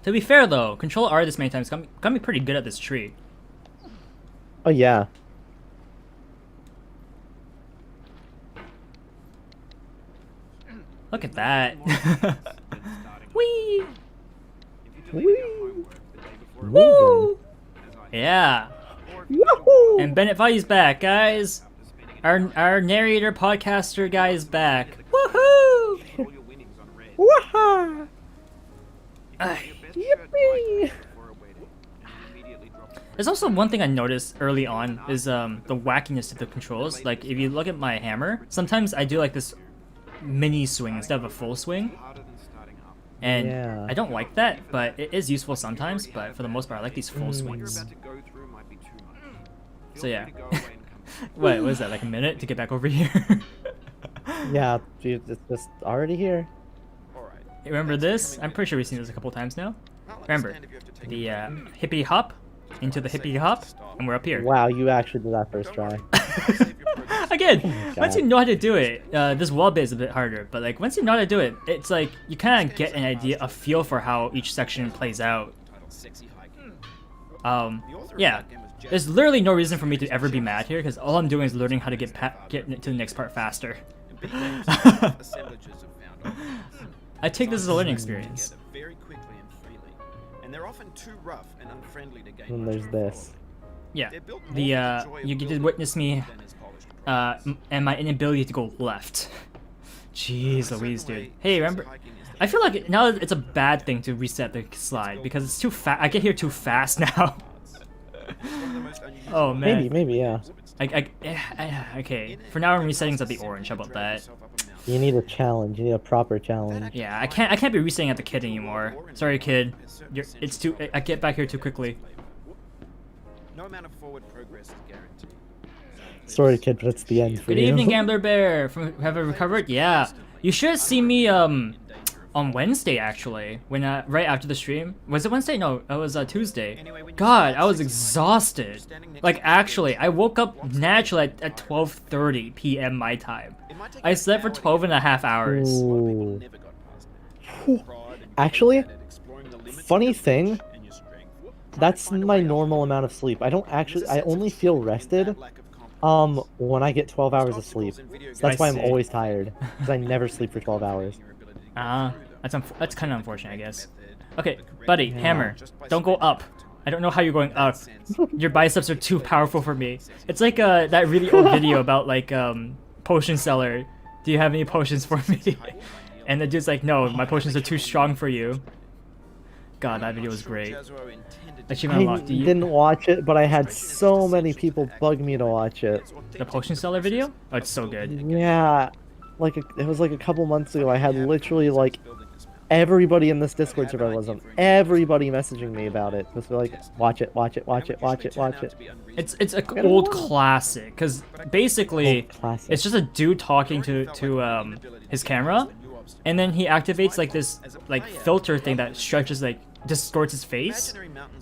To be fair though, Control R this many times got me pretty good at this tree. Oh yeah. Look at that. Whee! Woo! Woo! Yeah. Yahoo! And Bennett Foddy's back, guys. Our narrator podcaster guy is back. Woohoo! Waha! Ay. Yippee! There's also one thing I noticed early on is the wackiness of the controls. Like if you look at my hammer, sometimes I do like this mini swing instead of a full swing. And Yeah. I don't like that, but it is useful sometimes, but for the most part I like these full swings. So yeah. What was that, like a minute to get back over here? Yeah, dude, it's just already here. Remember this? I'm pretty sure we've seen this a couple times now. Remember, the hippie hop into the hippie hop, and we're up here. Wow, you actually did that first try. Again, God. once you know how to do it, this wall bit is a bit harder, but like once you know how to do it, it's like you kind of get an idea, a feel for how each section plays out. Yeah, there's literally no reason for me to ever be mad here, because all I'm doing is learning how to get to the next part faster. I take this as a learning experience. Very quickly and freely, and they're often too rough and unfriendly to gain. And there's this. Yeah, They're built more the for the joy of you get to building witness me than as polished products. and my inability to go left. Jeez Louise, dude. Certainly, Hey, sexy remember? hiking is the I feel like now it's a bad thing to reset the slide because it's too fast. I get here too fast now. It's one of the most unusual Oh man. Maybe, yeah. of its Okay, for now I'm resetting to the orange. How about that? You need a challenge. You need a proper challenge. Yeah, I can't be resetting at the kid anymore. Sorry, kid. It's too. I get back here too quickly. No amount of forward progress is guaranteed. Sorry, kid, but it's the end for Good you. evening, Gambler Bear. Have I recovered? Yeah. You should see me on Wednesday actually. When right after the stream. Was it Wednesday? No, it was Tuesday. God, I was exhausted. Like actually, I woke up naturally at 12:30 p.m. my time. I slept for 12 and a half hours. Ooh. Actually, funny thing, that's my normal amount of sleep. I only feel rested when I get 12 hours of sleep. So that's why I'm see. always tired, because I never sleep for 12 hours. That's kind of unfortunate, I guess. Okay, buddy, hammer. Don't go up. I don't know how you're going up. Your biceps are too powerful for me. It's like that really old video about like potion seller. Do you have any potions for me? And the dude's like, no, my potions are too strong for you. God, that video was great. Achievement I unlocked. didn't watch it, but I had so many people bug me to watch it. The potion seller video? Oh, it's so good. Yeah, it was like a couple months ago. I had literally like everybody in this Discord server was everybody messaging me about it. Just like, watch it, watch it, watch it, watch it, watch it. It's an old classic, because basically Old classic. it's just a dude talking to his camera, and then he activates like this like filter thing that stretches like distorts his face,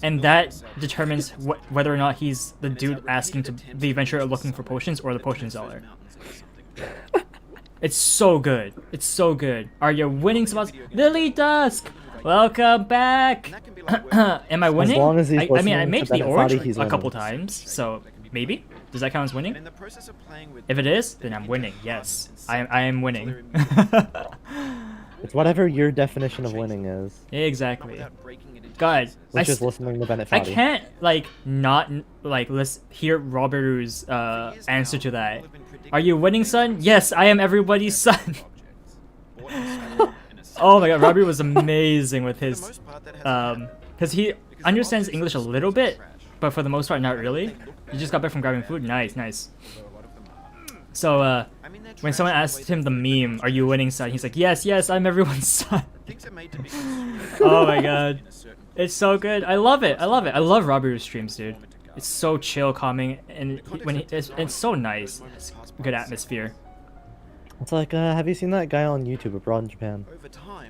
and that determines whether or not he's the dude asking to the adventurer looking for potions or the potion seller. It's so good. It's so good. Are you winning spots? Lily Dusk! Welcome back! Am I winning? long as he's I mean, I listening made to the Bennett orange Foddy, he's a couple winning. times, so maybe? Does that count as winning? In the process of playing with If it is, then I'm winning. Yes, I am winning. It's whatever your definition of winning is, Exactly. without breaking it into God, which is listening to Bennett I Foddy. can't like not like hear Robert's answer to that. Are you winning, son? Yes, I am everybody's son. Oh my God, Robert was amazing with his because he understands English a little bit, but for the most part not really. You just got back from grabbing food. Nice, nice. So when someone asked him the meme, "Are you winning, son?" He's like, "Yes, yes, I'm everyone's son." Oh my God, it's so good. I love it. I love it. I love Robert's streams, dude. It's so chill, calming, and it's so nice. It's good atmosphere. It's like, have you seen that guy on YouTube abroad in Japan?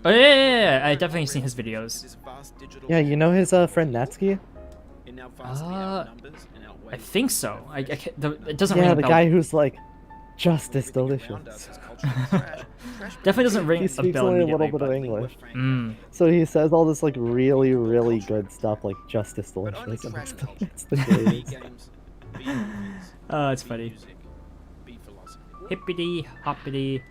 Oh yeah. I definitely seen his videos. Yeah, you know his friend Natsuki? I think so. I can't, it doesn't ring Yeah, a the bell. guy who's like, justice delicious. Definitely doesn't ring He a speaks bell only a immediately. little bit of English. Mm. So he says all this like really, really good stuff like justice delicious. And it's the greatest. Oh, it's funny. Hippity hoppity.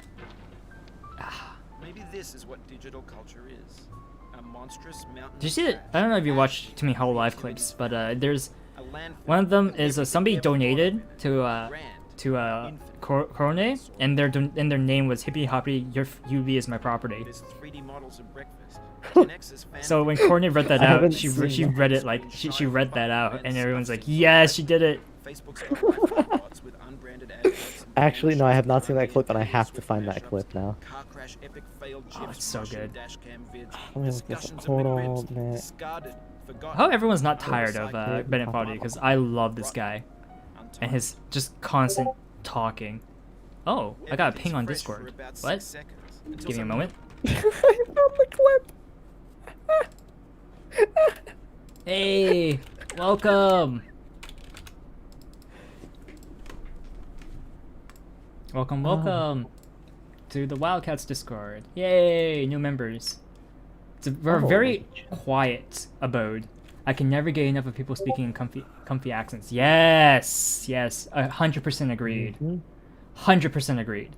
Maybe this is what digital culture is. A monstrous mountain. Did you see it? I don't know if you watched too many Hollow Live clips, but there's A landfill one of them that is lives somebody every donated brand, to Corone, and their name was Hippity Hoppity. Your UV is my property. There's 3D models of breakfast. Gen X's fan So when Corone read that I out, haven't she seen read it like she read that out, and everyone's like, "Yes, she did it." Facebook's got bots with unbranded adverts and Actually, no, I have not seen that clip, and I have to find that clip now. car crash, epic failed Oh, GIFs, it's so Russian good. dash cam vids, I'm gonna look this up. discussions Hold of on, McRibs, man. discarded, forgotten, I hope everyone's not tired of Psychic. Bennett Foddy, because I love this guy and his just constant talking. Oh, I got a ping on Evidence fresh for Discord. about 6 What? seconds, until Give me a some moment. I found the clip. Hey, welcome. Welcome to the Wildcats Discord. Yay, new members. We're a Oh. very quiet abode. I can never get enough of people speaking in comfy accents. Yes, 100% agreed. Mhm. 100% agreed.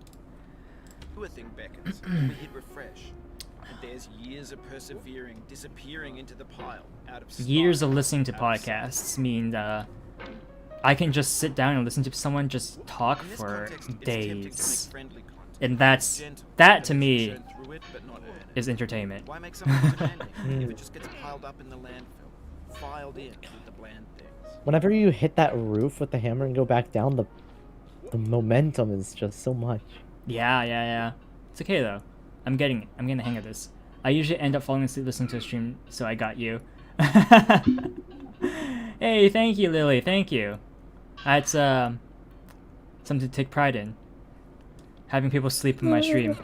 newer thing beckons, we hit refresh. And there's years of persevering, disappearing into the pile, out of sight, Years of listening to out of sight. podcasts mean I can just sit down and listen to someone just talk In this for context, it's tempting to make days. friendly content. And that's Gentle, that to that me churn through it, but not earn it. is entertainment. Why make something demanding if it just gets piled up in the landfill, filed in with the bland things? whenever you hit that roof with the hammer and go back down, the momentum is just so much. Yeah. It's okay though. I'm getting the hang of this. I usually end up falling asleep listening to a stream, so I got you. Hey, thank you, Lily. Thank you. That's something to take pride in. Having people sleep in my stream.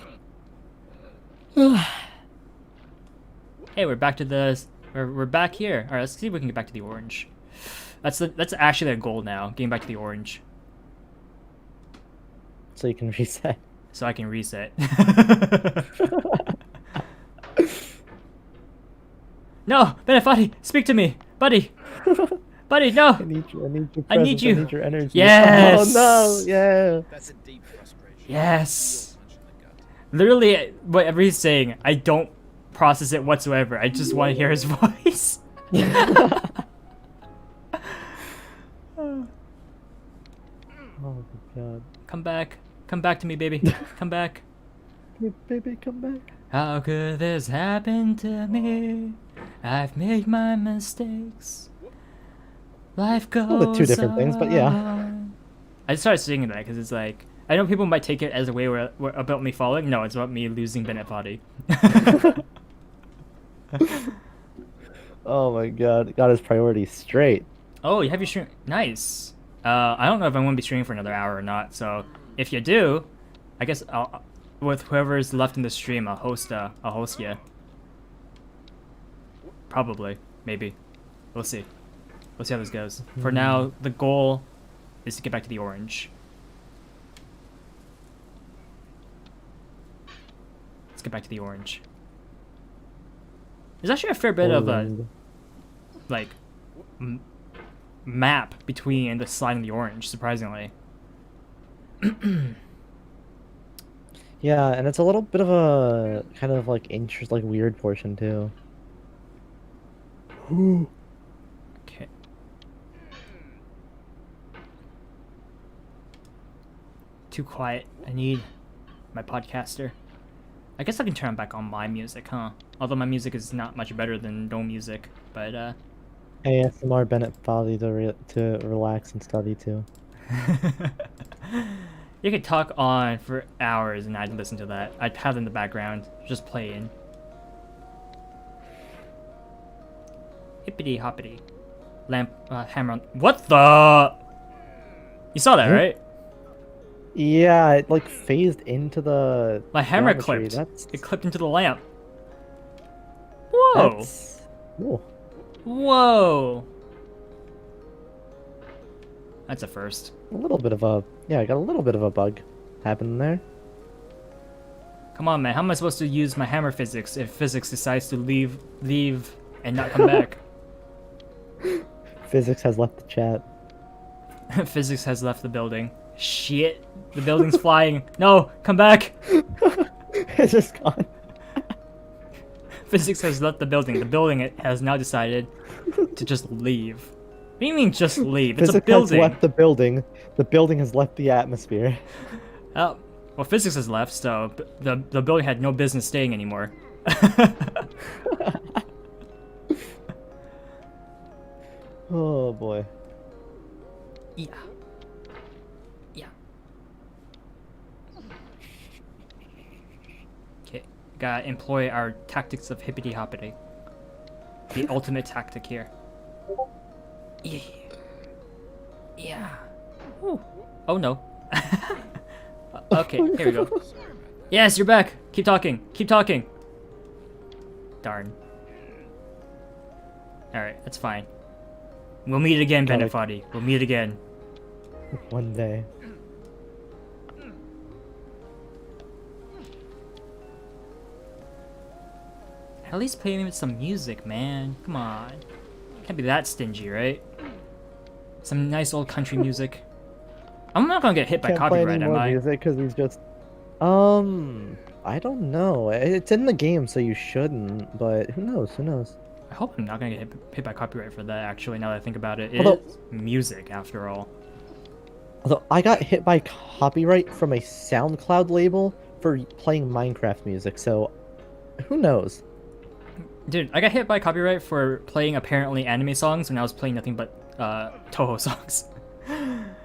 Hey, we're back to we're back here. All right, let's see if we can get back to the orange. That's actually the goal now. Getting back to the orange, So you can reset. so I can reset. No, Benefati, speak to me, buddy. Buddy, no. I need your presence. I need you. I need your energy. Yes. Oh no! Yeah. That's a deep frustration. Yes. Real punch in the gut. Literally, whatever he's saying, I don't process it whatsoever. I just want to hear his voice. Oh my god. Come back to me, baby. Come back. Hey, baby, come back. How could this happen to me? I've made my mistakes. Life goes Well, the two different things, but yeah. on. I started singing that because it's like, I know people might take it as a way where about me falling. No, it's about me losing Bennett Body. Oh my god. Got his priorities straight. Oh, you have your stream. Nice. I don't know if I'm going to be streaming for another hour or not. So if you do, I guess I'll, with whoever's left in the stream, I'll host you. Probably, maybe. We'll see. We'll see how this goes. For now, the goal is to get back to the orange. Let's get back to the orange. There's actually a fair bit of like map between the slide and the orange, surprisingly. Yeah, and it's a little bit of a kind of like weird portion too. Okay. Too quiet. I need my podcaster. I guess I can turn back on my music, huh? Although my music is not much better than no music, but ASMR Bennett Folly to relax and study too. You could talk on for hours and I'd listen to that. I'd have it in the background, just playing. Hippity hoppity. Lamp, hammer on. What the? You saw that, right? Yeah, it like phased into the My hammer geometry. clipped. It clipped into the lamp. Whoa. That's... Whoa. Whoa. That's a first. A little bit of a... Yeah, I got a little bit of a bug happening there. Come on, man. How am I supposed to use my hammer physics if physics decides to leave and not come back? Physics has left the chat. Physics has left the building. Shit. The building's flying. No, come back. It's just gone. Physics has left the building. The building has now decided to just leave. What do you mean just leave? It's Physics a building. has left the building. The building has left the atmosphere. Oh, well, physics has left, so the building had no business staying anymore. Oh boy. Yeah. Yeah. Okay, gotta employ our tactics of hippity hoppity. The ultimate tactic here. Yeah. Yeah. Ooh. Oh no. Okay, here we go. Sorry about that. Yes, you're back. Keep talking. Keep talking. Darn. Alright, that's fine. We'll meet again, Got it. Benefati. We'll meet again. One day. At least play me with some music, man. Come on. Can't be that stingy, right? Some nice old country music. I'm not gonna get hit by Can't play copyright, any am more I? music because he's just... I don't know. It's in the game, so you shouldn't. But who knows? Who knows? I hope I'm not gonna get hit by copyright for that, actually, now that I think about it. Although- It's music, after all. Although I got hit by copyright from a SoundCloud label for playing Minecraft music, so who knows? Dude, I got hit by copyright for playing apparently anime songs when I was playing nothing but Toho songs.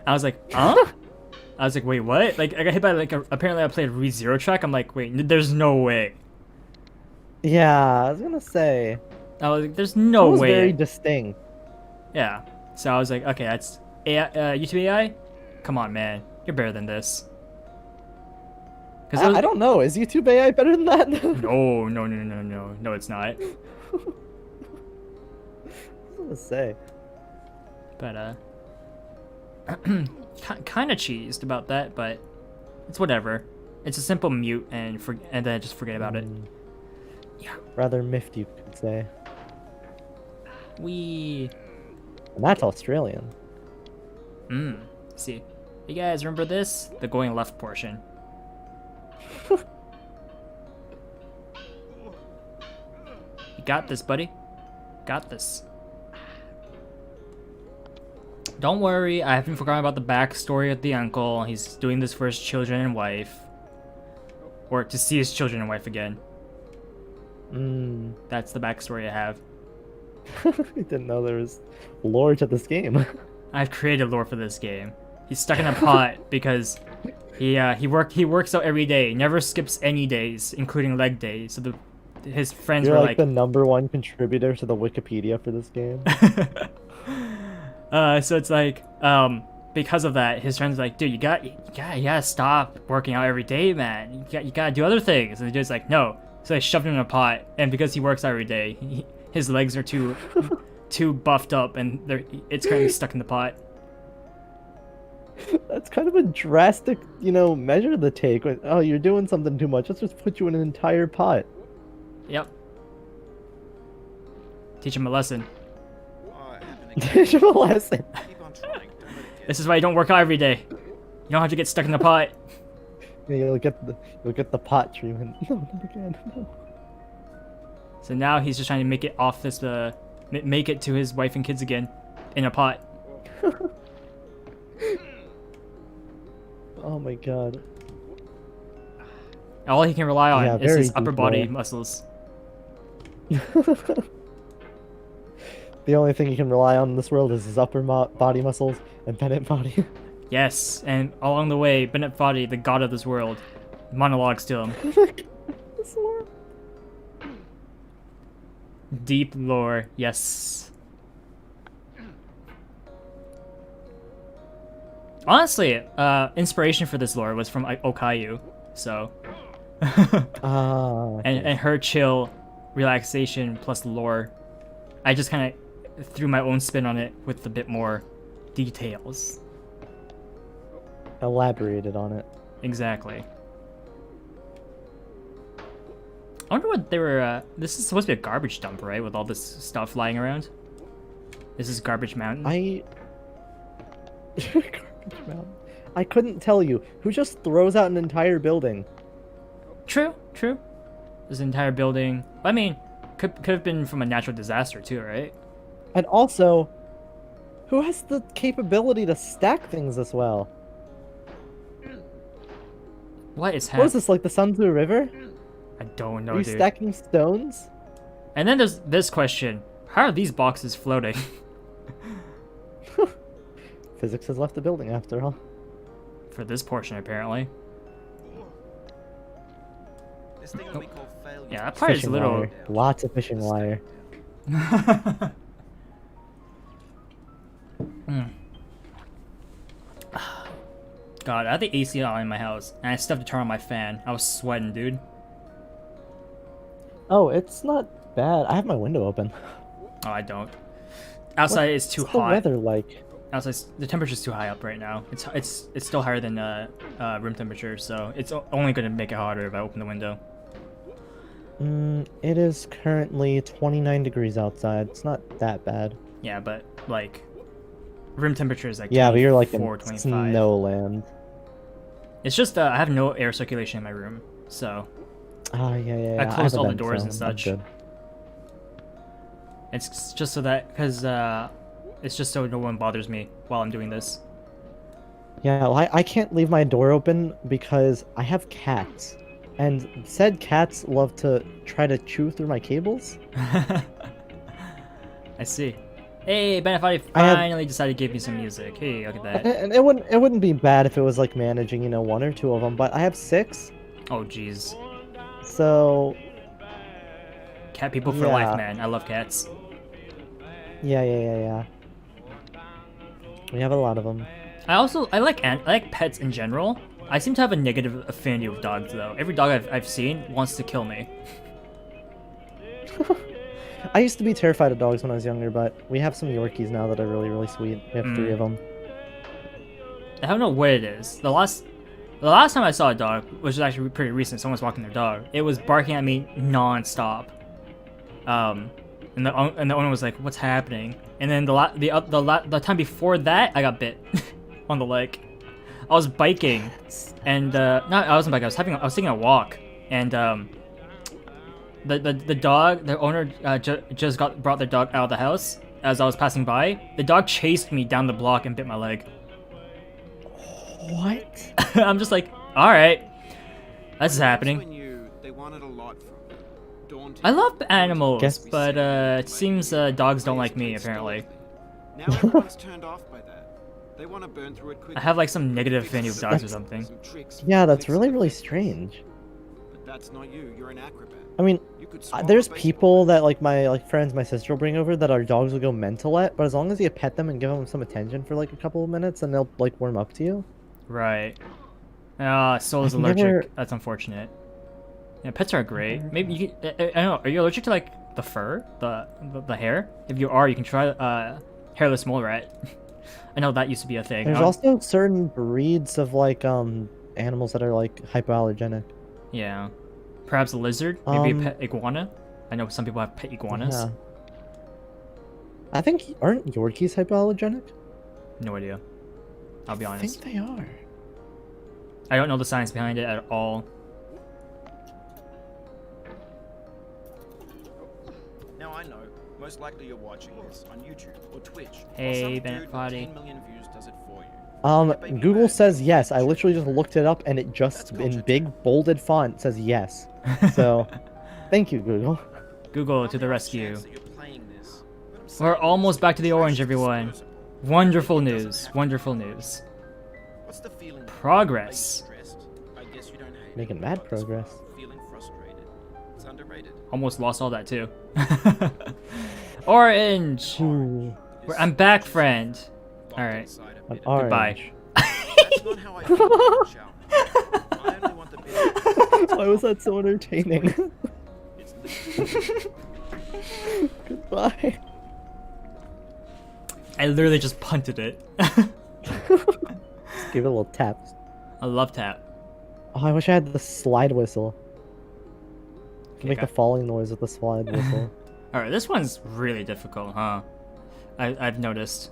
I was like, huh? I was like, wait, what? Like, I got hit by like apparently I played ReZero track. I'm like, wait, there's no way. Yeah, I was gonna say. I was like, there's It no was way. very distinct. Yeah. So I was like, okay, that's AI, YouTube AI. Come on, man, you're better than this. I don't know. Is YouTube AI better than that? No, it's not. I was gonna say. But kind of cheesed about that, but it's whatever. It's a simple mute and then just forget about it. Yeah. Rather miffed, you could say. We. And that's Australian. See, you guys remember this? The going left portion. You got this, buddy. Got this. Don't worry, I haven't forgotten about the backstory of the uncle. He's doing this for his children and wife. Or to see his children and wife again. That's the backstory I have. I didn't know there was lore to this game. I've created lore for this game. He's stuck in a pot because he works out every day, never skips any days, including leg days. So his friends You're were like the #1 contributor to the Wikipedia for this game. So it's like, because of that, his friends are like, dude, you gotta stop working out every day, man. You gotta do other things. And the dude's like, no. So they shoved him in a pot, and because he works out every day, his legs are too buffed up, and it's currently stuck in the pot. That's kind of a drastic, measure to take. Oh, you're doing something too much. Let's just put you in an entire pot. Yep. Teach him a lesson. Oh, it happened again. Teach him a lesson. Keep on trying. Don't let it get. This is why you don't work out every day. You don't have to get stuck in the pot. You'll get the pot treatment. No, not again. No. So now he's just trying to make it off this, make it to his wife and kids again, in a pot. Oh my god. All he can rely on Yeah, is very his upper deep body lore. muscles. The only thing you can rely on in this world is his upper body muscles and Bennett body. Yes, and along the way, Bennett Foddy, the god of this world, monologues to him. This lore. Deep lore, yes. Honestly, inspiration for this lore was from Okayu, so. Ah. and her chill, relaxation plus lore. I just kind of threw my own spin on it with a bit more details. Elaborated on it. Exactly. I wonder what they were. This is supposed to be a garbage dump, right? With all this stuff lying around. This is Garbage Mountain. Garbage mountain. I couldn't tell you. Who just throws out an entire building? True. This entire building. I mean, could have been from a natural disaster too, right? And also, who has the capability to stack things as well? What is What is happening? this, like the Sunzu River? I don't know, Are you dude. stacking stones? And then there's this question: how are these boxes floating? Physics has left the building after all. For this portion, apparently. This thing that we call failure. Yeah, that part is a Fishing little. wire. Lots of fishing wire. God, I had the AC on in my house, and I still have to turn on my fan. I was sweating, dude. Oh, it's not bad. I have my window open. Oh, I don't. Outside is too What's the hot. weather like? Outside, the temperature's too high up right now. It's still higher than room temperature, so it's only going to make it hotter if I open the window. It is currently 29 degrees outside. It's not that bad. Yeah, but like, room temperature is like Yeah, but you're like in 24, 25. snow land. It's just I have no air circulation in my room, so Ah, yeah. I closed have a all the vent, doors so and I'm such. good. it's just so that because it's just so no one bothers me while I'm doing this. Yeah, well, I can't leave my door open because I have cats. And said cats love to try to chew through my cables. I see. Hey, Benefati I had- finally decided to give me some music. Hey, look at that. And it wouldn't be bad if it was like managing, you know, 1 or 2 of them, but I have 6, Oh, jeez. so Cat people for life, Yeah. man. I love cats. yeah. We have a lot of them. I like pets in general. I seem to have a negative affinity with dogs, though. Every dog I've seen wants to kill me. I used to be terrified of dogs when I was younger, but we have some Yorkies now that are really, really sweet. We have 3 of them. I don't know what it is. The last time I saw a dog, which is actually pretty recent, someone was walking their dog. It was barking at me non-stop. And the owner was like, "What's happening?" And then the time before that, I got bit on the leg. I was biking, and I wasn't biking. I was taking a walk, and the owner just brought their dog out of the house as I was passing by. The dog chased me down the block and bit my leg. What? I'm just like, all right, that's When happening. they wanted a lot from you. Daunting. I love animals, Guess- but it seems dogs don't like me apparently. Now everyone's turned off by that. They want to burn through it quickly. I have like some negative affinity with dogs or That's- something. Some tricks, Yeah, that's fix really, it. really strange. But that's not you. You're an acrobat. I mean, You could swallow there's a baseball people bat. that like my friends, my sister will bring over that our dogs will go mental at, but as long as you pet them and give them some attention for like a couple of minutes, and they'll like warm up to you. Right. Ah, Soul is I've allergic. never- That's unfortunate. Yeah, pets are great. Maybe you can, I don't know. Are you allergic to like the fur, the hair? If you are, you can try hairless mole rat. I know that used to be a thing. There's also certain breeds of like animals that are like hypoallergenic. Yeah. Perhaps a lizard? Maybe a Um, pet iguana? I know some people have pet iguanas. Yeah. I think aren't Yorkies hypoallergenic? No idea. I'll be I honest. think they are. I don't know the science behind it at all. Now I know. Most likely you're watching this on YouTube or Twitch. Hey, or some Bennett dude with Potty. 10 million views does it for you. Google says yes. I literally just looked it up and it just That's in culture big bolded font says yes. So, thank you, Google. Google to Not the much rescue. chance that you're playing this, but I'm We're saying almost this, back to the trash orange, is everyone. disposable. Wonderful It doesn't news. have to Wonderful be. news. What's the feeling? like? Progress. Are you stressed? I guess you don't hate it, Making mad but this progress. one, feeling frustrated. It's underrated. Almost lost all that too. Orange! Ooh, I'm back, friend. Locked Alright. inside a an bit. Goodbye. orange. That's not how I feel about Shao. I only want the bit. Why was that so entertaining? It's literally Goodbye. I literally just punted it. Just give it a little tap. I love tap. Oh, I wish I had the slide whistle. Can make Okay. the falling noise with the slide whistle. Alright, this one's really difficult, huh? I've noticed.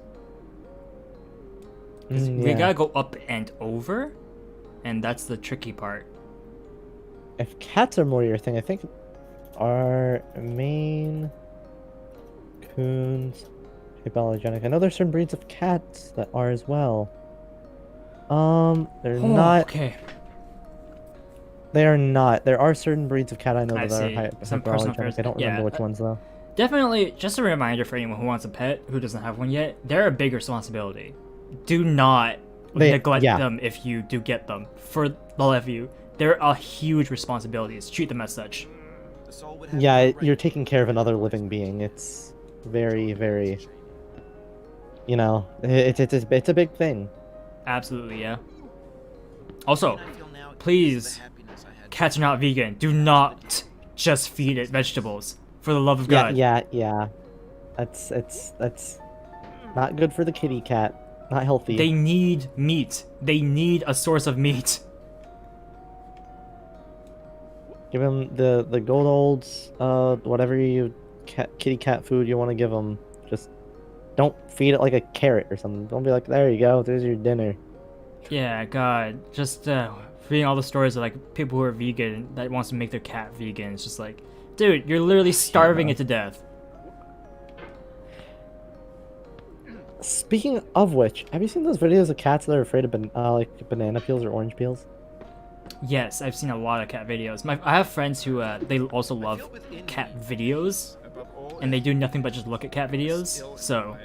'Cause we Yeah. gotta go up and over, and that's the tricky part. If cats are more your thing, I think our Maine Coons hypoallergenic. I know there's certain breeds of cats that are as well. They're not. Okay. They are not. There are certain breeds of cat I know I that are see. Some personal hypoallergenic. I don't yeah, remember which ones though. Definitely, just a reminder for anyone who wants a pet who doesn't have one yet, they're a big responsibility. Do not neglect yeah. them if you do get them. For the love of you, they're a huge responsibility. Treat them as such. the soul would have Yeah, no you're right taking care of another living being. It's very, very. You know, it's a big thing. Absolutely, yeah. Also, I feel now is please, the happiness I had cats are not vegan. Do not just feed it vegetables. For the love of Yeah, God. yeah. That's not good for the kitty cat. Not healthy. They need meat. They need a source of meat. Give them the good old whatever kitty cat food you want to give them. Just don't feed it like a carrot or something. Don't be like, there you go, there's your dinner. Yeah, God. Just reading all the stories of like people who are vegan that wants to make their cat vegan. It's just like, dude, you're literally starving it to death. Speaking of which, have you seen those videos of cats that are afraid of like banana peels or orange peels? Yes, I've seen a lot of cat videos. I have friends who they also love cat videos. above all and they do nothing but just look at cat videos. Still So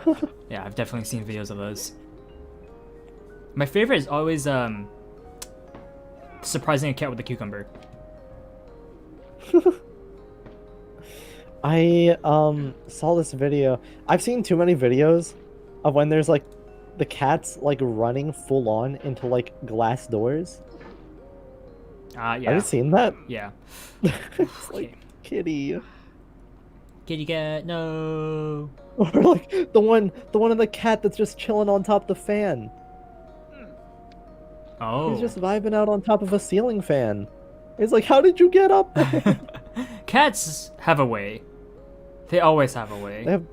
quiet. yeah, I've definitely seen videos of those. My favorite is always surprising a cat with a cucumber. I saw this video. I've seen too many videos of when there's like the cats like running full on into like glass doors. Yeah. Have you seen that? Yeah. It's like kitty. Kitty cat, no. Or like the one of the cat that's just chilling on top of the fan. Oh. He's just vibing out on top of a ceiling fan. It's like, how did you get up there? Cats have a way. They always have a way. They have...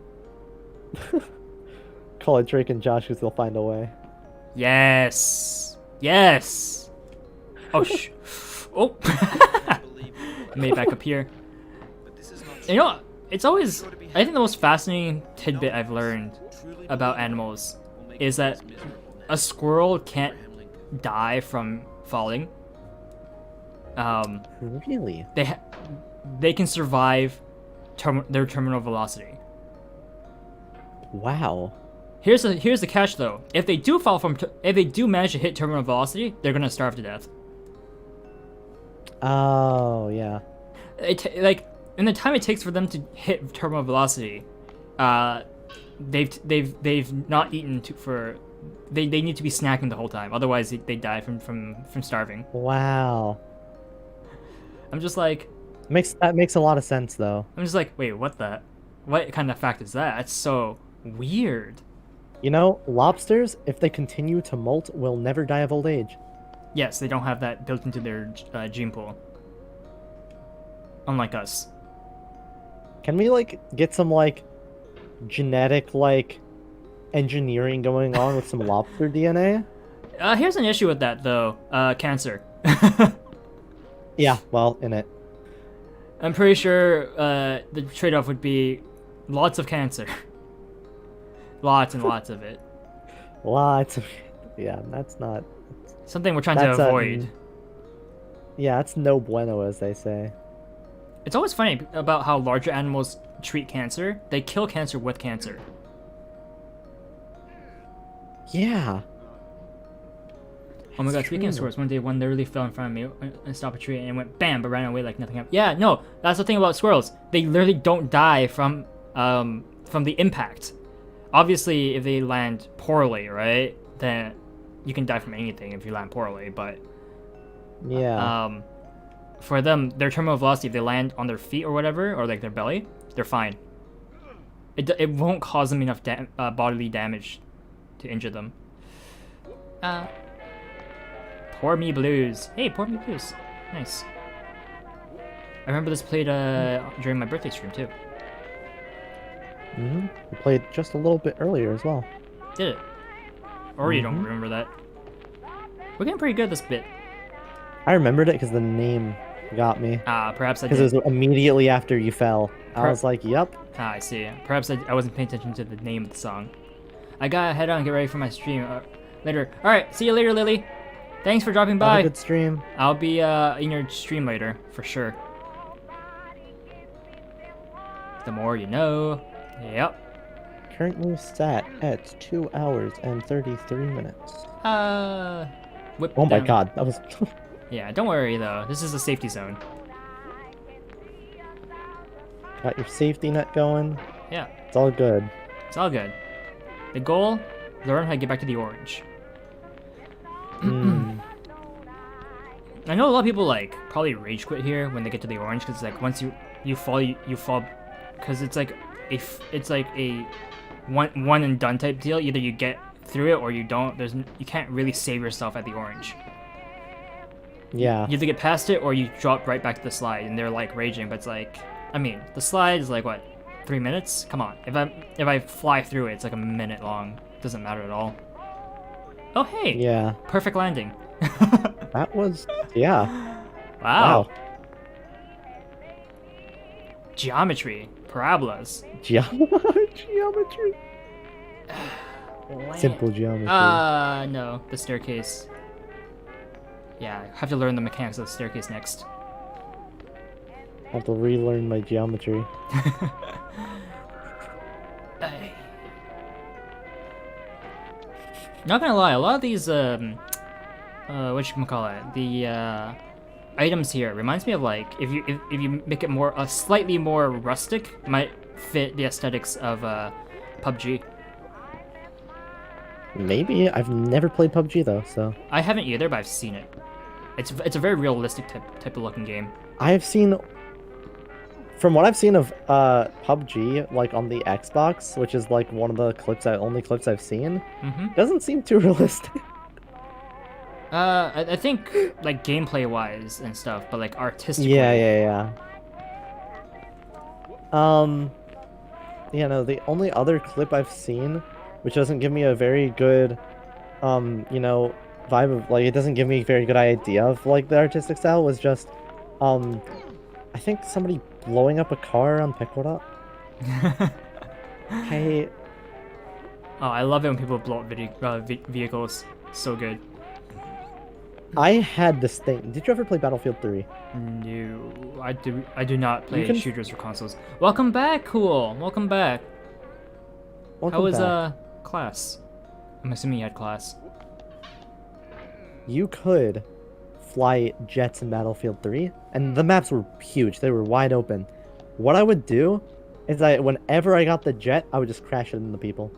Call it Drake and Josh because they'll find a way. Yes. Yes. Oh, oh. Believe Made it back up here. but this is not You know, it's always, I think the most fascinating tidbit I've learned about animals is that a squirrel can't die from falling. Really? They can survive their terminal velocity. Wow. Here's the catch though. If they do fall from, if they do manage to hit terminal velocity, they're gonna starve to death. Oh, yeah. Like in the time it takes for them to hit terminal velocity, they've not eaten for. They need to be snacking the whole time. Otherwise, they die from starving. Wow. I'm just like, That makes a lot of sense though. wait, what kind of fact is that? That's so weird. You know, lobsters, if they continue to molt, will never die of old age. Yes, they don't have that built into their gene pool. Unlike us. Can we like get some like genetic like engineering going on with some lobster DNA? Here's an issue with that though. Cancer. Yeah, well, in it. I'm pretty sure the trade-off would be lots of cancer. Lots and lots of it. Lots of... Yeah, that's not... Something we're trying That's, to avoid. Yeah, that's no bueno, as they say. It's always funny about how larger animals treat cancer. They kill cancer with cancer. Yeah. Oh my god, It's speaking of true. squirrels, one day one literally fell in front of me and stopped a tree and went bam, but ran away like nothing happened. Yeah, no, that's the thing about squirrels. They literally don't die from the impact. Obviously, if they land poorly, right, then you can die from anything if you land poorly, but Yeah. for them, their terminal velocity, if they land on their feet or whatever, or like their belly, they're fine. It won't cause them enough bodily damage to injure them. Pour Me Blues. Hey, Pour Me Blues. Nice. I remember this played during my birthday stream too. Mm-hmm. We played just a little bit earlier as well. Did it? Or you don't remember that? We're getting pretty good at this bit. I remembered it because the name got me. Perhaps I Because did. it was immediately after you fell. I was like, yep. I see. Perhaps I wasn't paying attention to the name of the song. I gotta head on and get ready for my stream later. Alright, see you later, Lily. Thanks for dropping Have by. a good stream. I'll be in your stream later, for sure. The more you know. Yep. Currently sat at 2 hours and 33 minutes. Whip Oh my down. god, that was... Yeah, don't worry though. This is a safety zone. Got your safety net going. Yeah, It's all good. it's all good. The goal, learn how to get back to the orange. Mm. I know a lot of people like probably rage quit here when they get to the orange because like once you fall you fall because it's like a one and done type deal. Either you get through it or you don't. You can't really save yourself at the orange. Yeah. You either get past it or you drop right back to the slide, and they're like raging. But it's like, I mean, the slide is like what, 3 minutes? Come on, if I fly through it, it's like a minute long. Doesn't matter at all. Oh hey, Yeah. perfect landing. That was... Yeah. Wow. Wow. Geometry, parabolas. Geometry. Simple geometry. No, the staircase. Yeah, I have to learn the mechanics of the staircase next. I'll have to relearn my geometry. Ay. Not gonna lie, a lot of these whatchamacallit, the items here reminds me of like if you make it more slightly more rustic, might fit the aesthetics of PUBG. Maybe. I've never played PUBG though, so I haven't either, but I've seen it. It's a very realistic type of looking game. I have seen, from what I've seen of PUBG, like on the Xbox, which is like one of the only clips I've seen, doesn't seem too realistic. I think like gameplay wise and stuff, but like artistically. Yeah. The only other clip I've seen, which doesn't give me a very good, vibe of, like, it doesn't give me a very good idea of, like, the artistic style, was just, I think somebody blowing up a car on Pequodot. Hey. Oh, I love it when people blow up vehicles. So good. I had this thing. Did you ever play Battlefield 3? No, I do not play can- shooters or consoles. Welcome back, Cool. Welcome back. Welcome How was back. class? I'm assuming you had class. You could fly jets in Battlefield 3, and the maps were huge. They were wide open. What I would do is whenever I got the jet, I would just crash it into people.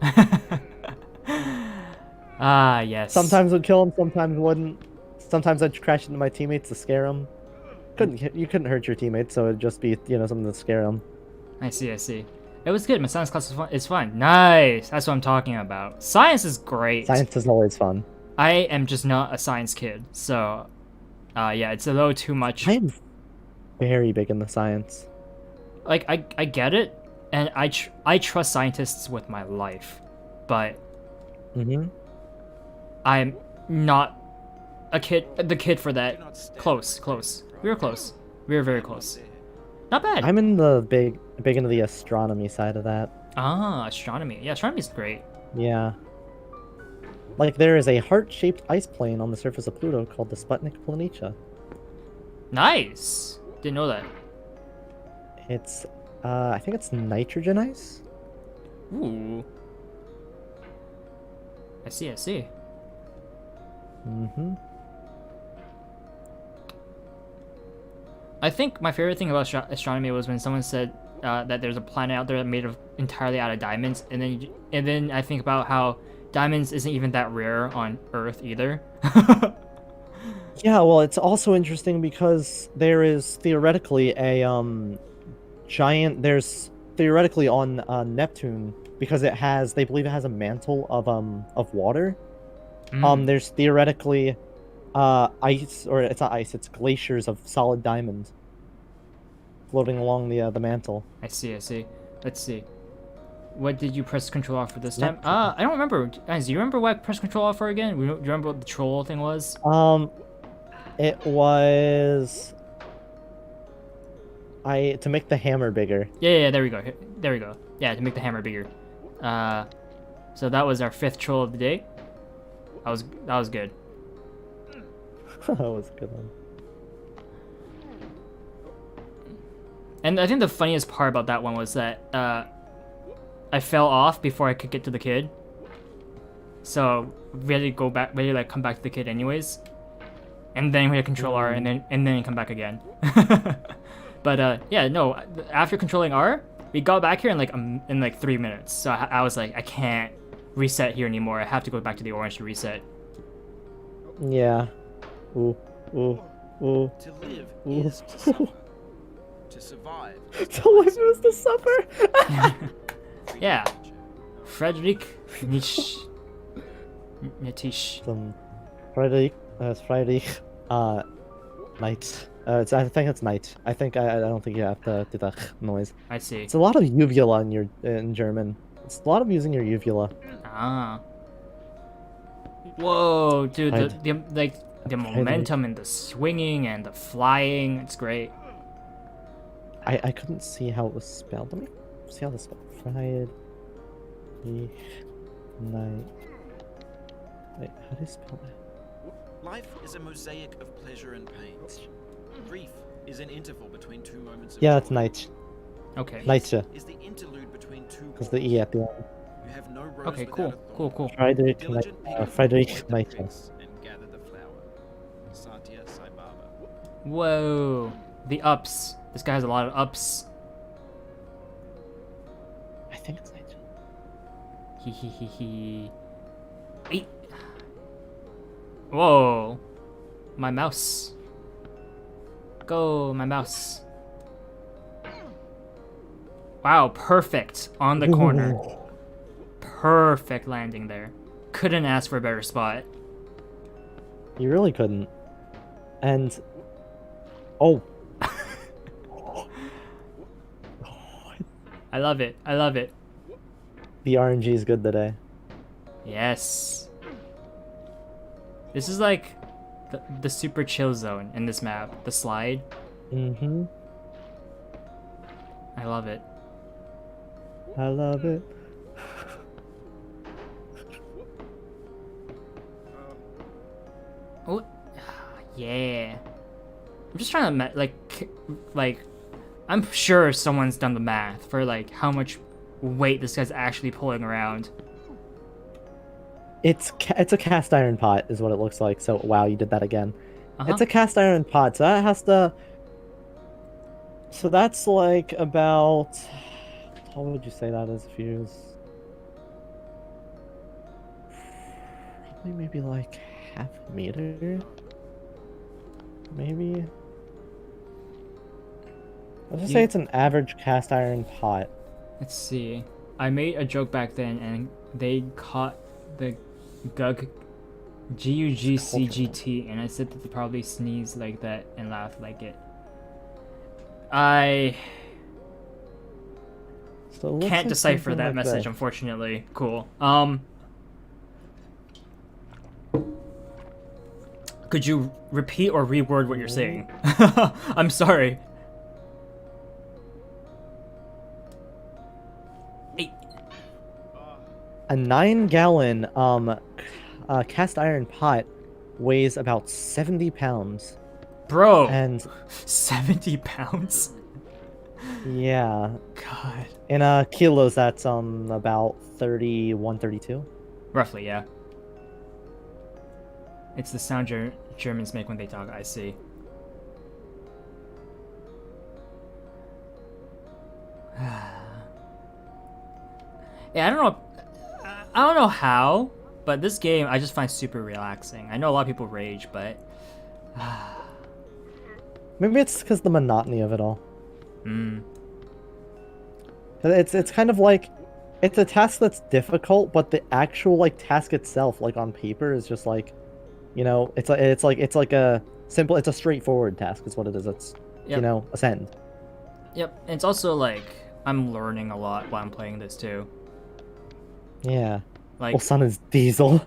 Ah, yes. Sometimes would kill them, sometimes wouldn't. Sometimes I'd crash into my teammates to scare them. You couldn't hurt your teammates, so it'd just be, something to scare them. I see. It was good. My science class was fun. It's fun. Nice. That's what I'm talking about. Science is great. Science is always fun. I am just not a science kid, so yeah, it's a little too much. I am very big in the science. Like I get it, and I trust scientists with my life, but I'm not the kid for that. Close. We were close. We were very close. Not bad. I'm in the big into the astronomy side of that. Ah, astronomy. Yeah, astronomy's great. Yeah. Like, there is a heart-shaped ice plane on the surface of Pluto called the Sputnik Planitia. Nice. Didn't know that. It's, I think it's nitrogen ice? Ooh. I see. I think my favorite thing about astronomy was when someone said that there's a planet out there made entirely out of diamonds, and then I think about how diamonds isn't even that rare on Earth either. Yeah, well, it's also interesting because there is theoretically a giant. There's theoretically on Neptune, because they believe it has a mantle of water. There's theoretically ice, or it's not ice, it's glaciers of solid diamond floating along the mantle. I see. Let's see. What did you press Control Alt for this time? Neptune. I don't remember. Guys, do you remember what I pressed Control Alt for again? Do you remember what the troll thing was? It was to make the hammer bigger. Yeah, there we go. Yeah, to make the hammer bigger. So that was our 5th troll of the day. That was good. That was a good one. And I think the funniest part about that one was that I fell off before I could get to the kid. So we had to go back, we had to come back to the kid anyways. And then we had Control R, and then come back again. But yeah, no. After controlling R, we got back here in like 3 minutes. So I was like, I can't reset here anymore. I have to go back to the orange to reset. Yeah. Ooh. To live is to suffer. To survive. To live is to suffer. Yeah. Friedrich Nietzsche. Friedrich Knight. I think it's Knight. I don't think you have to do that noise. I see. It's a lot of uvula in German. It's a lot of using your uvula. Ah. Whoa, dude! The momentum and the swinging and the flying, it's great. I couldn't see how it was spelled. Let me see how this spelled. Friedrich Knight. Wait, how do you spell that? Life is a mosaic of pleasure and pain. Grief is an interval between two moments of Yeah, it's joy. night. Okay. Nietzsche. Is the interlude between two Because the E at the end. You have no rose Okay, without cool, a thorn. cool, cool. Friedrich, Diligent people Friedrich avoid the Nietzsche. figs and gather the flower. Satya Sai Baba. Whoa. The ups. This guy has a lot of ups. I think it's Nietzsche. Hee hee hee hee. Eight. Whoa. My mouse. Go, my mouse. Wow, perfect on the corner. Perfect landing there. Couldn't ask for a better spot. You really couldn't. And oh, I love it. I love it. the RNG is good today. Yes. This is like the super chill zone in this map. The slide. Mm-hmm. I love it. I love it. Oh, yeah. I'm just trying to like, I'm sure someone's done the math for like how much weight this guy's actually pulling around. It's a cast iron pot, is what it looks like. So wow, you did that again. Uh-huh. It's a cast iron pot, so that has to. So that's like about. How would you say that is views? Probably maybe like half a meter. Maybe. Let's just say it's an average cast iron pot. Let's see. I made a joke back then, and they caught the GUGCGT, and I said that they probably sneeze like that and laugh like it. I So it looks can't like decipher something that like message, that. unfortunately. Cool. Could you repeat or reword what you're saying? I'm sorry. Hey, A 9-gallon cast iron pot weighs about 70 pounds. bro, And 70 pounds? yeah, God. in kilos that's about 31, 32. Roughly, yeah. It's the sound Germans make when they talk, I see. Yeah, I don't know how, but this game I just find super relaxing. I know a lot of people rage, but Maybe it's because the monotony of it all. mm, It's kind of like it's a task that's difficult, but the actual like task itself, like on paper, is just like, you know, it's like a simple, it's a straightforward task. Is what it is. It's you Yep. know, ascend. yep. And it's also like I'm learning a lot while I'm playing this too. Yeah. Like Well, son is Diesel.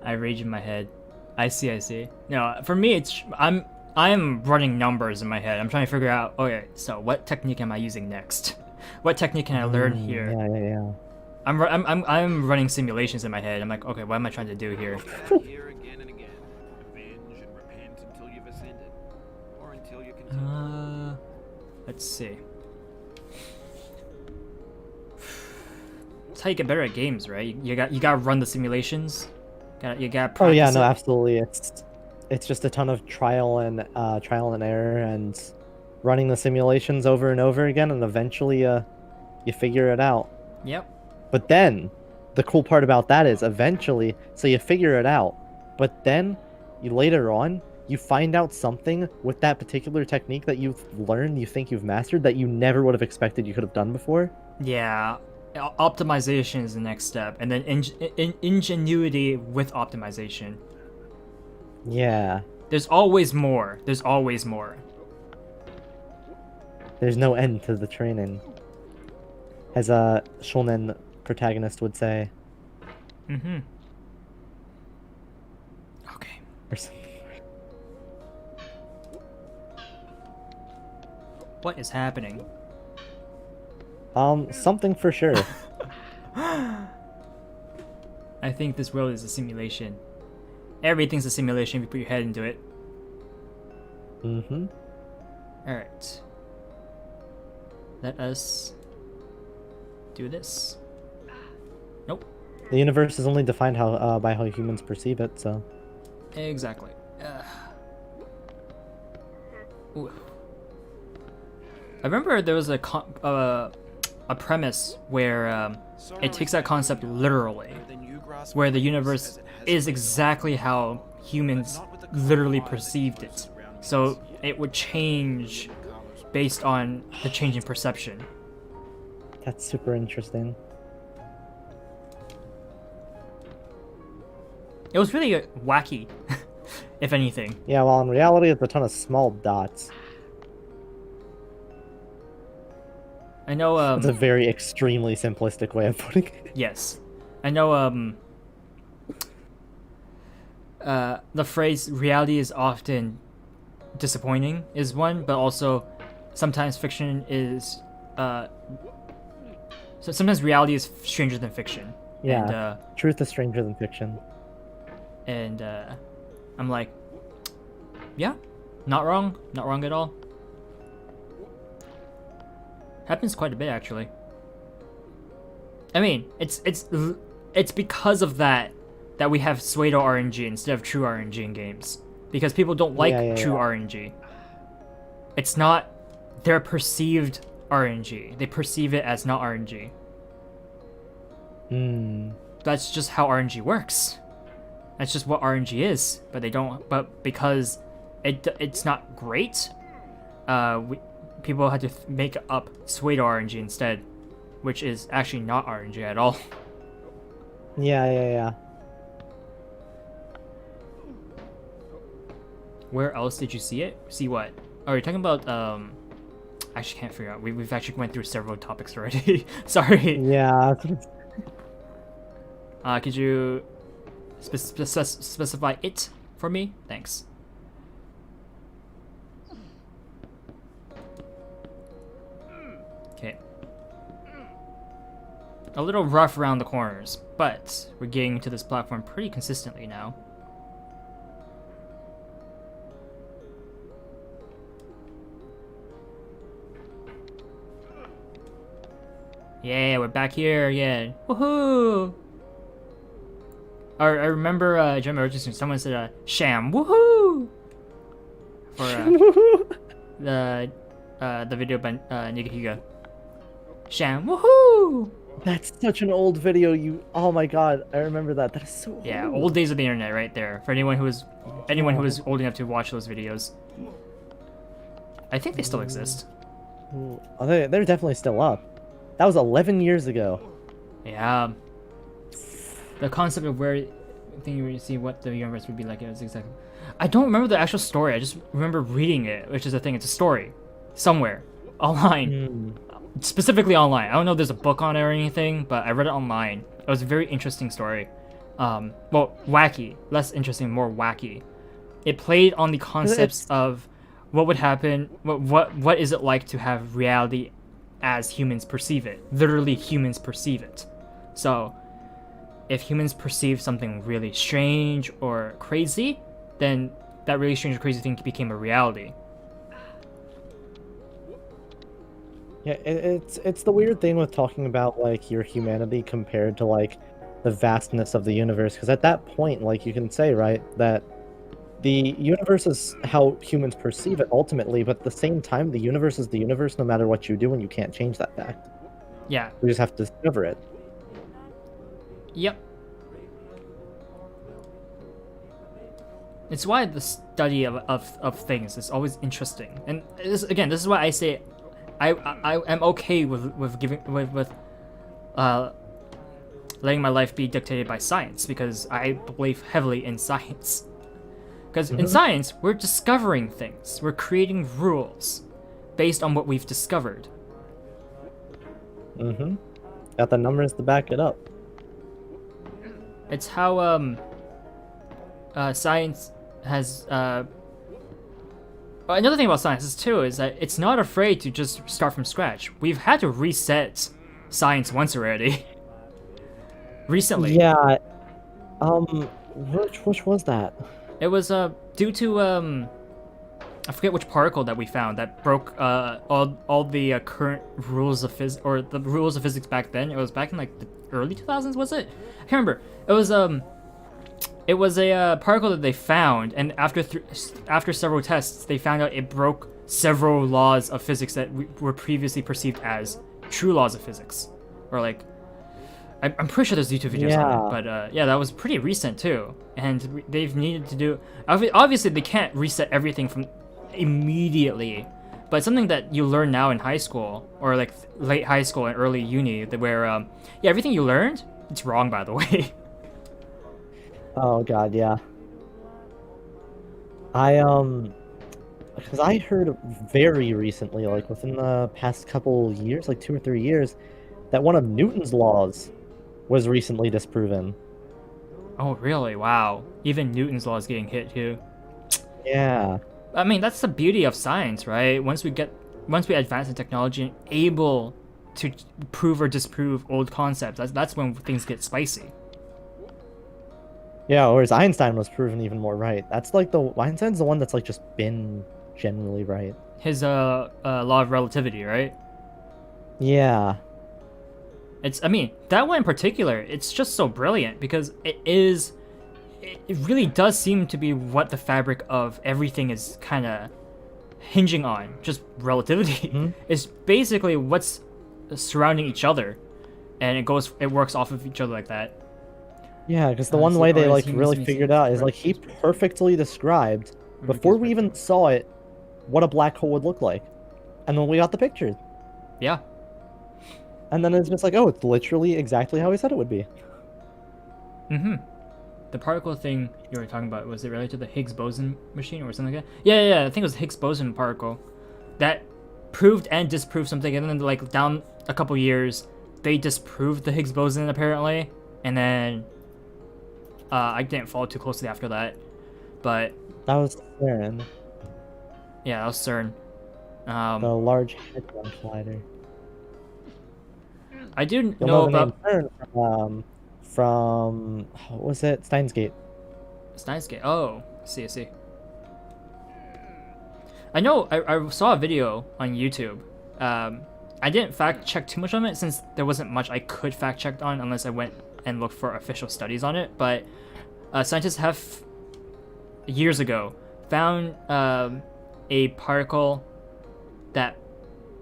I rage in my head. I see. No, for me it's I am running numbers in my head. I'm trying to figure out, okay, so what technique am I using next? What technique can I learn here? Yeah. I'm running simulations in my head. I'm like, okay, what am I trying to do here? Back here again and again. Avenge and repent until you've ascended. Or until you continue. Let's see. That's how you get better at games, right? You gotta run the simulations. You gotta practice Oh yeah, no, it. absolutely. It's just a ton of trial and error and running the simulations over and over again, and eventually you figure it out. Yep. But then the cool part about that is eventually, so you figure it out, but then you later on you find out something with that particular technique that you've learned, you think you've mastered, that you never would have expected you could have done before. Yeah. Optimization is the next step, and then ingenuity with optimization. Yeah. There's always more. There's always more. There's no end to the training. As a shonen protagonist would say. Mm-hmm. Okay. Or something. What is happening? Something for sure. I think this world is a simulation. Everything's a simulation if you put your head into it. Mm-hmm. Alright. Let us do this. Nope. The universe is only defined by how humans perceive it, so. Exactly. Ooh. I remember there was a premise where it takes that concept literally, where the universe is exactly how humans literally perceived it. So it would change based on the change in perception. That's super interesting. It was really wacky, if anything. Yeah, well, in reality, it's a ton of small dots. I know, It's a very extremely simplistic way of putting it. yes. I know, the phrase reality is often disappointing is one, but also sometimes fiction is, so sometimes reality is stranger than fiction. Yeah, truth is stranger than fiction. And I'm like, yeah, not wrong at all. Happens quite a bit, actually. I mean, it's because of that we have pseudo RNG instead of true RNG in games, because people don't like true RNG. It's not their perceived RNG. They perceive it as not RNG. That's just how RNG works. That's just what RNG is. But they don't. But because it's not great, people had to make up pseudo RNG instead, which is actually not RNG at all. Yeah. Where else did you see it? See what? Oh, you're talking about I actually can't figure out. We've actually went through several topics already. Sorry. Yeah. Could you specify it for me? Thanks. Okay. A little rough around the corners, but we're getting to this platform pretty consistently now. Yeah, we're back here again. Woohoo! I remember Jim Richardson, someone said sham woohoo for the video by Nigahiga. Sham woohoo! That's such an old video. Oh my god, I remember that. That is so old. Yeah, old days of the internet right there. For anyone who was old enough to watch those videos. I think they still exist. Oh, they're definitely still up. That was 11 years ago. Yeah. The concept of where you see what the universe would be like, it was exactly. I don't remember the actual story. I just remember reading it, which is the thing. It's a story somewhere online, specifically online. I don't know if there's a book on it or anything, but I read it online. It was a very interesting story. Well, wacky, less interesting, more wacky. It played on the concepts of what would happen. What is it like to have reality as humans perceive it? Literally, humans perceive it. So, if humans perceive something really strange or crazy, then that really strange or crazy thing became a reality. Yeah, it's the weird thing with talking about like your humanity compared to like the vastness of the universe, because at that point, like you can say, right, that the universe is how humans perceive it ultimately, but at the same time, the universe is the universe no matter what you do, and you can't change that fact. Yeah. We just have to discover it. Yep. It's why the study of things is always interesting, and this is why I say I am okay with letting my life be dictated by science, because I believe heavily in science. Because in science, we're discovering things, we're creating rules based on what we've discovered. Got the numbers to back it up. It's how science has another thing about science is too is that it's not afraid to just start from scratch. We've had to reset science once already. Recently. Yeah. Which was that? It was due to I forget which particle that we found that broke all the current rules of physics, or the rules of physics back then. It was back in like the early 2000s, was it? I can't remember. It was a particle that they found, and after several tests, they found out it broke several laws of physics that were previously perceived as true laws of physics, or like. I'm pretty sure there's YouTube videos on it, but yeah, that was pretty recent too, and they've needed to do. Obviously, they can't reset everything from immediately, but something that you learn now in high school, or like late high school and early uni, where yeah, everything you learned, it's wrong, by the way. Oh god, yeah. Because I heard very recently, like within the past couple years, like 2 or 3 years, that one of Newton's laws was recently disproven. Oh, really? Wow. Even Newton's law is getting hit too. Yeah. I mean, that's the beauty of science, right? Once we advance in technology and able to prove or disprove old concepts, that's when things get spicy. Yeah, whereas Einstein was proven even more right. That's like Einstein's the one that's like just been generally right. His law of relativity, right? Yeah. I mean, that one in particular, it's just so brilliant because it really does seem to be what the fabric of everything is kind of hinging on. Just relativity. Mhm. It's basically what's surrounding each other, and it works off of each other like that. Yeah, because the one way they like really figured out is like he perfectly described before we even saw it what a black hole would look like, and then we got the pictures. Yeah. And then it's just like, oh, it's literally exactly how he said it would be. Mm-hmm. The particle thing you were talking about, was it related to the Higgs boson machine or something like that? Yeah, I think it was Higgs boson particle that proved and disproved something, and then like down a couple years, they disproved the Higgs boson apparently, and then I didn't follow too closely after that, but That was CERN, yeah, that was CERN. the Large Hadron Collider. I do You'll know the name about CERN from what was it? Steins Gate. Steins Gate. Oh, I see. I know. I saw a video on YouTube. I didn't fact check too much on it since there wasn't much I could fact check on unless I went and looked for official studies on it. But scientists have years ago found a particle that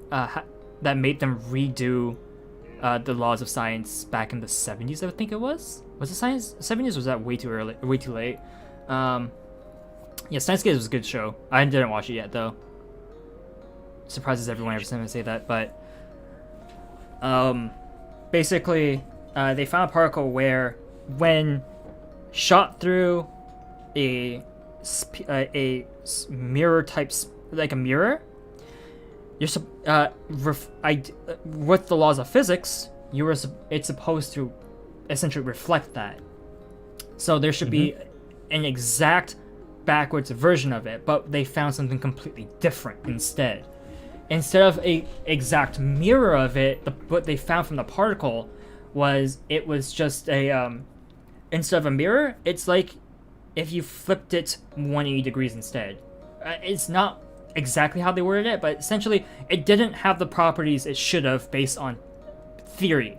that made them redo the laws of science back in the 70s. I think it was. Was it science 70s? Or was that way too early? Way too late? Yeah, Steins Gate was a good show. I didn't watch it yet though. Surprises everyone every time I say that, but basically, they found a particle where, when shot through a mirror type, like a mirror, you're with the laws of physics, it's supposed to essentially reflect that. So there should be an exact backwards version of it, but they found something completely different instead. Instead of a exact mirror of it, what they found from the particle was just a instead of a mirror, it's like if you flipped it 180 degrees instead. It's not exactly how they worded it, but essentially it didn't have the properties it should have based on theory.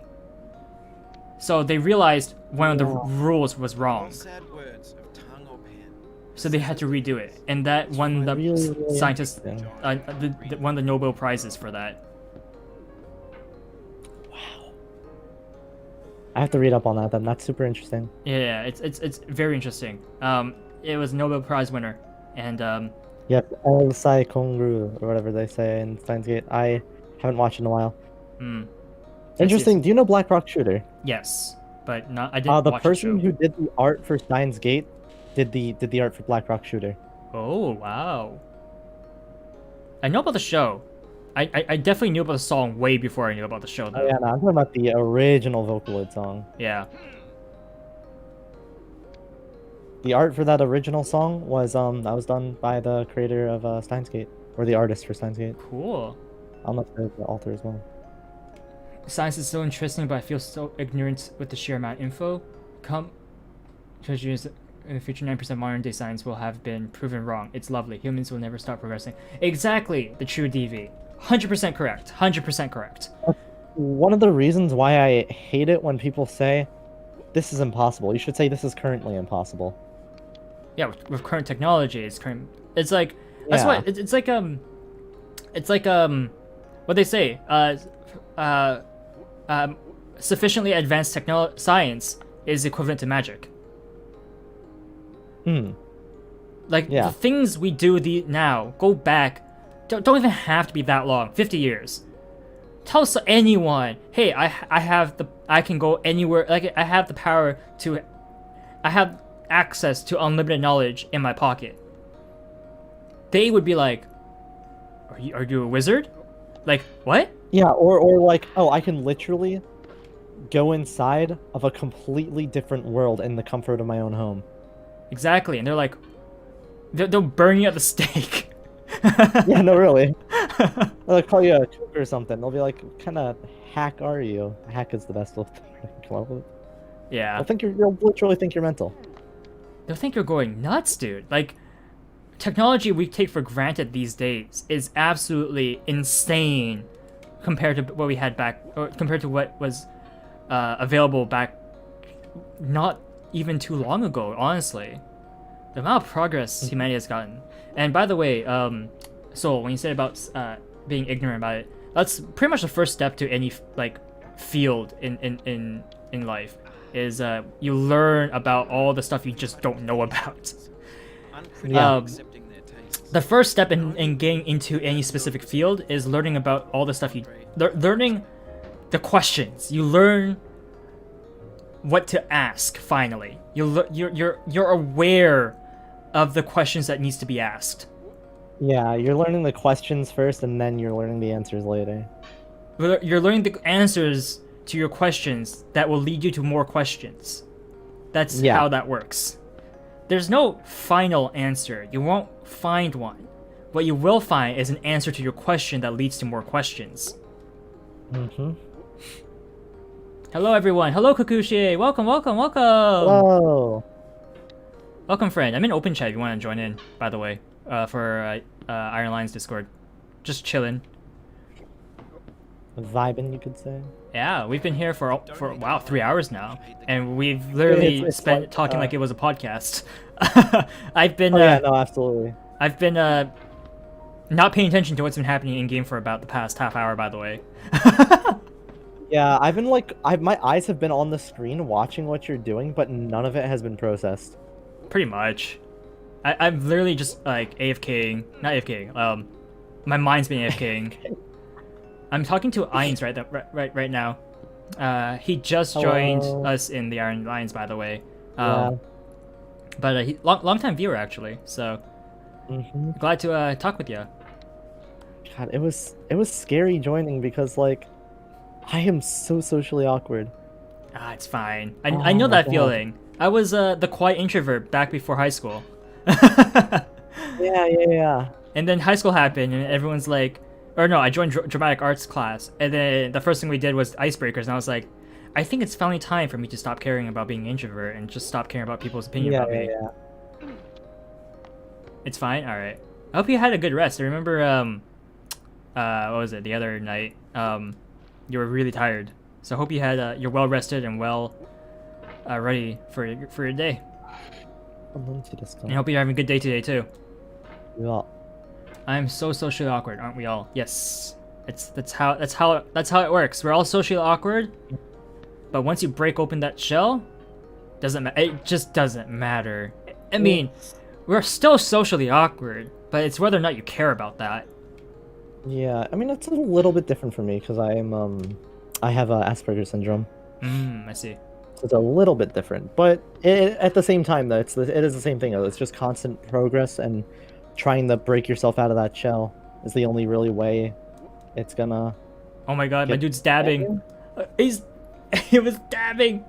So they realized one of the rules was wrong. All sad words of tongue or pen. So they had to redo it, and that won the Really scientists interesting. won the Nobel prizes for that. I have to read up on that then. That's super interesting. Yeah, it's very interesting. It was a Nobel Prize winner, and Yep, El Sai Kongru, or whatever they say in Steins Gate. I haven't watched in a while. Interesting. Do you know Black Rock Shooter? yes, but not. I didn't The watch person the show. who did the art for Steins Gate did the art for Black Rock Shooter. Oh wow! I know about the show. I definitely knew about the song way before I knew about the show, Oh though. yeah, no, I'm talking about the original Vocaloid song. Yeah. The art for that original song was that was done by the creator of Steins Gate, or the artist for Steins Gate. Cool. I'm not sure the author as well. Science is so interesting, but I feel so ignorant with the sheer amount of info. in the future 9% modern day science will have been proven wrong. It's lovely. Humans will never stop progressing. Exactly, the true DV. 100% correct. 100% correct. One of the reasons why I hate it when people say, this is impossible. You should say this is currently impossible. Yeah, with current technology, it's like that's Yeah. what it's like what they say sufficiently advanced science is equivalent to magic. Like Yeah. the things we do now go back, don't even have to be that long, 50 years. Tell anyone, hey, I can go anywhere, like I have the power to, I have access to unlimited knowledge in my pocket. They would be like, are you a wizard? Like, what? Yeah, or like, oh, I can literally go inside of a completely different world in the comfort of my own home. Exactly, and they're like, they'll burn you at the stake. Yeah, no, really. They'll call you a kook or something. They'll be like, what kind of hack are you? Hack is the best word I can come up with. Yeah. They'll literally think you're mental. They'll think you're going nuts, dude. Like, technology we take for granted these days is absolutely insane compared to what we had back, or compared to what was available back not even too long ago, honestly. The amount of progress humanity has gotten. And by the way, so when you said about being ignorant about it, that's pretty much the first step to any like field in life. Is you learn about all the stuff you just don't know about. Yeah. Accepting their tastes. The first step in getting into any specific field is learning about all the stuff you learning the questions. You learn what to ask. Finally, you're aware of the questions that needs to be asked. Yeah, you're learning the questions first, and then you're learning the answers later. You're learning the answers to your questions that will lead you to more questions. That's Yeah. how that works. There's no final answer. You won't find one. What you will find is an answer to your question that leads to more questions. Mm-hmm. Hello, everyone. Hello, Kakushi. Welcome. Whoa. Welcome, friend. I'm in open chat if you want to join in, by the way, for Iron Lions Discord. Just chilling. Vibing, you could say. Yeah, we've been here for wow 3 hours now, and we've literally It's spent like, talking like it was a podcast. I've been Oh, yeah, no, absolutely. I've been not paying attention to what's been happening in game for about the past half hour, by the way. Yeah, I've been like, my eyes have been on the screen watching what you're doing, but none of it has been processed. Pretty much. I'm literally just like AFKing, not AFKing. My mind's been AFKing. I'm talking to Ainz right now. He just joined Hello. us in the Iron Lions, by the way. Yeah. But he long time viewer actually, so Mm-hmm. glad to talk with you. God, it was scary joining because like, I am so socially awkward. Ah, it's fine. I Oh know my that God. feeling. I was the quiet introvert back before high school. Yeah. And then high school happened, and everyone's like, or no, I joined dramatic arts class, and then the first thing we did was icebreakers, and I was like, I think it's finally time for me to stop caring about being an introvert and just stop caring about people's opinion Yeah, about me. yeah. It's fine. All right. I hope you had a good rest. I remember, what was it? The other night, you were really tired. So I hope you had, you're well rested and well, ready for your day. I'm going to discuss. And I hope you're having a good day today too. Yeah. I'm so socially awkward, aren't we all? Yes. That's how it works. We're all socially awkward, but once you break open that shell, it just doesn't matter. I mean, we're still socially awkward, but it's whether or not you care about that. Yeah, I mean it's a little bit different for me because I have Asperger's syndrome, I see. so it's a little bit different. But at the same time, though, it is the same thing. Though. It's just constant progress and trying to break yourself out of that shell is the only really way it's gonna. Oh my god, my Get- dude's dabbing. He was dabbing.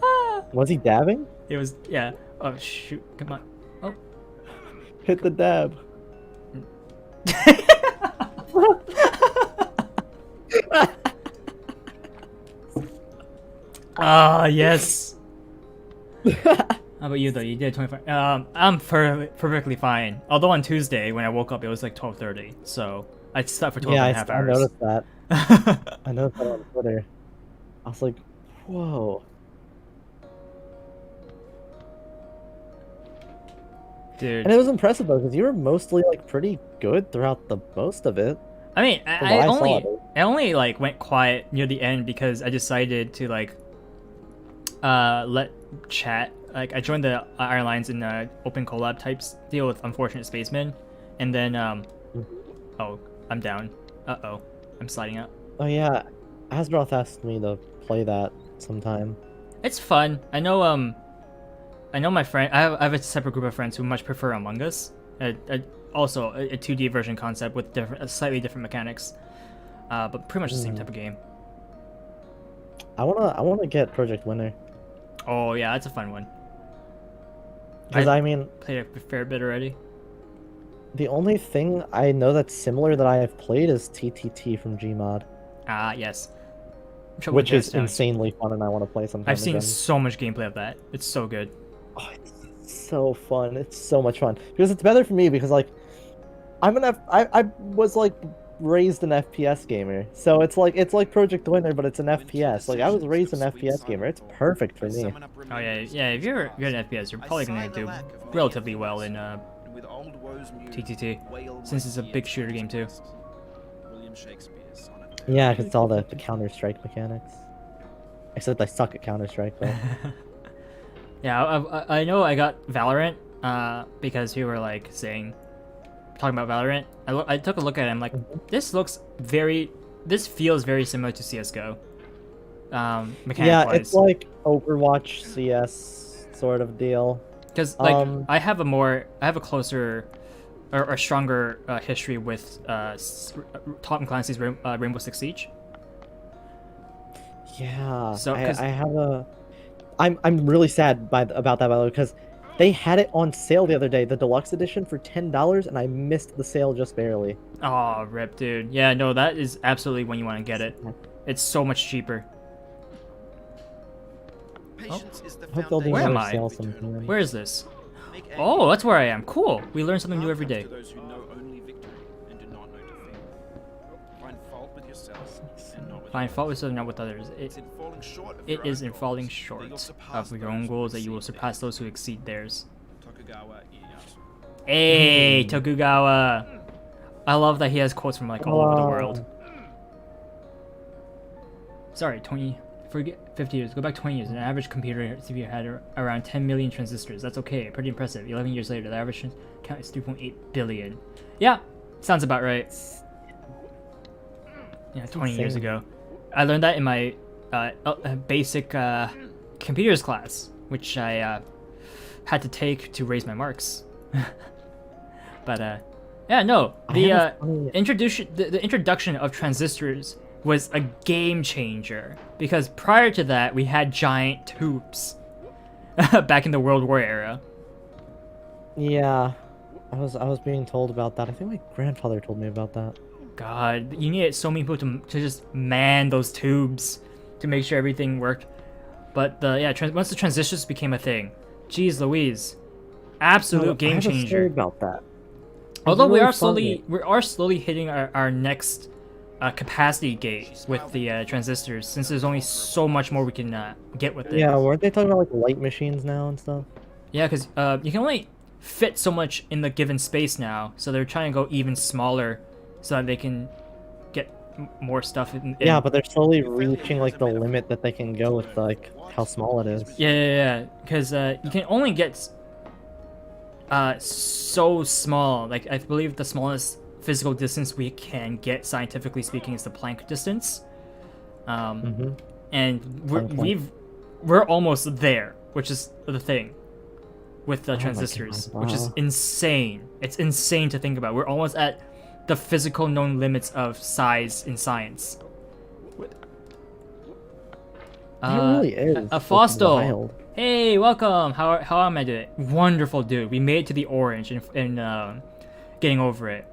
Ah. Was he dabbing? It was, yeah. Oh shoot, come on. Oh. Hit the dab. Ah, yes. How about you though? You did 25. I'm perfectly fine. Although on Tuesday when I woke up, it was like 12:30, so I slept for 12 Yeah, and a half I hours. noticed that. I noticed that on Twitter. I was like, whoa. Dude. And it was impressive though, because you were mostly like pretty good throughout the most of it. I mean, From what I saw. I only like went quiet near the end because I decided to like let chat. Like I joined the Iron Lions in open collab types deal with Unfortunate Spaceman, and then oh, I'm down. I'm sliding out. Oh yeah, Asbroth asked me to play that sometime. It's fun. I know my friend. I have a separate group of friends who much prefer Among Us. Also a 2D version concept with slightly different mechanics, but pretty much the same type of game. I wanna get Project Winter. Oh yeah, that's a fun one. Because I mean, Played a fair bit already. the only thing I know that's similar that I have played is TTT from Gmod, Ah yes. which is insanely fun, and I want to play sometime. I've seen again. so much gameplay of that. It's so good. Oh, it's so fun. It's so much fun because it's better for me because like I was like raised an FPS gamer, so it's like Project Winter, but it's an FPS. Like I was raised an FPS gamer. It's perfect for me. Oh yeah, yeah. If you're good at FPS, you're probably gonna do relatively well in TTT, since it's a big shooter game too. William Shakespeare's sonnet. Yeah, because it's all the Counter-Strike mechanics. Except I suck at Counter-Strike though. Yeah, I know I got Valorant because we were like talking about Valorant. I took a look at it. I'm like, this feels very similar to CS:GO. Mechanic Yeah, wise. it's like Overwatch CS sort of deal. Because like I have a closer or stronger history with Tom Clancy's Rainbow Six Siege. Yeah. So, I'm really sad about that, by the way, because they had it on sale the other day, the deluxe edition for $10, and I missed the sale just barely. Oh, rip, dude. Yeah, no, that is absolutely when you want to get it. It's so much cheaper. Patience is the I hope they'll do Where am another I? sale sometime. Where is this? Make Oh, that's where I am. Cool. We learn something new Harm every comes day. to those who know only victory and do not know defeat. Find fault with yourself and not with Find others. fault with yourself, not with others. It's in falling short of It your is own in falling goals that short you'll surpass of your own those who goals that you will exceed surpass theirs. those who exceed theirs. Tokugawa Ieyasu. Hey, Tokugawa. I love that he has quotes from like all over the world. Sorry, 50 years. Go back 20 years. An average computer CPU had around 10 million transistors. That's okay. Pretty impressive. 11 years later, the average count is 3.8 billion. Yeah, sounds about right. Yeah, 20 years insane. ago. I learned that in my basic computers class, which I had to take to raise my marks. But yeah, no. The introduction of transistors was a game changer because prior to that we had giant tubes back in the World War era. Yeah, I was being told about that. I think my grandfather told me about that. God, you needed so many people to just man those tubes to make sure everything worked. But once the transistors became a thing, geez Louise, absolute game I have a story changer. about that. Although It's we really are slowly hitting our next capacity gate with the transistors, since there's only so much more we can get with it. Yeah, weren't they talking about like light machines now and stuff? Yeah, because you can only fit so much in the given space now, so they're trying to go even smaller so that they can get more stuff in. Yeah, but they're slowly reaching like the limit that they can go with like how small it is. Yeah, because you can only get so small. Like I believe the smallest physical distance we can get, scientifically speaking, is the Planck distance. And we're almost there, which is the thing with the my transistors, God, which is wow. insane. It's insane to think about. We're almost at the physical known limits of size in science. It really is. A It's Fostel. wild. Hey, welcome. How am I doing? Wonderful, dude. We made it to the orange and getting over it.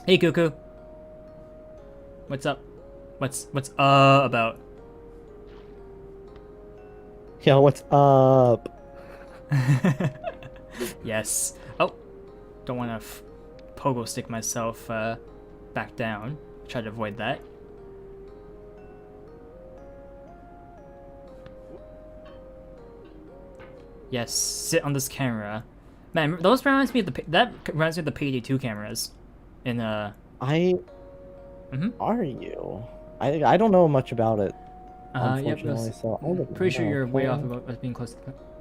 Hey, Cuckoo. What's up? What's about? Yo, what's up? Yes. Oh, don't want to pogo stick myself back down. Try to avoid that. Yes, sit on this camera. Man, those reminds me of that reminds me of the Payday 2 cameras. In I. Mhm. Are you? I don't know much about it. Yep, Unfortunately, so I wouldn't pretty sure know. you're way off Playing- about us being close.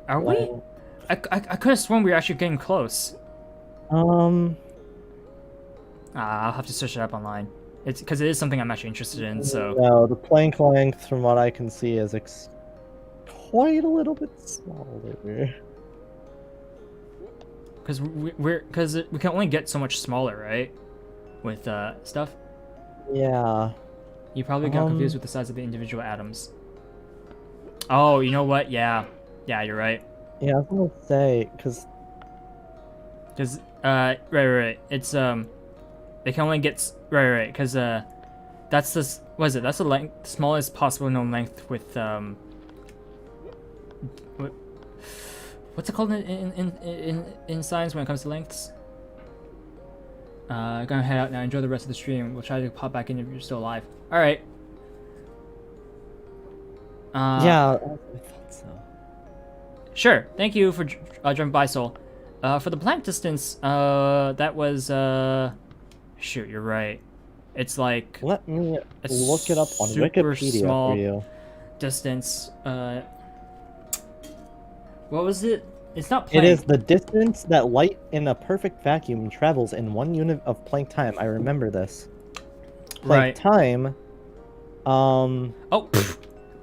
Are we? playing- I could have sworn we were actually getting close. I'll have to search it up online. It's because it is something I'm actually interested in. So No, the plank length, from what I can see, is quite a little bit smaller. because we can only get so much smaller, right? With stuff. Yeah. You probably got confused with the size of the individual atoms. Oh, you know what? Yeah, you're right. Yeah, I was gonna say, because Because right. It's they can only get right. Because that's the what is it? That's the length, smallest possible known length with what's it called in science when it comes to lengths? Gonna head out now. Enjoy the rest of the stream. We'll try to pop back in if you're still alive. All right. yeah, I thought so. Sure. Thank you for jumping by, Soul. For the plank distance, that was shoot, you're right. It's like Let me a look it up on super Wikipedia small for you. distance. What was it? It's not plank. It is the distance that light in a perfect vacuum travels in 1 unit of Planck time. I remember this. Planck Right. time, Oh,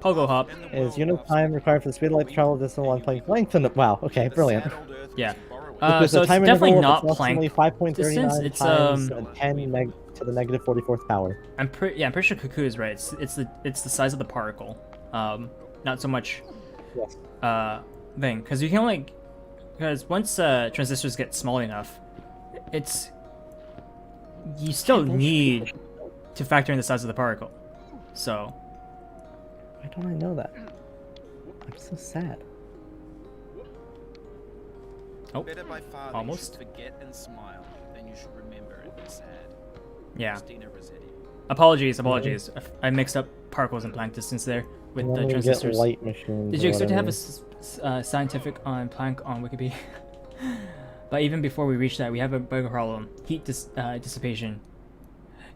pogo hop. And the is world unit of loves time it. required for the speed of light to travel distance along Planck length. And wow, okay, The brilliant. sad old Earth Yeah. must borrow it. With So a it's time definitely interval not of approximately plank 5.39 distance. It's times 10 to the negative 44th power. I'm pretty sure Cuckoo is right. It's the size of the particle. Not so much Yes. thing, because you can only because once transistors get small enough, you still need to factor in the size of the particle. So Why don't I know that? I'm so sad. oh Better by far almost. that you should forget and smile than you should remember and be sad. yeah. Christina Rossetti. Apologies. I mixed up particles and Planck distance there with And the then we get transistors. light machines. Did or you expect to have whatever. a scientific on Planck on Wikipedia? But even before we reach that, we have a bigger problem: heat dissipation.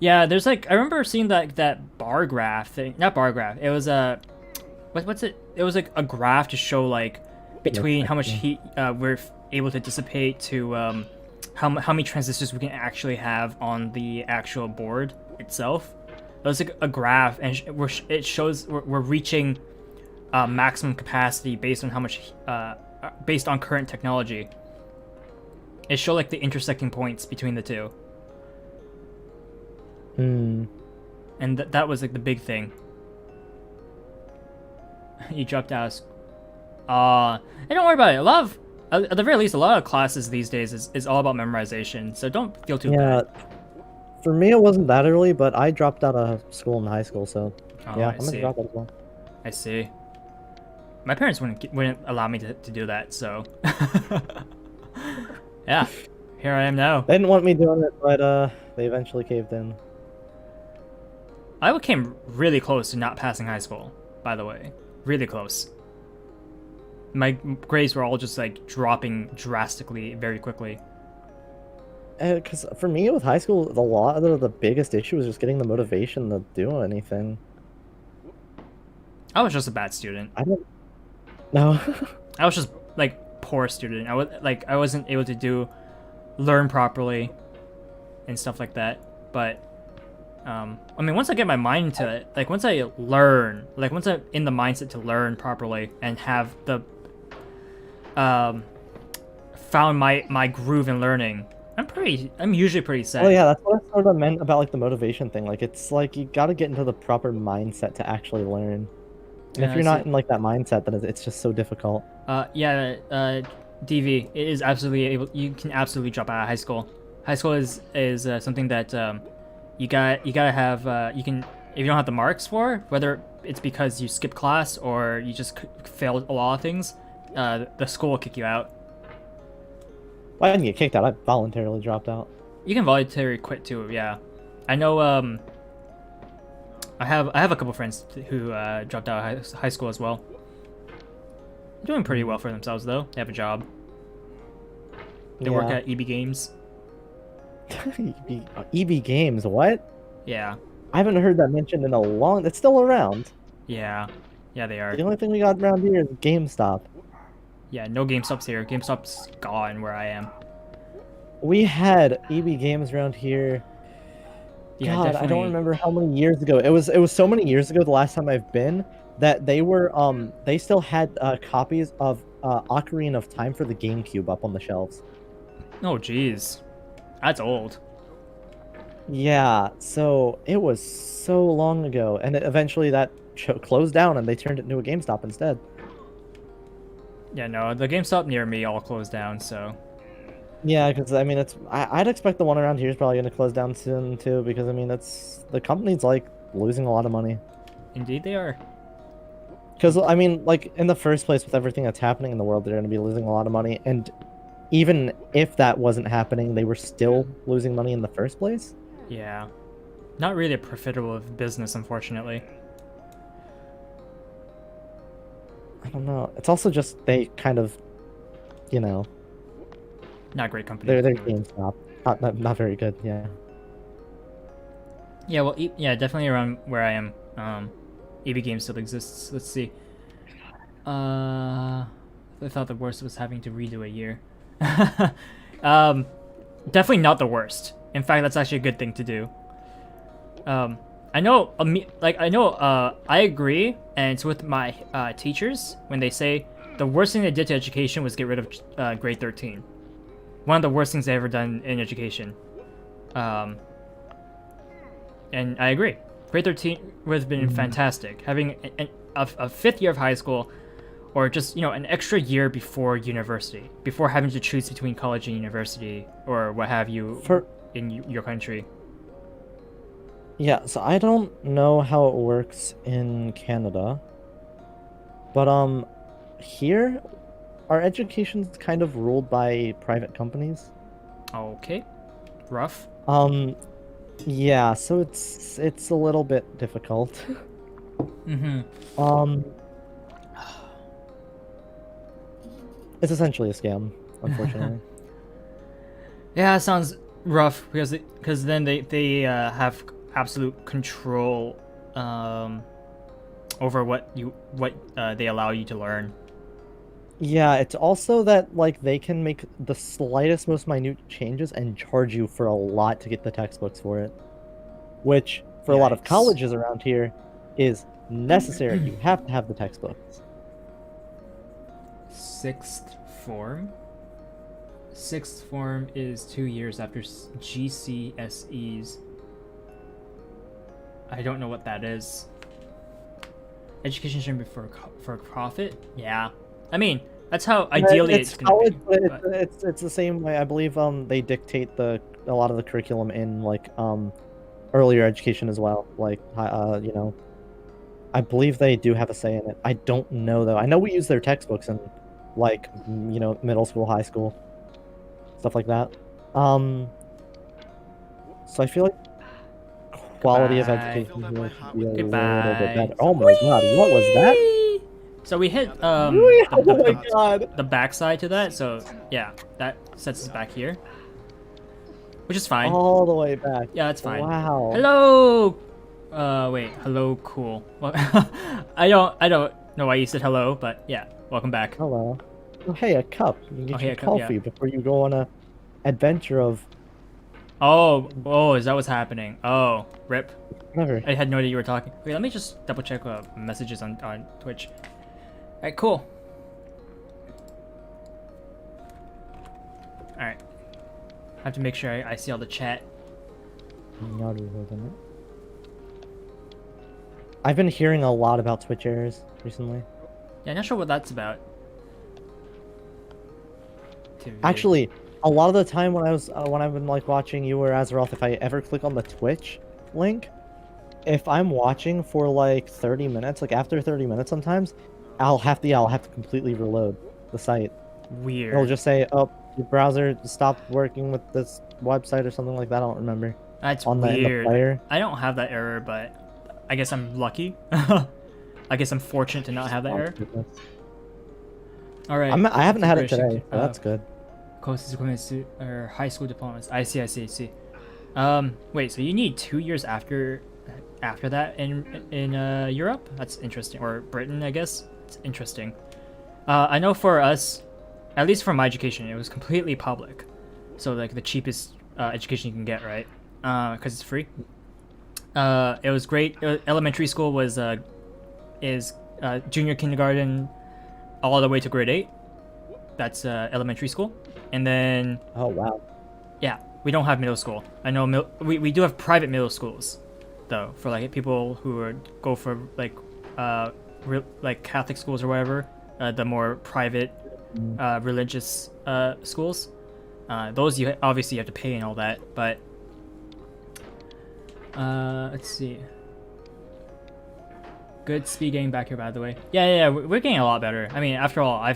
Yeah, there's like I remember seeing that bar graph thing. Not bar graph. It was a what's it? It was like a graph to show like between how much heat we're able to dissipate to how many transistors we can actually have on the actual board itself. It was like a graph, and it shows we're reaching maximum capacity based on how much based on current technology. It showed like the intersecting points between the two, Hmm. and that was like the big thing. You dropped out. Hey, don't worry about it. A lot of, at the very least, a lot of classes these days is all about memorization. So don't feel too Yeah. bad. For me, it wasn't that early, but I dropped out of school in high school, so Oh, yeah, I I'm gonna see. drop out as well. I see. My parents wouldn't allow me to do that, so yeah, here I am now. They didn't want me doing it, but they eventually caved in. I came really close to not passing high school, by the way. Really close. My grades were all just like dropping drastically very quickly. Because for me, with high school, the biggest issue was just getting the motivation to do anything. I was just a bad student. I don't. No. I was just like poor student. I wasn't able to learn properly and stuff like that. But I mean, once I get my mind to it, like once I learn, like once I'm in the mindset to learn properly and have the found my groove in learning, I'm usually pretty set. Oh yeah, that's what I sort of meant about like the motivation thing. Like it's like you got to get into the proper mindset to actually learn. And Yeah, if you're I not see. in like that mindset, then it's just so difficult. DV, it is absolutely able. You can absolutely drop out of high school. High school is something that you gotta have. You can if you don't have the marks for, whether it's because you skip class or you just failed a lot of things, the school will kick you out. Well, I didn't get kicked out. I voluntarily dropped out. You can voluntarily quit too. Yeah, I know. I have a couple friends who dropped out of high school as well. Doing pretty well for themselves though. They have a job. They work Yeah. at EB Games. EB Games, what? Yeah, I haven't heard that mentioned in a long. It's still around. yeah, yeah. They are. The only thing we got around here is GameStop. Yeah, no GameStop's here. GameStop's gone where I am. We had EB Games around here. Yeah, God, I definitely. don't remember how many years ago. It was so many years ago the last time I've been that they still had copies of Ocarina of Time for the GameCube up on the shelves. Oh, jeez, that's old. Yeah, so it was so long ago, and eventually that closed down, and they turned it into a GameStop instead. Yeah, no, the GameStop near me all closed down. So Yeah, because I mean, I'd expect the one around here is probably going to close down soon too, because I mean, the company's like losing a lot of money. indeed they are. Because I mean, like in the first place, with everything that's happening in the world, they're going to be losing a lot of money, and even if that wasn't happening, they were still losing money in the first place. Yeah, not really a profitable business, unfortunately. I don't know. It's also just they kind of, you know, Not a great company. they're GameStop, not very good. Yeah. Yeah, well, yeah, definitely around where I am. EB Games still exists. Let's see. I thought the worst was having to redo a year. Definitely not the worst. In fact, that's actually a good thing to do. I know, I agree, and it's with my teachers when they say the worst thing they did to education was get rid of grade 13. One of the worst things they ever done in education. And I agree. Grade 13 would have been fantastic. Having a fifth year of high school, or just, an extra year before university, before having to choose between college and university, or what have you in your country. Yeah, so I don't know how it works in Canada, but here, our education's kind of ruled by private companies. Okay. Rough. Yeah, so it's a little bit difficult. Mm-hmm. It's essentially a scam, unfortunately. Yeah, it sounds rough because then they have absolute control over what they allow you to learn. Yeah, it's also that like they can make the slightest, most minute changes and charge you for a lot to get the textbooks for it, which for a lot of Yikes. colleges around here is necessary. You have to have the textbooks. Sixth form. Sixth form is 2 years after GCSEs. I don't know what that is. Education shouldn't be for profit. Yeah, I mean that's how ideally it's gonna college, be. but it's the same way. I believe they dictate a lot of the curriculum in like earlier education as well. Like I believe they do have a say in it. I don't know though. I know we use their textbooks in like middle school, high school, stuff like that. So I feel like quality of Goodbye. education here should be a Goodbye. little bit better. Oh my god, what was that? So we hit Oh my god. the backside to that. So yeah, that sets us back here, which is fine. All the way back. Yeah, that's fine. Wow. Hello. Wait. Hello. Cool. Well, I don't know why you said hello, but yeah, welcome back. Hello. Oh, hey, a cup. You can get hey, your a cup, yeah. coffee before you go on a adventure of Oh, is that what's happening? Oh, rip. whatever. I had no idea you were talking. Wait, let me just double check messages on Twitch. Alright, cool. Alright. I have to make sure I see all the chat. I've been hearing a lot about Twitch errors recently. Yeah, not sure what that's about. Actually, a lot of the time when I've been like watching you or Azeroth, if I ever click on the Twitch link, if I'm watching for like 30 minutes, like after 30 minutes sometimes, I'll have to completely reload. the site. Weird. It'll just say, "Oh, your browser stopped working with this website" or something like that. I don't remember. That's In the weird. player. I don't have that error, but I guess I'm lucky. I guess I'm fortunate to not have that error. All right. I haven't had it Preparation, today, so that's good. Closest equivalent to or high school diplomas. I see. Wait. So you need 2 years after that in Europe? That's interesting. Or Britain, I guess. It's interesting. I know for us, at least for my education, it was completely public. So like the cheapest education you can get, right? Because it's free. It was great. Elementary school was junior kindergarten all the way to grade 8. That's elementary school. And then Oh wow. yeah, we don't have middle school. I know we do have private middle schools though, for like people who go for like like Catholic schools or whatever, the more private religious schools. Those you obviously have to pay and all that, but let's see. Good speed getting back here, by the way. Yeah, we're getting a lot better. I mean, after all,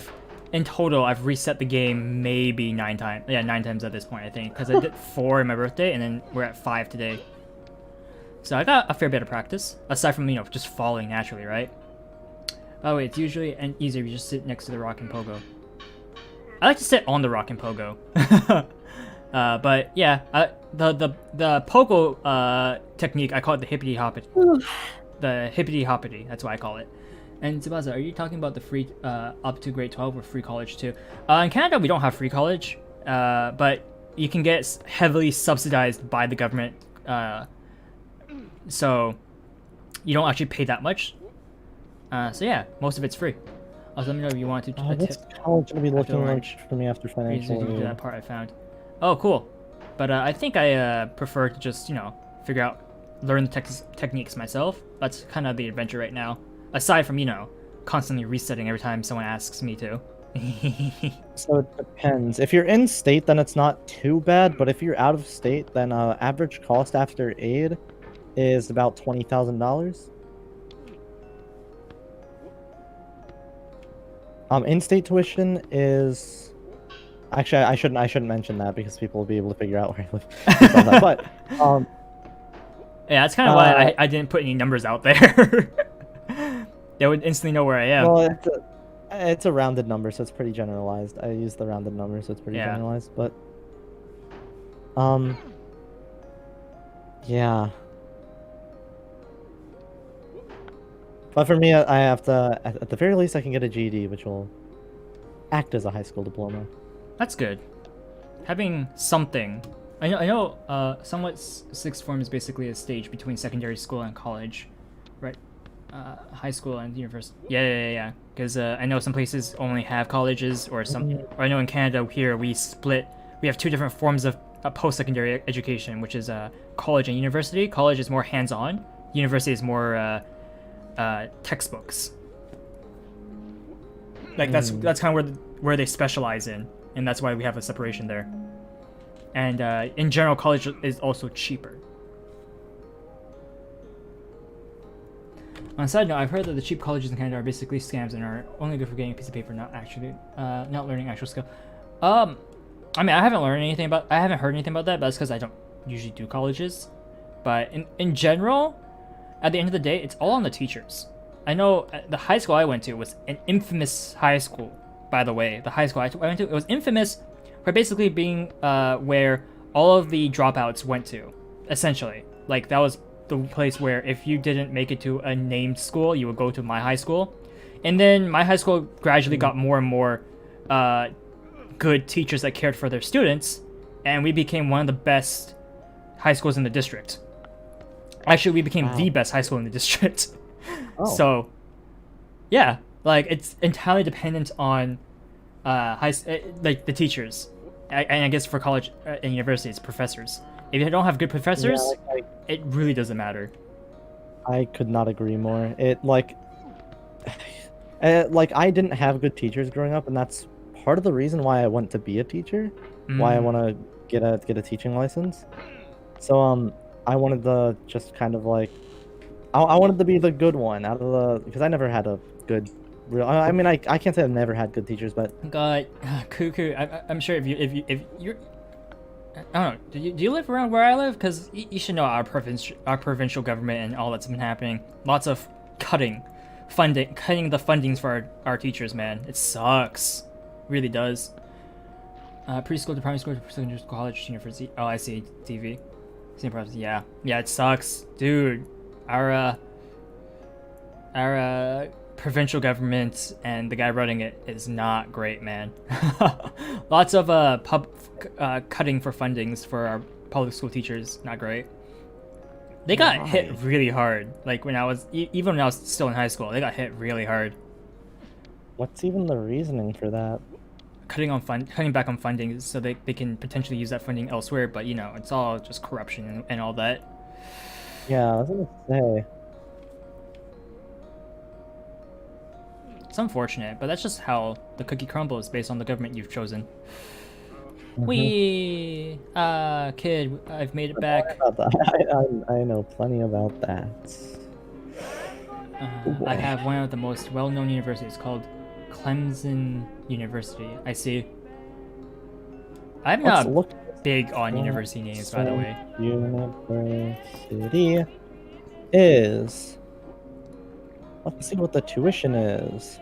in total I've reset the game maybe 9 times. Yeah, 9 times at this point, I think, because I did 4 in my birthday, and then we're at 5 today. So I got a fair bit of practice, aside from just falling naturally, right? Oh wait, it's usually easier if you just sit next to the rock and pogo. I like to sit on the rock and pogo. But yeah, the pogo technique, I call it the hippity hoppity. The hippity hoppity, that's what I call it. And Tsubasa, are you talking about the free up to grade 12 or free college too? In Canada, we don't have free college, but you can get heavily subsidized by the government, so you don't actually pay that much. So yeah, most of it's free. Also, let me know if you want to. What's college gonna be looking lunch. like for me after financial Do aid? that part I found. Oh, cool. But I think I prefer to just figure out, learn the techniques myself. That's kind of the adventure right now. Aside from constantly resetting every time someone asks me to. So it depends. If you're in state, then it's not too bad. But if you're out of state, then average cost after aid is about $20,000. In-state tuition is actually I shouldn't mention that because people will be able to figure out where I live. But yeah, that's kind of why I didn't put any numbers out there. They would instantly know where I am. well, it's a rounded number, so it's pretty generalized. I use the rounded number, so it's pretty Yeah. generalized. But yeah. But for me, I have to, at the very least, I can get a GED, which will act as a high school diploma. That's good. Having something. I know. Somewhat sixth form is basically a stage between secondary school and college, right? High school and university. Yeah. Because I know some places only have colleges, or some. Or I know in Canada here we split. We have 2 different forms of post-secondary education, which is college and university. College is more hands-on. University is more textbooks. Like that's kind of where they specialize in, and that's why we have a separation there. And in general, college is also cheaper. On a side note, I've heard that the cheap colleges in Canada are basically scams and are only good for getting a piece of paper, not learning actual skill. I mean, I haven't heard anything about that, but that's because I don't usually do colleges. But in general, at the end of the day, it's all on the teachers. I know the high school I went to was an infamous high school, by the way. The high school I went to, it was infamous for basically being where all of the dropouts went to, essentially. Like, that was the place where if you didn't make it to a named school, you would go to my high school. And then my high school gradually got more and more good teachers that cared for their students, and we became one of the best high schools in the district. Actually, we became the best high school in the district. Oh. So, yeah, like, it's entirely dependent on like the teachers, and I guess for college and universities, professors. If you don't have good professors, Yeah, it really doesn't matter. I could not agree more. It like I didn't have good teachers growing up, and that's part of the reason why I want to be a teacher. Why I want to get a teaching license. So I wanted to just kind of like I wanted to be the good one out of the, because I never had a good real. I mean, I can't say I've never had good teachers, but God, Cuckoo. I'm sure if you're, I don't know. Do you live around where I live? Because you should know our provincial government and all that's been happening. Lots of cutting the fundings for our teachers. Man, it sucks. Really does. Preschool to primary school to secondary school, college, university. Oh, I see. TV. Same process. Yeah, it sucks, dude. Our provincial government and the guy running it is not great, man. Lots of cutting for fundings for our public school teachers. Not great. They got hit really hard. Like when I was even when I was still in high school, they got hit really hard. what's even the reasoning for that? Cutting back on funding so they can potentially use that funding elsewhere, but you know, it's all just corruption and all that. Yeah, I was gonna say. It's unfortunate, but that's just how the cookie crumbles based on the government you've chosen. Kid, I've made it back. I know plenty about that. I have one of the most well-known universities called Clemson University. I see. I'm Let's not look big on university names, by the way. University is. Let's see what the tuition is.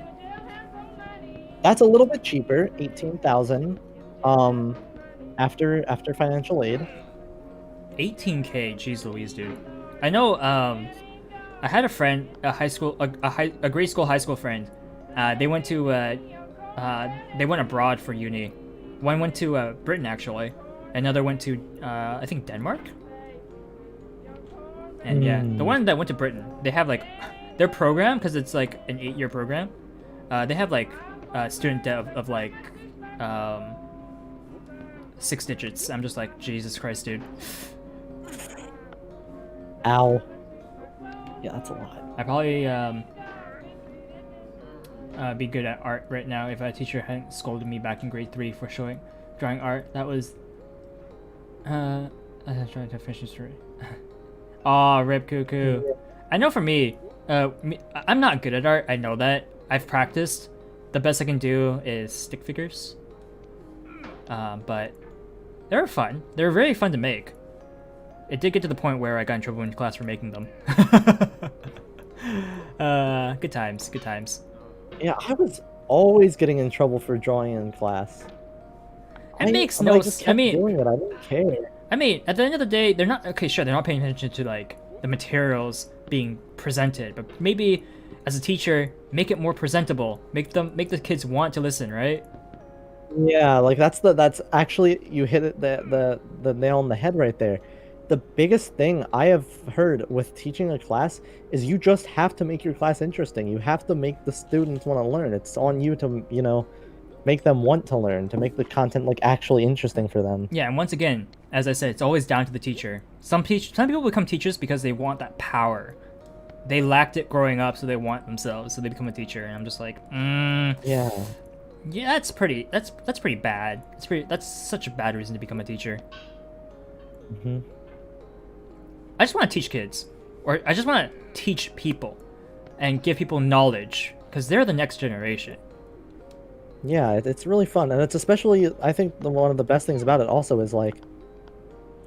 That's a little bit cheaper, 18,000. After financial aid. 18K, jeez Louise, dude. I know. I had a friend, a grade school high school friend. They went abroad for uni. One went to Britain actually. Another went to I think Denmark. And yeah, the one that went to Britain, they have like their program, because it's like an 8-year program. They have like student debt of like 6 digits. I'm just like, Jesus Christ, dude. Ow. Yeah, that's a lot. I probably be good at art right now if a teacher hadn't scolded me back in grade 3 for drawing art. That was I was trying to finish this story. Aw, rip Cuckoo. I know for me, I'm not good at art. I know that. I've practiced. The best I can do is stick figures. But they were fun. They were very fun to make. It did get to the point where I got in trouble in class for making them. Good times, good times. Yeah, I was always getting in trouble for drawing in class. It makes I no just sense. kept doing it. I didn't care. I mean, at the end of the day, they're not okay. Sure, they're not paying attention to like the materials being presented, but maybe as a teacher, make it more presentable. Make the kids want to listen, right? Yeah, like that's actually, you hit it the nail on the head right there. The biggest thing I have heard with teaching a class is you just have to make your class interesting. You have to make the students want to learn. It's on you to, you know, make them want to learn, to make the content like actually interesting for them. Yeah, and once again, as I said, it's always down to the teacher. Some people become teachers because they want that power. They lacked it growing up, so they want themselves, so they become a teacher. And I'm just like, Yeah. yeah, that's pretty bad. That's such a bad reason to become a teacher. hmm I just want to teach kids, or I just want to teach people, and give people knowledge, because they're the next generation. Yeah, it's really fun, and it's especially, I think one of the best things about it also is like,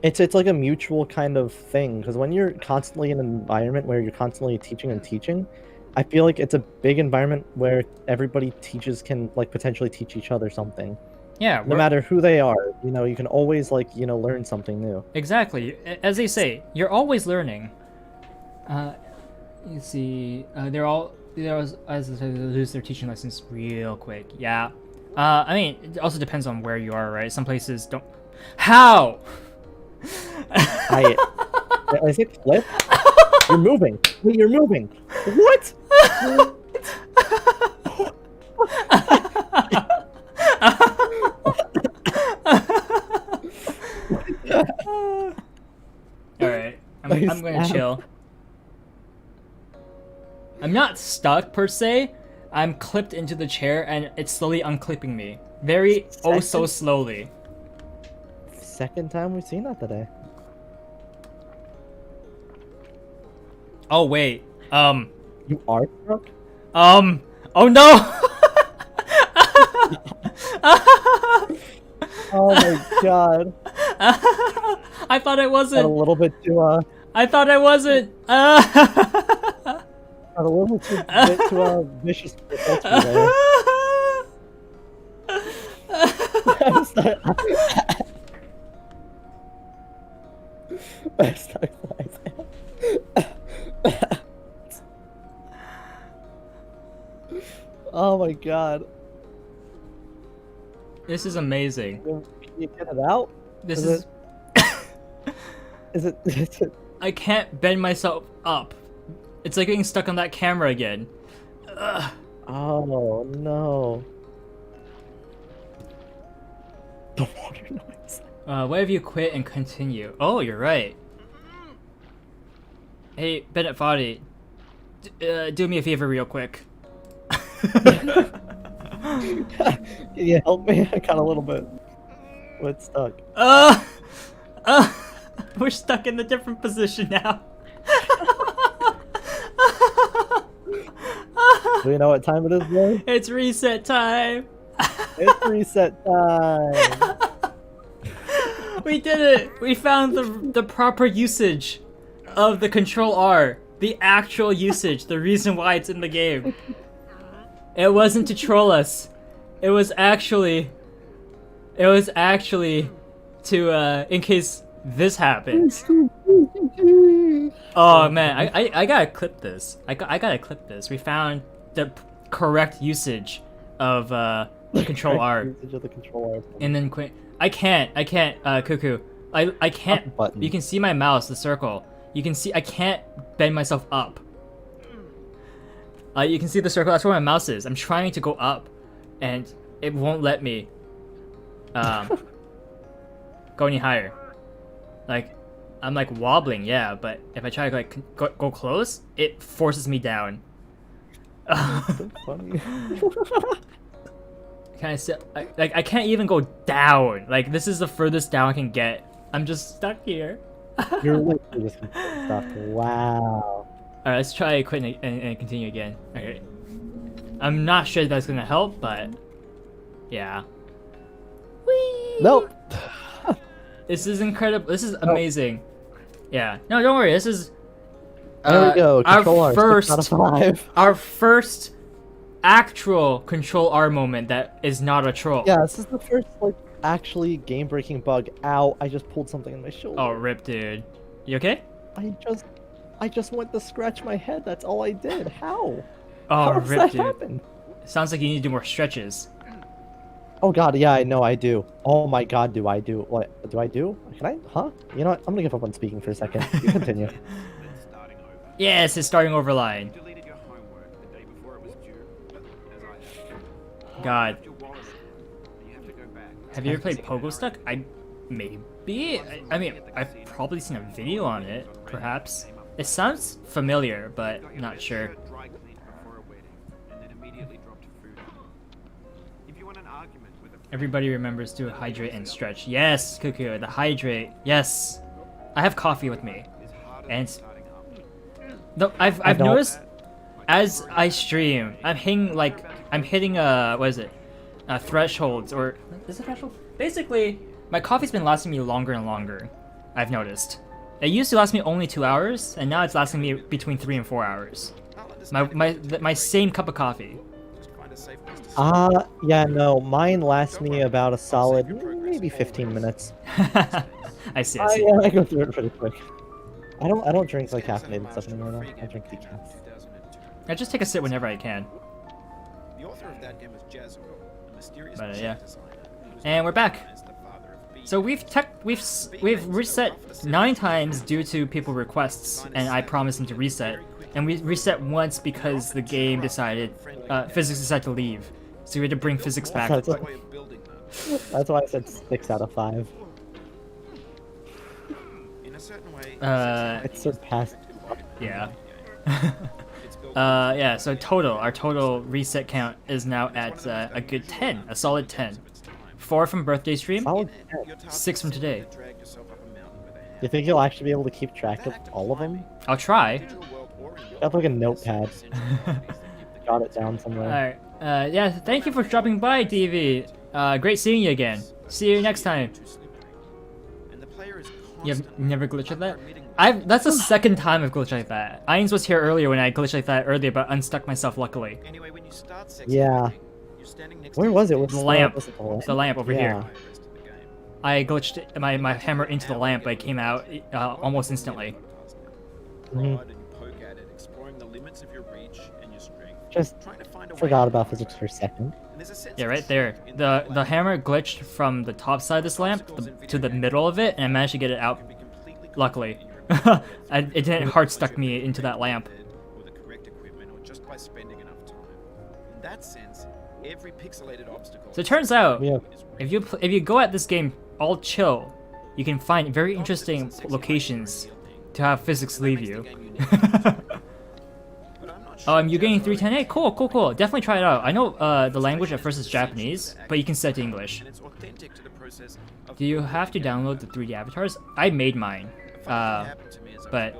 it's like a mutual kind of thing, because when you're constantly in an environment where you're constantly teaching and teaching, I feel like it's a big environment where everybody can like potentially teach each other something. Yeah, No matter who they are, you know, you can always like, you know, learn something new. exactly. As they say, you're always learning. You see, as they lose their teaching license real quick. Yeah. I mean, it also depends on where you are, right? Some places don't. How? Is it flip? You're moving. Wait, you're moving. What? Alright, I'm gonna chill. I'm not stuck per se. I'm clipped into the chair and it's slowly unclipping me. Very so slowly. Second time we've seen that today. Oh wait. You are stuck? Oh no! Oh my god. I thought I Got a wasn't. little bit too I thought I wasn't. got a little bit too vicious for the culture there. I'm sorry. I'm sorry. Oh my god. This is amazing. Can you get it out? This Is is. Is it I can't bend myself up. It's like getting stuck on that camera again. Ugh. Oh no. The water noise. What if you quit and continue? Oh, you're right. Hey, Bennett Foddy, do me a favor real quick. Can you help me? I got a little bit stuck. We're stuck in a different position now. Do you know what time it is, boy? It's reset time. It's reset time. We did it. We found the proper usage of the Control R. The actual usage. The reason why it's in the game. It wasn't to troll us. It was actually to in case this happens. Oh man, I gotta clip this. I gotta clip this. We found the correct usage of the Control R. Usage of the Control R. And then I can't, Cuckoo. I can't. Up button. You can see my mouse, the circle. You can see I can't bend myself up. You can see the circle. That's where my mouse is. I'm trying to go up, and it won't let me. Go any higher. Like, I'm like wobbling, yeah. But if I try to like go close, it forces me down. So funny. Can I sit? I can't even go down. Like this is the furthest down I can get. I'm just stuck here. You're literally just stuck. Wow. Alright, let's try quit and continue again. Okay. I'm not sure if that's gonna help, but yeah. Whee! Nope. This is incredible. This is amazing. Yeah. No, don't worry. This is There we go. Control our R. first 6 out of 5. our first actual Control R moment that is not a troll. Yeah, this is the first like actually game-breaking bug. Ow! I just pulled something in my shoulder. Oh, rip, dude. You okay? I just went to scratch my head. That's all I did. How? Oh, How does rip, that dude. happen? Sounds like you need to do more stretches. Oh god, yeah, I know I do. Oh my god, do I do? What do I do? Can I? Huh? You know what? I'm gonna give up on speaking for a second. You continue. Then starting over. Yes, it's starting over line. You deleted your homework the day before it was due, as I have. God. You left your wallet at home, and you have to go back. Have you ever played Pogo Stuck? Maybe. I mean, I've probably seen a video on it, perhaps. It sounds familiar, but Got your not best sure. shirt dry cleaned before a wedding, and then immediately dropped food on it. If you want an argument with a Everybody remembers to hydrate and stretch. Yes, Cuckoo, the hydrate. Yes. I have coffee with me. is harder And than starting up. though I've don't. noticed as I stream, I'm hitting what is it? Thresholds, or is it threshold? Basically, my coffee's been lasting me longer and longer. I've noticed. It used to last me only 2 hours, and now it's lasting me between 3 and 4 hours. My same cup of coffee. Just find a safe place to sit. Yeah, no, mine lasts me about a solid maybe 15 minutes. I see. I see. Yeah, I go through it pretty quick. I don't drink like caffeinated stuff anymore. Though. I drink decaf. 2002. I just take a sip whenever I can. The author of that game was Jazzo, a mysterious But, music yeah. designer who was And we're back. known as the father of beat. So we've reset 9 times due to people requests, and I promised them to reset. And we reset once because the game decided, physics decided to leave. So we had to bring physics back. That's By way of building that. That's why I said 6 out of 5. In a certain way, It surpassed. Yeah. it's built Yeah, so our total reset count is now at a good 10, a solid 10. 4 from birthday stream, Solid 10. Your task 6 from is simply today. to drag yourself up a mountain with a hammer. You think you'll actually be able to keep track of all of them? I'll try. Digital world or in real Have like a life, notepad. there's similarities that give the jot it down somewhere. Alright. Yeah, thank you for dropping by, DV. Great seeing you again. See you next time. Too slippery. And the player is You've constantly never glitched like that? admitting That's the second time I've glitched like that. Irons was here earlier when I glitched like that earlier, but unstuck myself luckily. Anyway, when you start sex Yeah. attacking, you're standing next Where to was it? your What's The lamp. was it the lamp? The lamp over Yeah. here. the rest of the game. I glitched my hammer into the lamp, but it came out almost instantly. Mhm. Prod and you poke at it, exploring the limits of your reach and your strength. Just Trying to find a way forgot out. about physics for a second. And there's a sense Yeah, of right there. truth in The black. hammer glitched from the top side of this lamp to the middle of it, and I managed to get it out. Can be completely Luckily. confident in your ability to It didn't hard stuck me into that lamp. with the correct equipment or just by spending enough time. In that sense, every pixelated obstacle So it turns out, Yeah. if you go at this game all chill, you can find very interesting locations to have physics leave you. You're getting 310A? Cool, cool, cool. Definitely try it out. I know the language at first is Japanese, but you can set to English. Do you have to download the 3D avatars? I made mine. But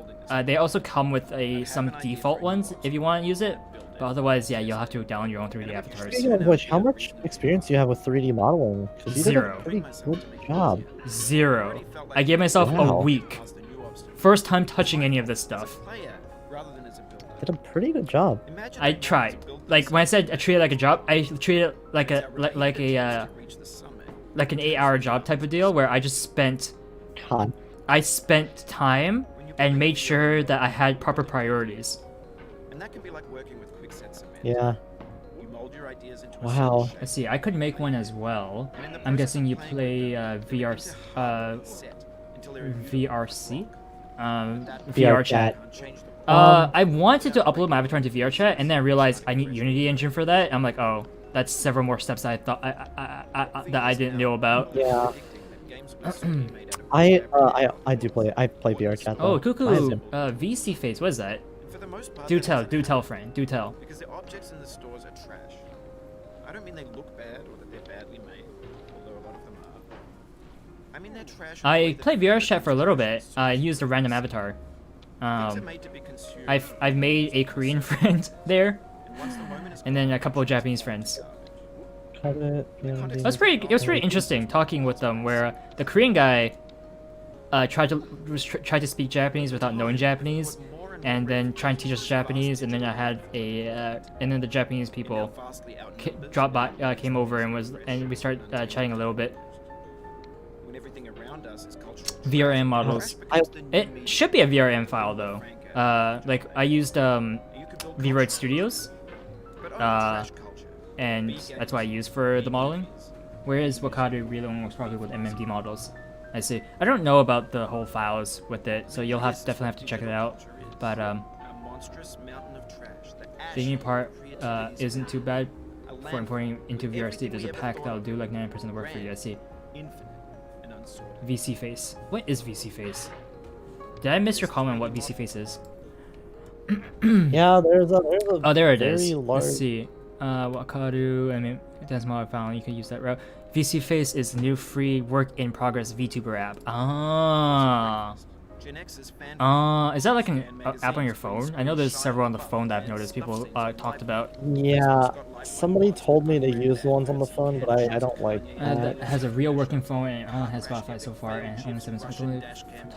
they also come with some default ones if you want to use it. But otherwise, yeah, you'll have to download your own 3D avatars. Speaking of which, how much experience do you have with 3D modeling? 'Cause you did a Zero. pretty good job. 0. I gave myself a Wow. week. First time touching any of this stuff. Did a pretty good job. I tried. Like when I said I treat it like a job, I treat it like an 8-hour job type of deal where I just spent God. time and made sure that I had proper priorities. And that can be like working with quickset cement. Yeah. You mold your ideas into a Wow. certain Let's see, I could make one as well. shape, and in the I'm process guessing of you playing play with it, set until they're VRC? VR VR chat. chat. Change them. I wanted to upload my avatar into VR chat, and then I realized I need Unity Engine for that. I'm like, oh, that's several more steps I thought that I didn't know about. Yeah. Games will soon be made out of I do play. I play VR chat. Oh, though. Cuckoo, Nice. VC face. What is that? And for the most part, Do that tell, isn't do tell, happening friend, do tell. Because the objects in the stores are trash. I don't mean they look bad or that they're badly made, although a lot of them are. I mean they're trash. in the way I that played food VR chat for a little bit. becomes I used a random avatar. Things are made to be consumed, I've made a Korean friend there, and once the moment is and then a couple of Japanese friends. Cut it. Yeah, It was pretty interesting talking with them. Where the Korean guy tried to speak Japanese without knowing Japanese, and then try and teach us Japanese. And then I had and then the Japanese people came over and we started chatting a little bit. when everything around us is cultural. VRM models. It should be a VRM file though. Like I used VRoid Studios, and that's what I use for the modeling. Whereas Wakadu really was probably with MMD models. I see. I don't know about the whole files with it, so you'll definitely have to check it out. But A monstrous mountain of trash. the new part isn't too bad for importing into VRC. There's a pack that'll do like 90% of the work for you. I see. Infinite and unsorted. VC face. What is VC face? Did I miss your comment on what VC face is? Yeah, there's a Oh, there it very is. large. Let's see. Wakadu, I mean, that's my found. You can use that route. VC Face is the new free work in progress VTuber app. Ah. Gen X's fan Is that like an app on your phone? I know there's several on the phone that I've noticed people talked about. Yeah, somebody told me to use the ones on the phone, but I don't like That that. has a real working phone and it only has Spotify so far and only 7 only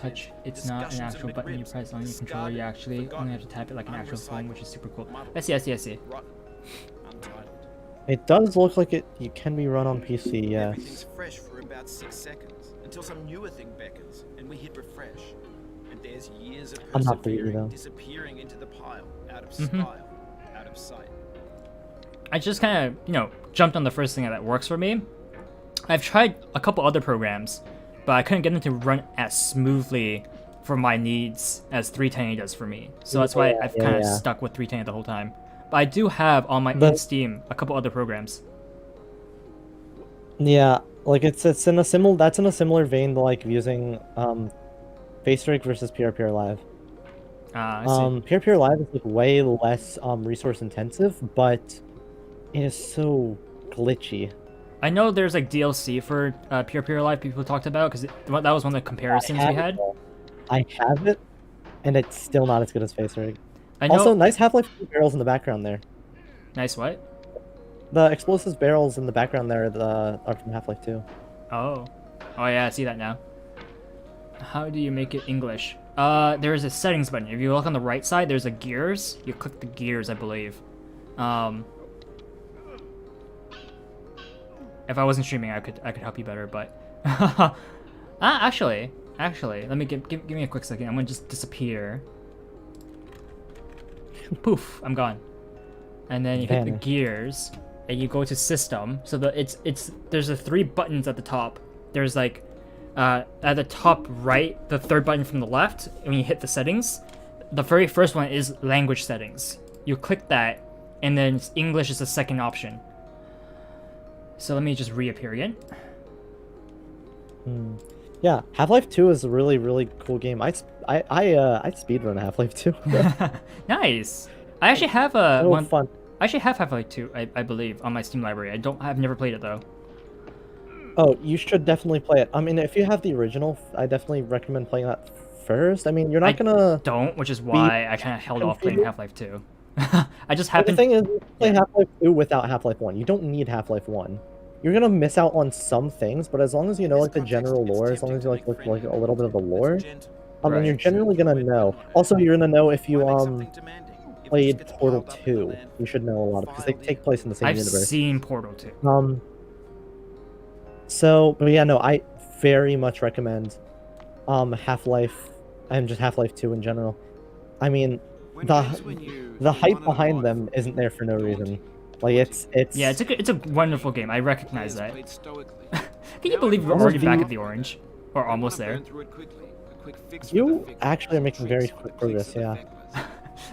touch. It's not an actual button you press on your controller. You actually only have to tap it like an actual phone, which is super cool. I see. rotten, untitled. It does look like you can be run on PC, yes. Everything's fresh for about 6 seconds until some newer thing beckons and we hit refresh. And there's years of I'm not greedy, persevering though. disappearing into the pile, out of Mhm. style, out of sight. I just kind of, jumped on the first thing that works for me. I've tried a couple other programs, but I couldn't get them to run as smoothly for my needs as 310 does for me. So that's why I've kind of stuck with 310 the whole time. But I do have on my in Steam a couple other programs. Yeah, like it's in a similar vein to like using FaceRig versus PRPR Live. I see. PRPR Live is like way less resource intensive, but it is so glitchy. I know there's like DLC for Pure Life people talked about because that was one of the comparisons we had. I have it, and it's still not as good as FaceRig. I know. Also, nice Half-Life barrels in the background there. Nice what? The explosives barrels in the background there are from Half-Life 2. Oh. Oh yeah, I see that now. How do you make it English? There's a settings button. If you look on the right side, there's a gears. You click the gears, I believe. If I wasn't streaming, I could help you better, but actually, let me give me a quick second. I'm gonna just disappear. Poof, I'm gone. And then you hit the Vanish. gears, and you go to system. So there's the 3 buttons at the top. There's like at the top right, the 3rd button from the left. When you hit the settings, the very first one is language settings. You click that, and then English is the second option. So let me just reappear again. Yeah, Half-Life 2 is a really, really cool game. I speedrun Half-Life 2. Nice. I actually have So one. fun. I actually have Half-Life 2, I believe, on my Steam library. I've never played it though. Oh, you should definitely play it. I mean, if you have the original, I definitely recommend playing that first. I mean, you're not gonna... Don't, which is why I kind of held off playing Half-Life 2. I just The happened. thing is, you play Half-Life 2 without Half-Life 1. You don't need Half-Life 1. You're gonna miss out on some things, but as long as you know like the general lore, as long as you like look like a little bit of the lore, I mean, you're generally gonna know. Also, you're gonna know if you played Portal 2. You should know a lot of because they take place in the same I've universe. seen Portal 2. So, but yeah, no, I very much recommend Half-Life and just Half-Life 2 in general. I mean, the hype behind them isn't there for no reason. Like it's Yeah, it's a wonderful game. I recognize that. Can you believe we're Also, already do back you- at the orange, or almost there? You actually are making very quick progress, yeah.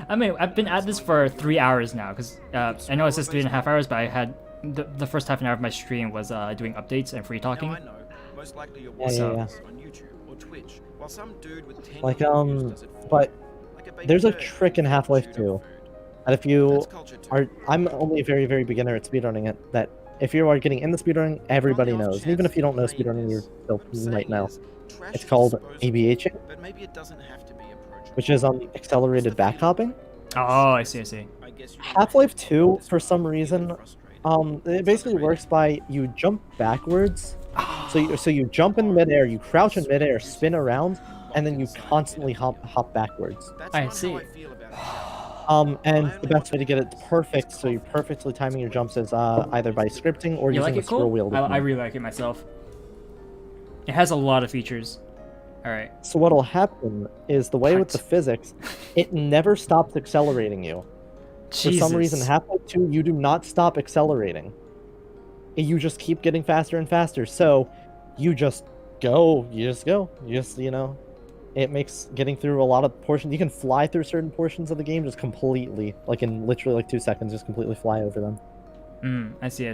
I mean, I've been at this for 3 hours now, because I know it says 3.5 hours, but I had the first half an hour of my stream was doing updates and free talking. Now I know. Most likely you're Yeah, watching yeah, this on YouTube or Twitch, while some dude with 10 Like, million views does it for but you. Like a baby there's a bird trick in eating Half-Life chewed 2. up food. And if you That's culture too. are, I'm only a very, very beginner at speedrunning it, that if you are getting in the speedrunning, everybody On the off knows. And even chance if you don't know you're playing speedrunning, this, you what I'm might saying know. is, trash It's is called disposable, ABHing, but maybe it doesn't have to be approachable. which is accelerated backhopping. Oh, I see. I guess you Half-Life 2, this for is some really reason, frustrating. it basically works by you jump backwards. So you jump in midair, you crouch in midair, spin around, and then you constantly hop backwards. That's I not see. how I feel about it. And the best way to get it perfect, so you're perfectly timing your jumps, is either by scripting or You using like the it scroll cool? wheel. I really like it myself. It has a lot of features. All right. So what'll happen is the way with the Cut. physics, it never stops accelerating you. For some reason, Jesus. Half-Life 2, you do not stop accelerating. You just keep getting faster and faster. So you just go. It makes getting through a lot of portions. You can fly through certain portions of the game just completely, like in literally like 2 seconds, just completely fly over them. I see.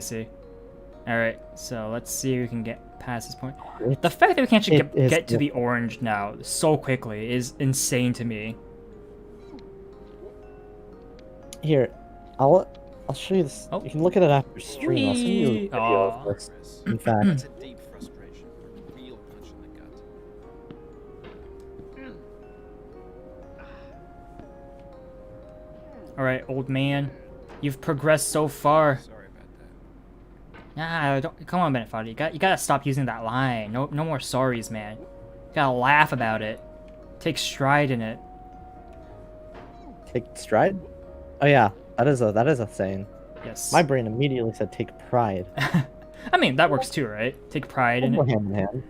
All right. So let's see if we can get past this point. It- The fact that we can actually It is get to the orange now so quickly is insane to me. Here, I'll show you this. Oh. You can look at it after stream. I'll send you a Whee! video Aw. of this. Chris, In fact, It's a deep frustration, a real punch in the gut. All right, old man. You've progressed so far. Sorry about that. Nah, don't, come on, Benefado. You gotta stop using that line. No more sorries, man. You gotta laugh about it. Take stride in it. take stride. Oh yeah, that is a saying. Yes. My brain immediately said take pride. I mean, that works too, right? Take pride in We're it. hand in hand.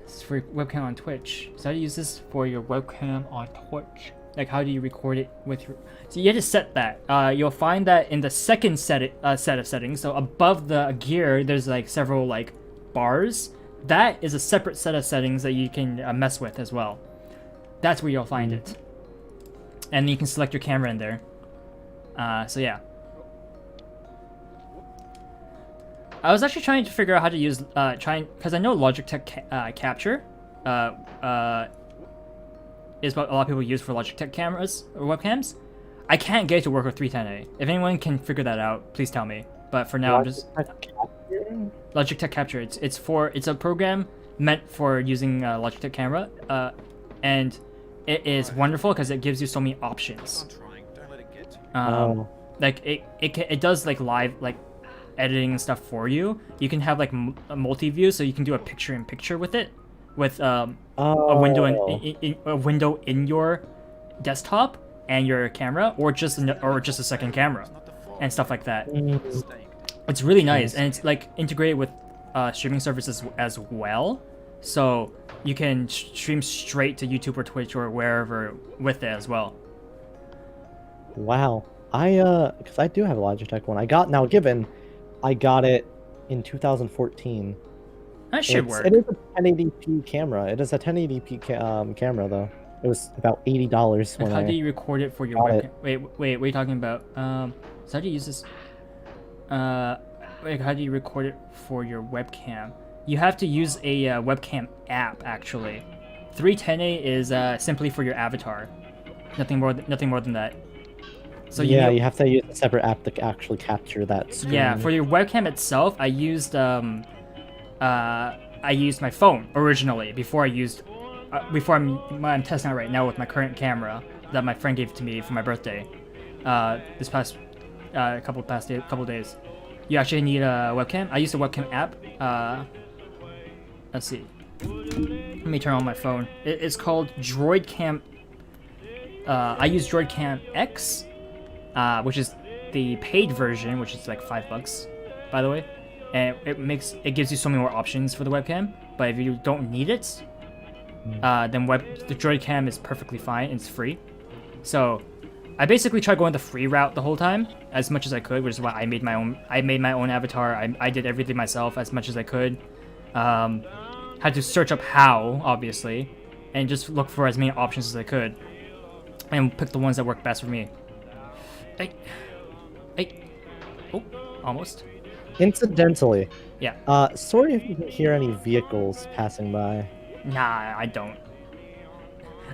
It's for webcam on Twitch. So how do you use this for your webcam on Twitch? Like, how do you record it with your... So you have to set that. You'll find that in the second set of settings. So above the gear, there's like several like bars. That is a separate set of settings that you can mess with as well. That's where you'll find it. And you can select your camera in there. So yeah. I was actually trying to figure out how to use because I know Logitech Capture is what a lot of people use for Logitech cameras or webcams. I can't get it to work with 310A. If anyone can figure that out, please tell me. But for now, I'm just Logitech Capture. It's a program meant for using Logitech camera, and it is wonderful because it gives you so many Keep options. on trying. Don't let it get to you. Oh, like it does like live like editing and stuff for you. You can have like a multi-view, so you can do a picture-in-picture with it, with a window a window in your desktop and your camera, or just a second camera and stuff like that. It's really nice, and it's like integrated with streaming services as well, so you can stream straight to YouTube or Twitch or wherever with it as well. Wow. Because I do have a Logitech one. I got it in 2014. That should work. It is a 1080p camera. It is a 1080p camera though. It was about $80 when How do you record it for your got webcam? it. Wait, what are you talking about? So how do you use this? Wait, how do you record it for your webcam? You have to use a webcam app actually. 310A is simply for your avatar. Nothing more than that. So yeah, you have to use a separate app to actually capture that screen. Yeah, for your webcam itself, I used my phone originally before I'm testing out right now with my current camera that my friend gave to me for my birthday. This past couple days. You actually need a webcam. I used a webcam app. Let's see. Let me turn on my phone. It's called DroidCam. I use DroidCam X. Which is the paid version, which is like $5, by the way, and it gives you so many more options for the webcam. But if you don't need it, then the DroidCam is perfectly fine. It's free, so I basically tried going the free route the whole time as much as I could, which is why I made my own avatar. I did everything myself as much as I could. Had to search up how, obviously, and just look for as many options as I could, and pick the ones that work best for me. Oh, almost. Incidentally. Yeah. Sorry if you can hear any vehicles passing by. Nah, I don't.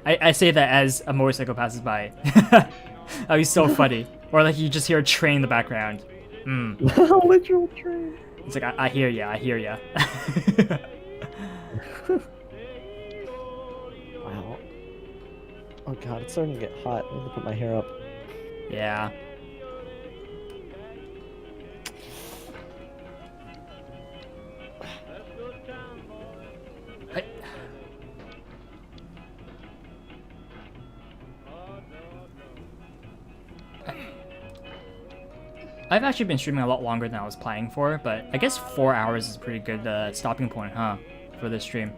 I say that as a motorcycle passes by. That'd be so funny. Or like you just hear a train in the background. Literal train. It's like, I hear ya, I hear ya. Wow. Oh god, it's starting to get hot. I need to put my hair up. Yeah. I've actually been streaming a lot longer than I was planning for, but I guess 4 hours is a pretty good stopping point, huh? For this stream.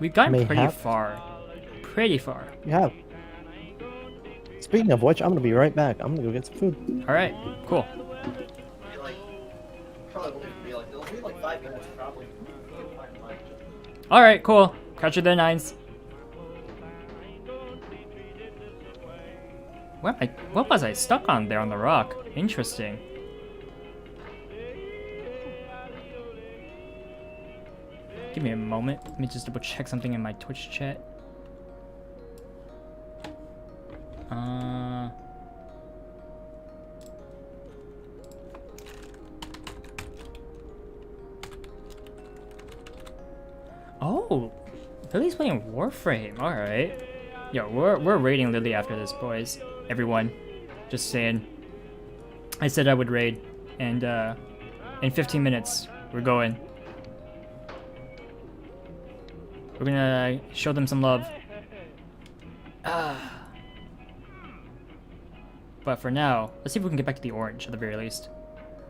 We've gotten pretty far. Pretty far. You have. Speaking of which, I'm gonna be right back. I'm gonna go get some food. Alright, cool. Alright, cool. Catch you there, Nines. What was I stuck on there on the rock? Interesting. Give me a moment. Let me just double check something in my Twitch chat. Oh, Lily's playing Warframe. All right. Yo, we're raiding Lily after this, boys. Everyone, just saying. I said I would raid, and in 15 minutes we're going. We're gonna show them some love. But for now, let's see if we can get back to the orange at the very least.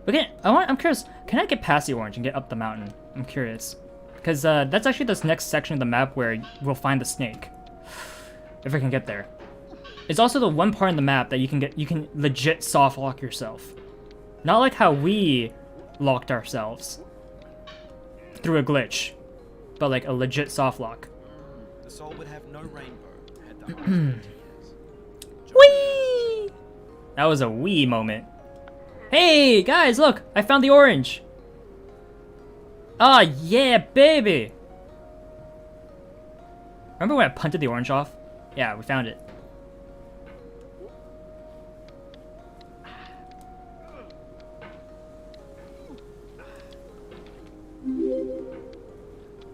I'm curious. Can I get past the orange and get up the mountain? I'm curious, because that's actually this next section of the map where we'll find the snake. If I can get there. It's also the one part in the map that you can legit soft lock yourself. Not like how we locked ourselves through a glitch, but like a legit soft lock. The soul would have no rainbow had the heart Whee! That was a wee moment. Hey guys, look! I found the orange. Ah, yeah, baby! Remember when I punted the orange off? Yeah, we found it.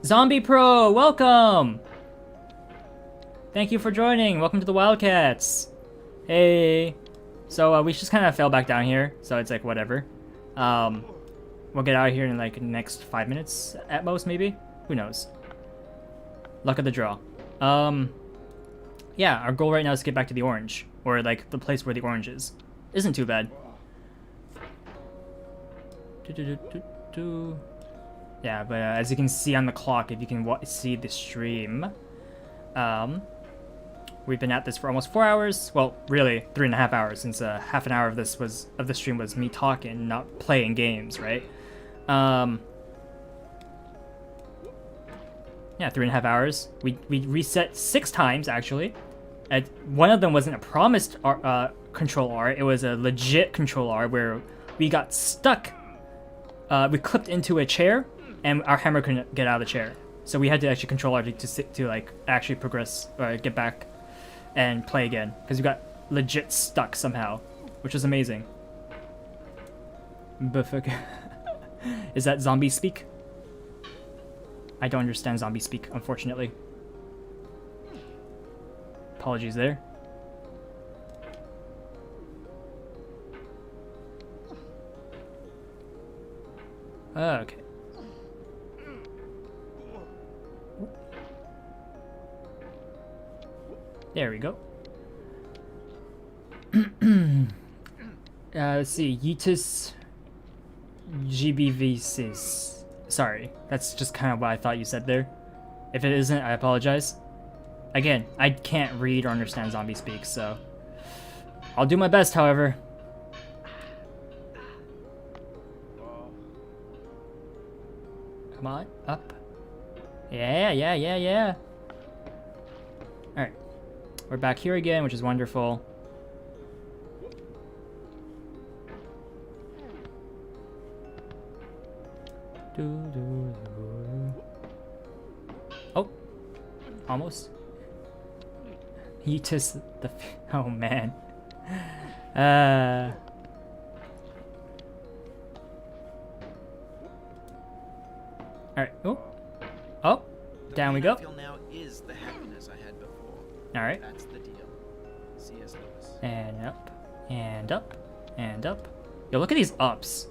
Zombie Pro, welcome! Thank you for joining. Welcome to the Wildcats. Hey. So we just kind of fell back down here, so it's like whatever. We'll get out of here in like the next 5 minutes at most, maybe. Who knows? Luck of the draw. Yeah, our goal right now is to get back to the orange, or like the place where the orange is. Isn't too bad. Yeah, but as you can see on the clock, if you can see the stream, we've been at this for almost 4 hours. Well, really 3.5 hours, since half an hour of the stream was me talking, not playing games, right? Yeah, 3.5 hours. We reset 6 times actually. And one of them wasn't a promised control R. It was a legit control R where we got stuck. We clipped into a chair, and our hammer couldn't get out of the chair. So we had to actually control R to like actually progress or get back and play again, because we got legit stuck somehow, which was amazing. Is that zombie speak? I don't understand zombie speak, unfortunately. Apologies there. Okay. There we go. Let's see. Yeetus GBV6. Sorry, that's just kind of what I thought you said there. If it isn't, I apologize. Again, I can't read or understand zombie speak, so I'll do my best, however. Come on, up. Yeah. Alright. We're back here again, which is wonderful. Oh, almost. You just the. Oh man. Alright. Oh. Down we go. The pain I feel now is the happiness I had before. Alright. That's the deal. C.S. Lewis. And up. And up. And up. Yo, look at these ups.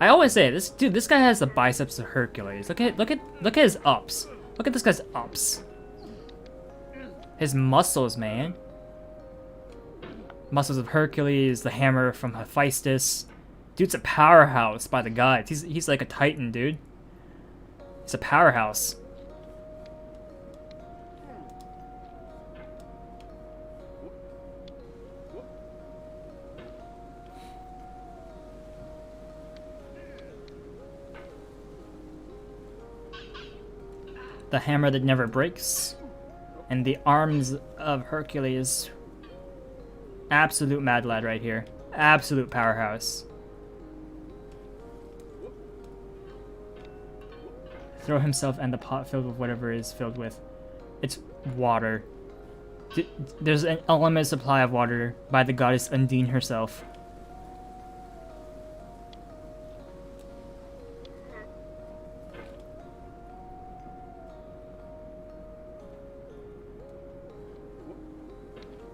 I always say this dude, this guy has the biceps of Hercules. Look at his ups. Look at this guy's ups. His muscles, man. Muscles of Hercules, the hammer from Hephaestus. Dude's a powerhouse by the gods. He's like a titan, dude. He's a powerhouse. The hammer that never breaks. And the arms of Hercules. Absolute mad lad right here. Absolute powerhouse. Throw himself and the pot filled with whatever it is filled with. It's water. There's an unlimited supply of water by the goddess Undine herself.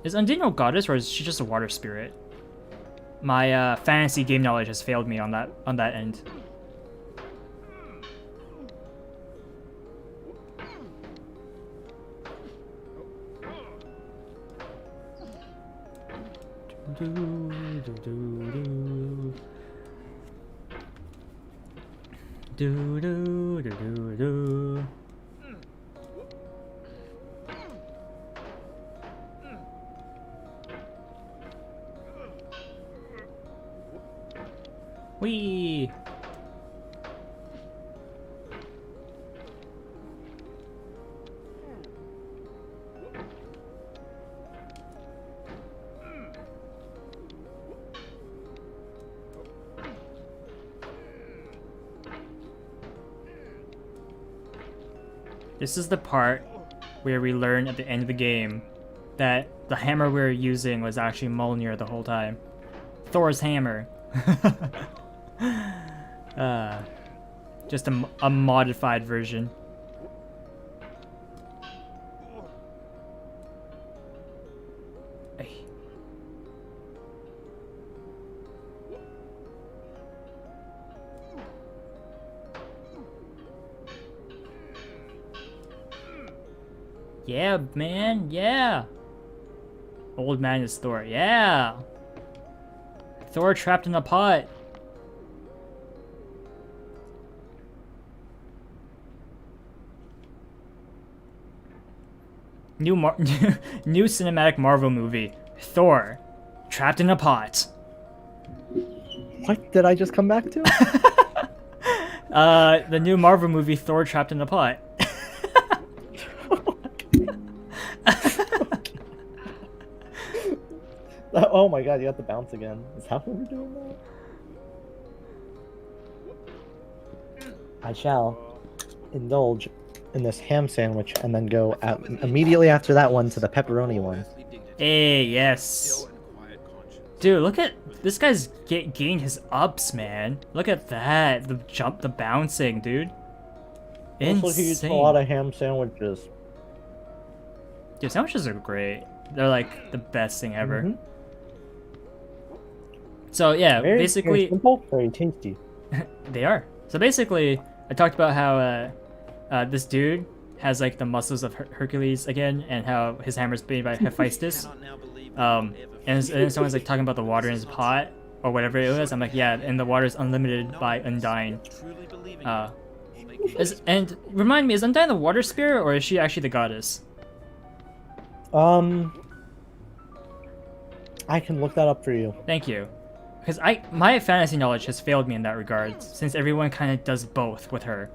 Is Undine a goddess, or is she just a water spirit? My fantasy game knowledge has failed me on that end. Whee! This is the part where we learn at the end of the game that the hammer we were using was actually Mjolnir the whole time. Thor's hammer. Just a modified version. Hey. Yeah, man. Yeah. Old man is Thor. Yeah. Thor trapped in a pot. New cinematic Marvel movie. Thor trapped in a pot. What did I just come back to? The new Marvel movie Thor trapped in a pot. Oh my god, you got the bounce again. Is that what we're doing now? I shall indulge in this ham sandwich and then go out immediately after that one to the pepperoni one. Earthly dignity, Hey, yes. still and quiet conscience. Dude, look at this guy's gained his ups, man. Look at that. The jump, the bouncing, dude. Also, he eats a Insane. lot of ham sandwiches. Dude, sandwiches are great. They're like the best thing ever. Mhm. So yeah, Very, basically very simple, very tasty. they are. So basically, I talked about how this dude has like the muscles of Hercules again, and how his hammer's made by Hephaestus. Cannot now believe that And I'll ever then someone's like talking about the water in his pot or whatever it was. I'm like, yeah, and the water is unlimited by Undyne. truly believing Uh, it will make me and remind me, is Undyne the water spirit or is she actually the goddess? I can look that up for you. Thank you. Because my fantasy knowledge has failed me in that regard, since everyone kind of does both with her.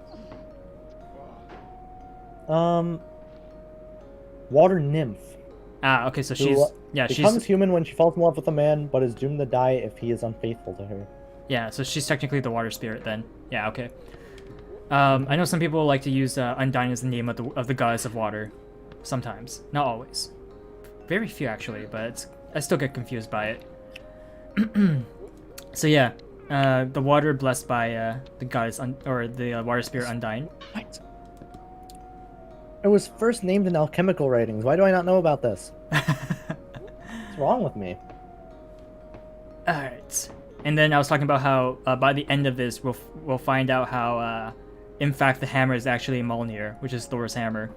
Water nymph. Ah, okay, so Who she's becomes she's human when she falls in love with a man, but is doomed to die if he is unfaithful to her. so she's technically the water spirit then. Yeah, okay. I know some people like to use Undyne as the name of the goddess of water, sometimes, not always. Very few actually, but I still get confused by it. So yeah, the water blessed by the goddess or the water spirit Undyne. What? It was first named in alchemical writings. Why do I not know about this? What's wrong with me? Alright. And then I was talking about how by the end of this we'll find out how in fact the hammer is actually Mjolnir, which is Thor's hammer.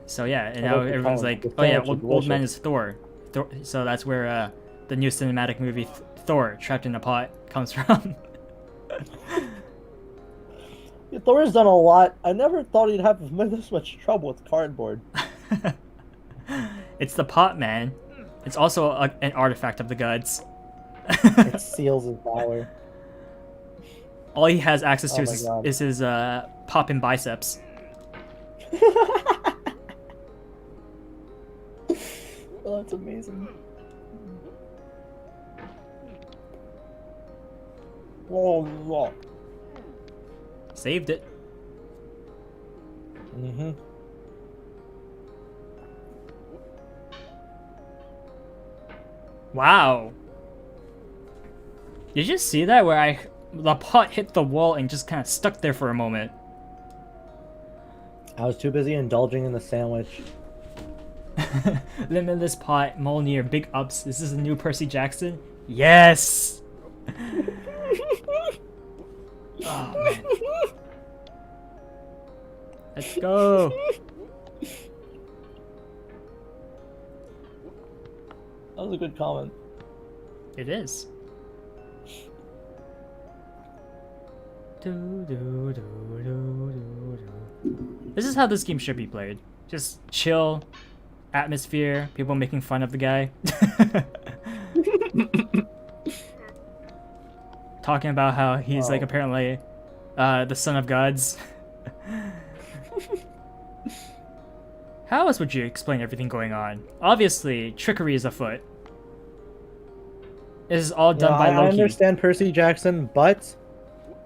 So yeah, and now everyone's like, oh yeah, old man is Thor. So that's where the new cinematic movie Thor Trapped in a Pot comes from. Thor's done a lot. I never thought he'd have this much trouble with cardboard. It's the pot, man. It's also an artifact of the gods. It seals his power. All he has access to Oh my God. is his popping biceps. Oh, that's amazing. Oh, Saved it. mm-hmm. Wow. Did you see that where the pot hit the wall and just kind of stuck there for a moment? I was too busy indulging in the sandwich. Limitless pot, Mjolnir, big ups. This is the new Percy Jackson. Yes. Oh man. Let's go. That was a good comment. It is. Do, do, do, do, do, do. This is how this game should be played. Just chill, atmosphere, people making fun of the guy. Talking about how he's like Wow. apparently the son of gods. How else would you explain everything going on? Obviously, trickery is afoot. This is all done by I Loki. understand Percy Jackson, but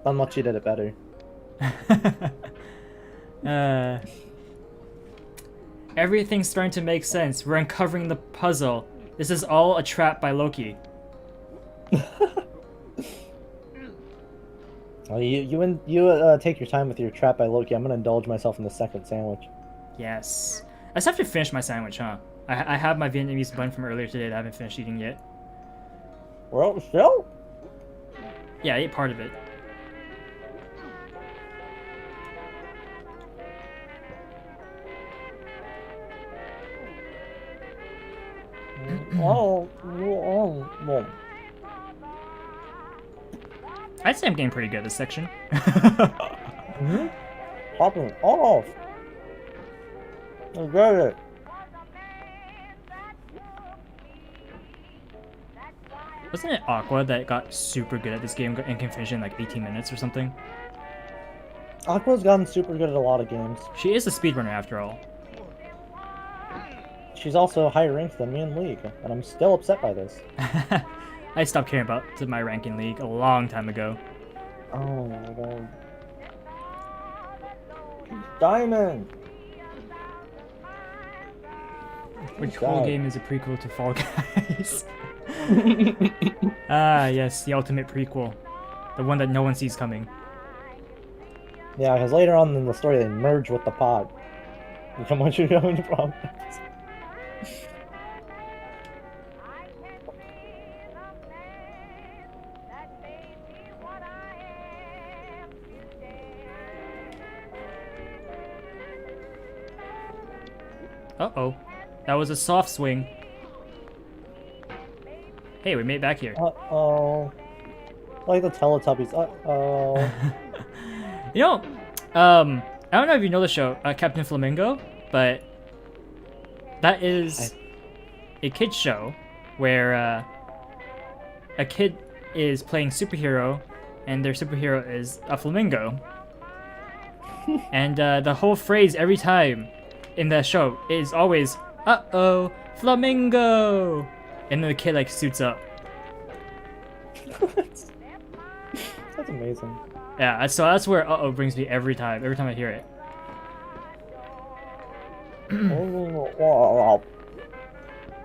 Danmachi did it better. Everything's starting to make sense. We're uncovering the puzzle. This is all a trap by Loki. Oh, you take your time with your trap by Loki. I'm gonna indulge myself in the second sandwich. Yes. I just have to finish my sandwich, huh? I have my Vietnamese bun from earlier today that I haven't finished eating yet. Well, still. Yeah, I ate part of it. Well. I'd say I'm getting pretty good at this section. Mm-hmm. Popping off. I get it. Wasn't it Aqua that got super good at this game and can finish in like 18 minutes or something? Aqua's gotten super good at a lot of games. She is a speedrunner after all. She's also higher ranked than me in League, and I'm still upset by this. I stopped caring about my ranking league a long time ago. Oh my god. Diamond! Which God. cool game is a prequel to Fall Guys? Ah, yes, the ultimate prequel. The one that no one sees coming. Yeah, because later on in the story they merge with the pod. Become what you're going to problems. Uh-oh. That was a soft swing. Hey, we made it back here. Uh-oh. Like the Teletubbies. Uh-oh. You know, I don't know if you know the show, Captain Flamingo, but that is a kid's show where a kid is playing superhero and their superhero is a flamingo. And the whole phrase every time in the show is always, uh-oh, flamingo! And then the kid like suits up. That's amazing. Yeah, so that's where uh-oh brings me every time I hear it.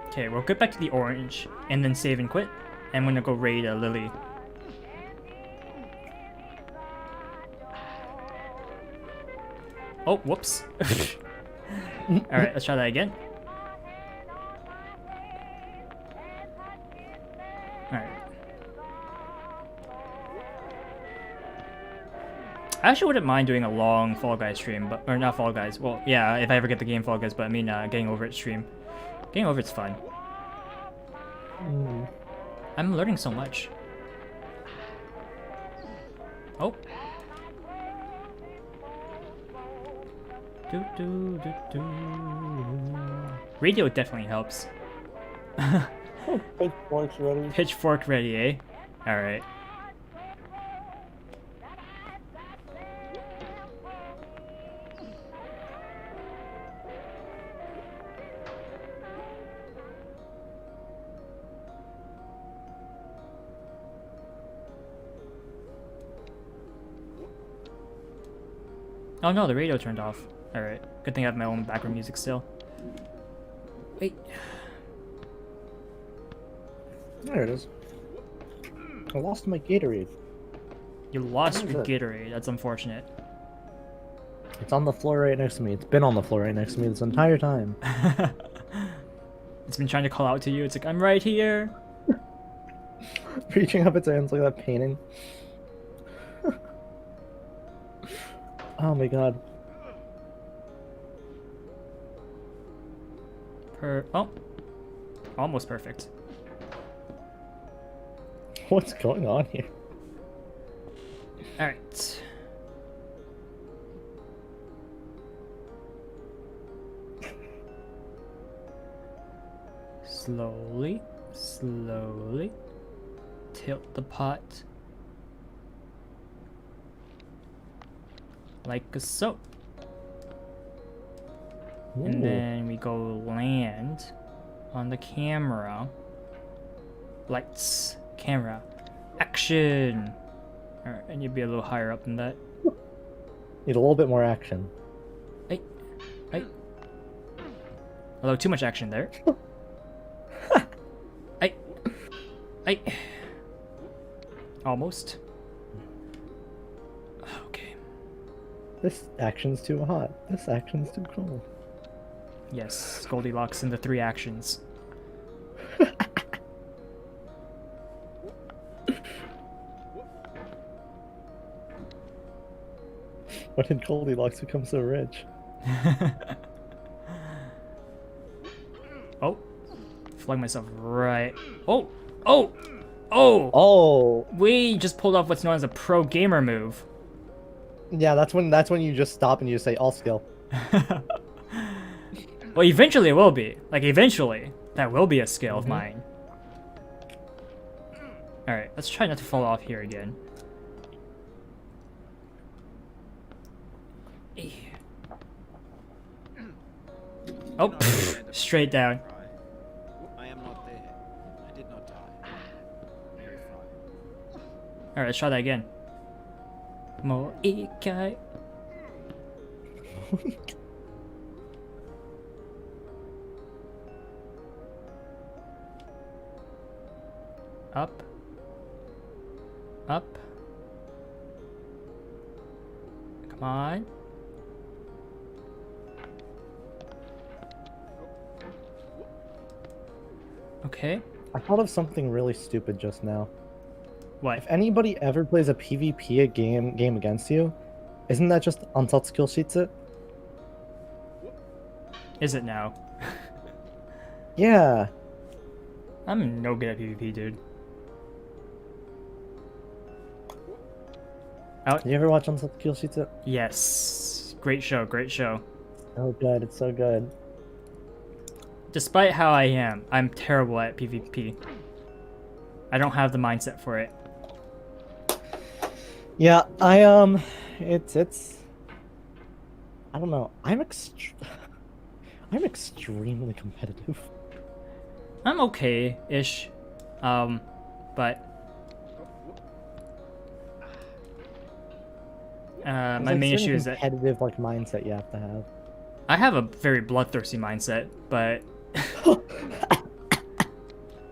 Okay, we'll get back to the orange and then save and quit. I'm gonna go raid Lily. Oh, whoops. Alright, let's try that again. Alright. I actually wouldn't mind doing a long Fall Guys stream, but or not Fall Guys. Well, yeah, if I ever get the game Fall Guys, but I mean Getting Over It stream. Getting Over It's fun. I'm learning so much. Oh. Do, do, do, do. Radio definitely helps. Pitchfork's ready. Pitchfork ready, eh? Alright. Oh no, the radio turned off. Alright. Good thing I have my own background music still. Wait. There it is. I lost my Gatorade. You lost Oh, your good. Gatorade. That's unfortunate. It's on the floor right next to me. It's been on the floor right next to me this entire time. It's been trying to call out to you. It's like, I'm right here. Reaching up its hands like that painting. Oh my god. Oh. Almost perfect. What's going on here? Alright. Slowly, slowly. Tilt the pot. Like so. And Ooh. then we go land on the camera. Lights, camera, action. Alright, I need to be a little higher up than that. Need a little bit more action. Hey, hey. Although too much action there. Hey. Almost. Okay. This action's too hot. This action's too cold. Yes, Goldilocks and the three actions. When did Goldilocks become so rich? Oh, Flung myself right. Oh! Oh! Oh! Oh, We just pulled off what's known as a pro gamer move. yeah. That's when you just stop and you say all skill. Well, eventually it will be. Like, eventually. That will be a skill of mine. Alright, let's try not to fall off here again. Oh, straight down. I am not there. I did not die. Very fry. Alright, let's try that again. Mo ikai. Up. Up. Come on. Okay. I thought of something really stupid just now. What? If anybody ever plays a PvP game against you, isn't that just Unsalt skill sheets it? Is it now? Yeah. I'm no good at PvP, dude. You ever watch Unsalt skill sheets it? Yes. Great show, great show. Oh good, it's so good. Despite how I am, I'm terrible at PvP. I don't have the mindset for it. Yeah, it's I don't know. I'm extremely competitive. I'm okay-ish. But There's, my like, main certain issue is that competitive like mindset you have to have. I have a very bloodthirsty mindset, but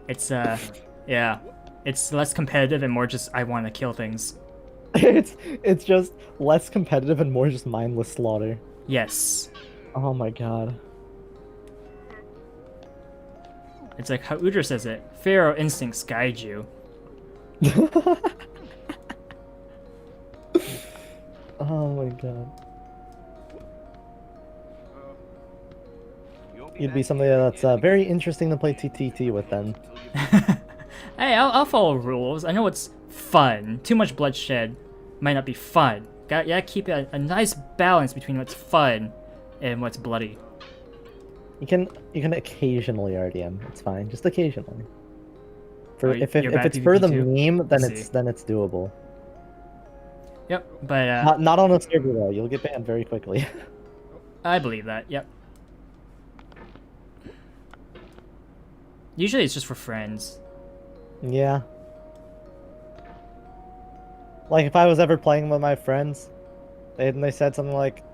it's yeah, it's less competitive and more just I want to kill things. It's just less competitive and more just mindless slaughter. Yes, Oh my god. it's like how Udra says it. Pharaoh instincts guide you. Oh my god. You'd be somebody that's very interesting to play TTT with then. Hey, I'll follow rules. I know it's fun. Too much bloodshed might not be fun. Gotta keep a nice balance between what's fun and what's bloody. You can occasionally RDM. It's fine, just occasionally. For Oh, if you're bad it's for the PvP too? meme, then I it's doable. Yep, but Not on a server though. You'll get banned very quickly. I believe that. Yep. Usually it's just for friends. Yeah. Like if I was ever playing with my friends, they said something like,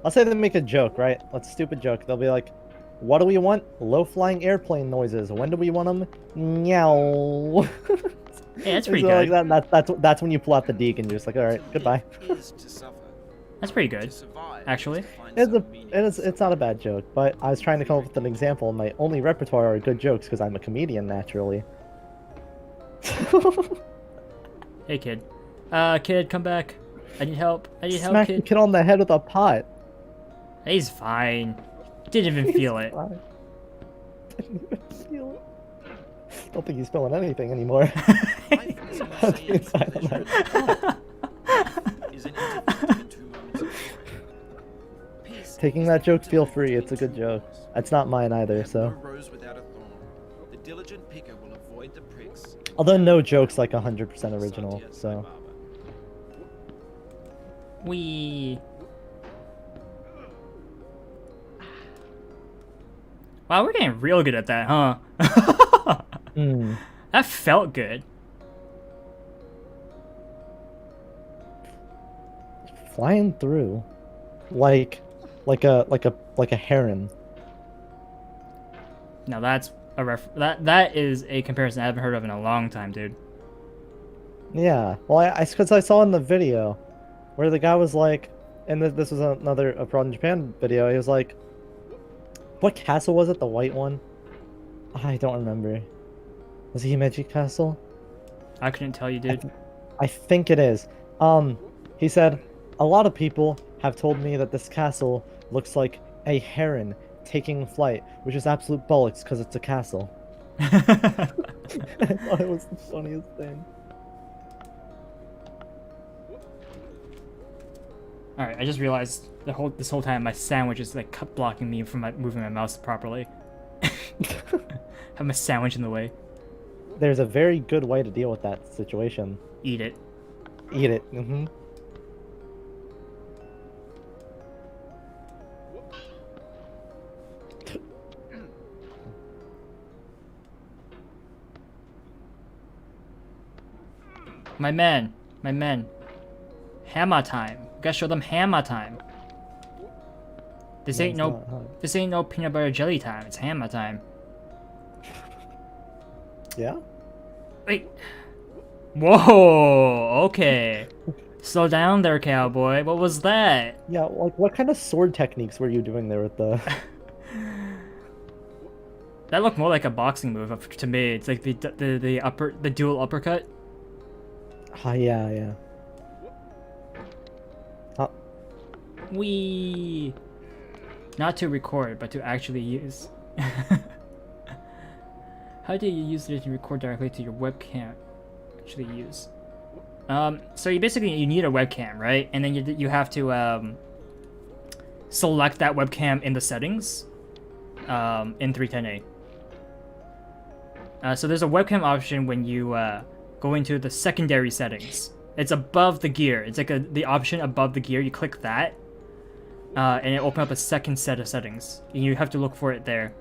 let's say they make a joke, right? Let's stupid joke. They'll be like, "What do we want? Low-flying airplane noises. When do we want them? Meow." Hey, that's pretty So, good. like, that's when you pull out the deke and you're just like, all right, goodbye. It is to suffer. That's pretty To good. survive Actually. is to find It's some meaning. it's not a bad joke, but I was trying to come up with an example. And my only repertoire are good jokes because I'm a comedian naturally. Hey, kid. Kid, come back. I need help. I need help, Smack the kid. kid on the head with a pot. He's fine. Didn't even feel it. Fine. Didn't even feel it. Don't think he's feeling anything anymore. Life is an That's insane inside on pleasure that. is an interval in 2 moments of joy. Peace Taking is that the joke, feel ultimate free. It's a good between joke. two roses. It's not mine either, Have so. no rose without a thorn. The diligent picker will avoid the pricks. Although no joke's like 100% original, Satya so. Sai Baba. We. Wow, we're getting real good at that, huh? Hmm. That felt good. Flying through, like a heron. Now that's a that is a comparison I haven't heard of in a long time, dude. Yeah. Well, because I saw in the video where the guy was like, and this was another Abroad in Japan video. He was like, "What castle was it? The white one? I don't remember. Was it Himeji Castle? I couldn't tell you, dude. I think it is. He said, a lot of people have told me that this castle looks like a heron taking flight, which is absolute bollocks because it's a castle." I thought it was the funniest thing. All right, I just realized this whole time my sandwich is like blocking me from moving my mouse properly. Have my sandwich in the way. There's a very good way to deal with that situation. Eat it. Eat it. Mm-hmm. My men. Hammer time. Gotta show them hammer time. This ain't no peanut butter jelly time. It's hammer time. Yeah? Wait. Whoa. Okay. Slow down there, cowboy. What was that? Yeah, like what kind of sword techniques were you doing there with the... That looked more like a boxing move to me. It's like the dual uppercut. yeah. We not to record, but to actually use. How do you use it to record directly to your webcam? Actually use. So you need a webcam, right? And then you have to select that webcam in the settings in 310A. So there's a webcam option when you go into the secondary settings. It's above the gear. It's like the option above the gear. You click that, and it opens up a second set of settings. You have to look for it there.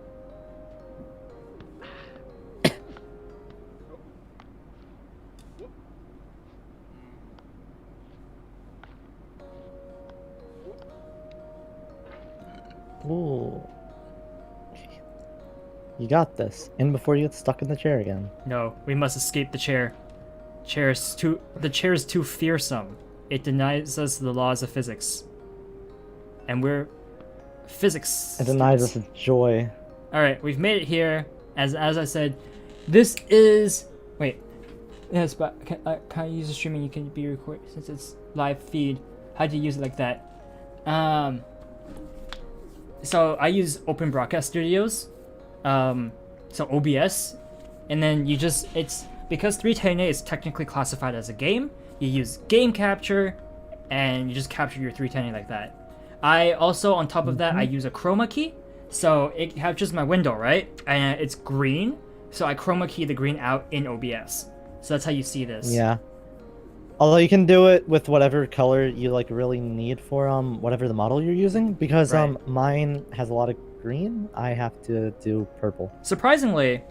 Ooh. You got this. In before you get stuck in the chair again. No, we must escape the chair. The chair is too fearsome. It denies us the laws of physics. And we're physics. It denies us joy. Alright, we've made it here. As I said, this is... Wait. Yes, but can I use the streaming? You can be recorded since it's live feed. How do you use it like that? So I use Open Broadcast Studios. So OBS. And then it's... Because 310A is technically classified as a game, you use game capture, and you just capture your 310A like that. I also, on top of that, I use a chroma key, so it captures my window, right? And it's green, so I chroma key the green out in OBS. So that's how you see this. Yeah. Although you can do it with whatever color you like really need for whatever the model you're using, because Right. Mine has a lot of green. I have to do purple. Surprisingly,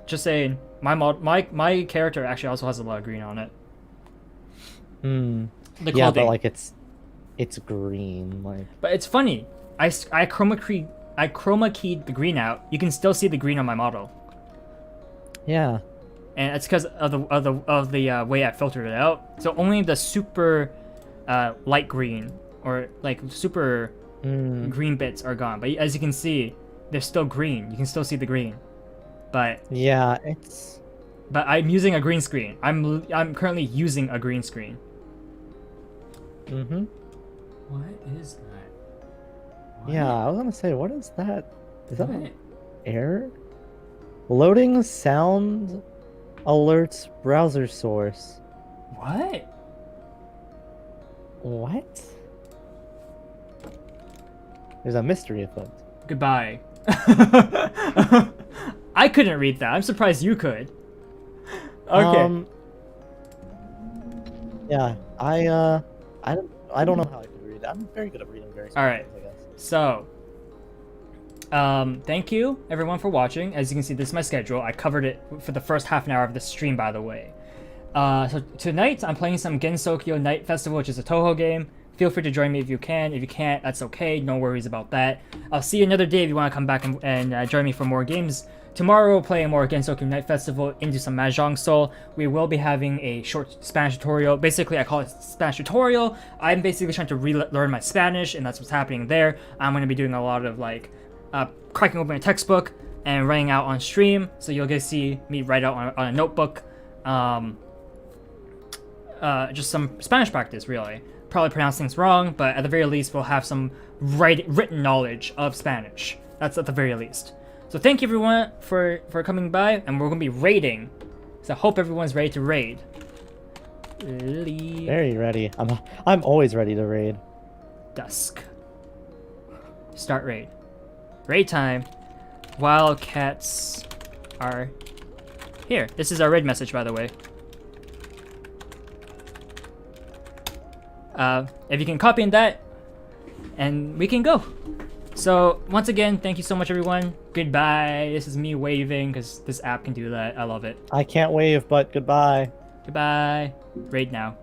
just saying, my character actually also has a lot of green on it. Hmm. The Yeah, clothing. but like it's green. Like But it's funny. I chroma keyed the green out. You can still see the green on my model, yeah. and it's because of the way I filtered it out. So only the super light green or like super green bits are gone. But as you can see, they're still green. You can still see the green. But Yeah, it's I'm using a green screen. I'm currently using a green screen. What is that? Yeah, I was gonna say, what is that? Is that What? an error? Loading sound alerts browser source. What? What? There's a mystery afoot. Goodbye. I couldn't read that. I'm surprised you could. Okay. Yeah, I don't know how I could read. I'm very good at reading very small All right. things, I guess. So, thank you everyone for watching. As you can see, this is my schedule. I covered it for the first half an hour of the stream, by the way. So tonight I'm playing some Gensokyo Night Festival, which is a Toho game. Feel free to join me if you can. If you can't, that's okay. No worries about that. I'll see you another day if you want to come back and join me for more games. Tomorrow we're playing more Gensokyo Night Festival into some Mahjong Soul. We will be having a short Spanish tutorial. Basically, I call it Spanish tutorial. I'm basically trying to relearn my Spanish, and that's what's happening there. I'm going to be doing a lot of like cracking open a textbook and writing out on stream. So you'll get to see me write out on a notebook. Just some Spanish practice, really. Probably pronounce things wrong, but at the very least, we'll have some written knowledge of Spanish. That's at the very least. So thank you everyone for coming by, and we're gonna be raiding. So I hope everyone's ready to raid. Very ready. I'm always ready to raid. Dusk. Start raid. Raid time. Wildcats are here. This is our raid message, by the way. If you can copy in that, and we can go. So once again, thank you so much, everyone. Goodbye. This is me waving because this app can do that. I love it. I can't wave, but goodbye. Goodbye. Raid now.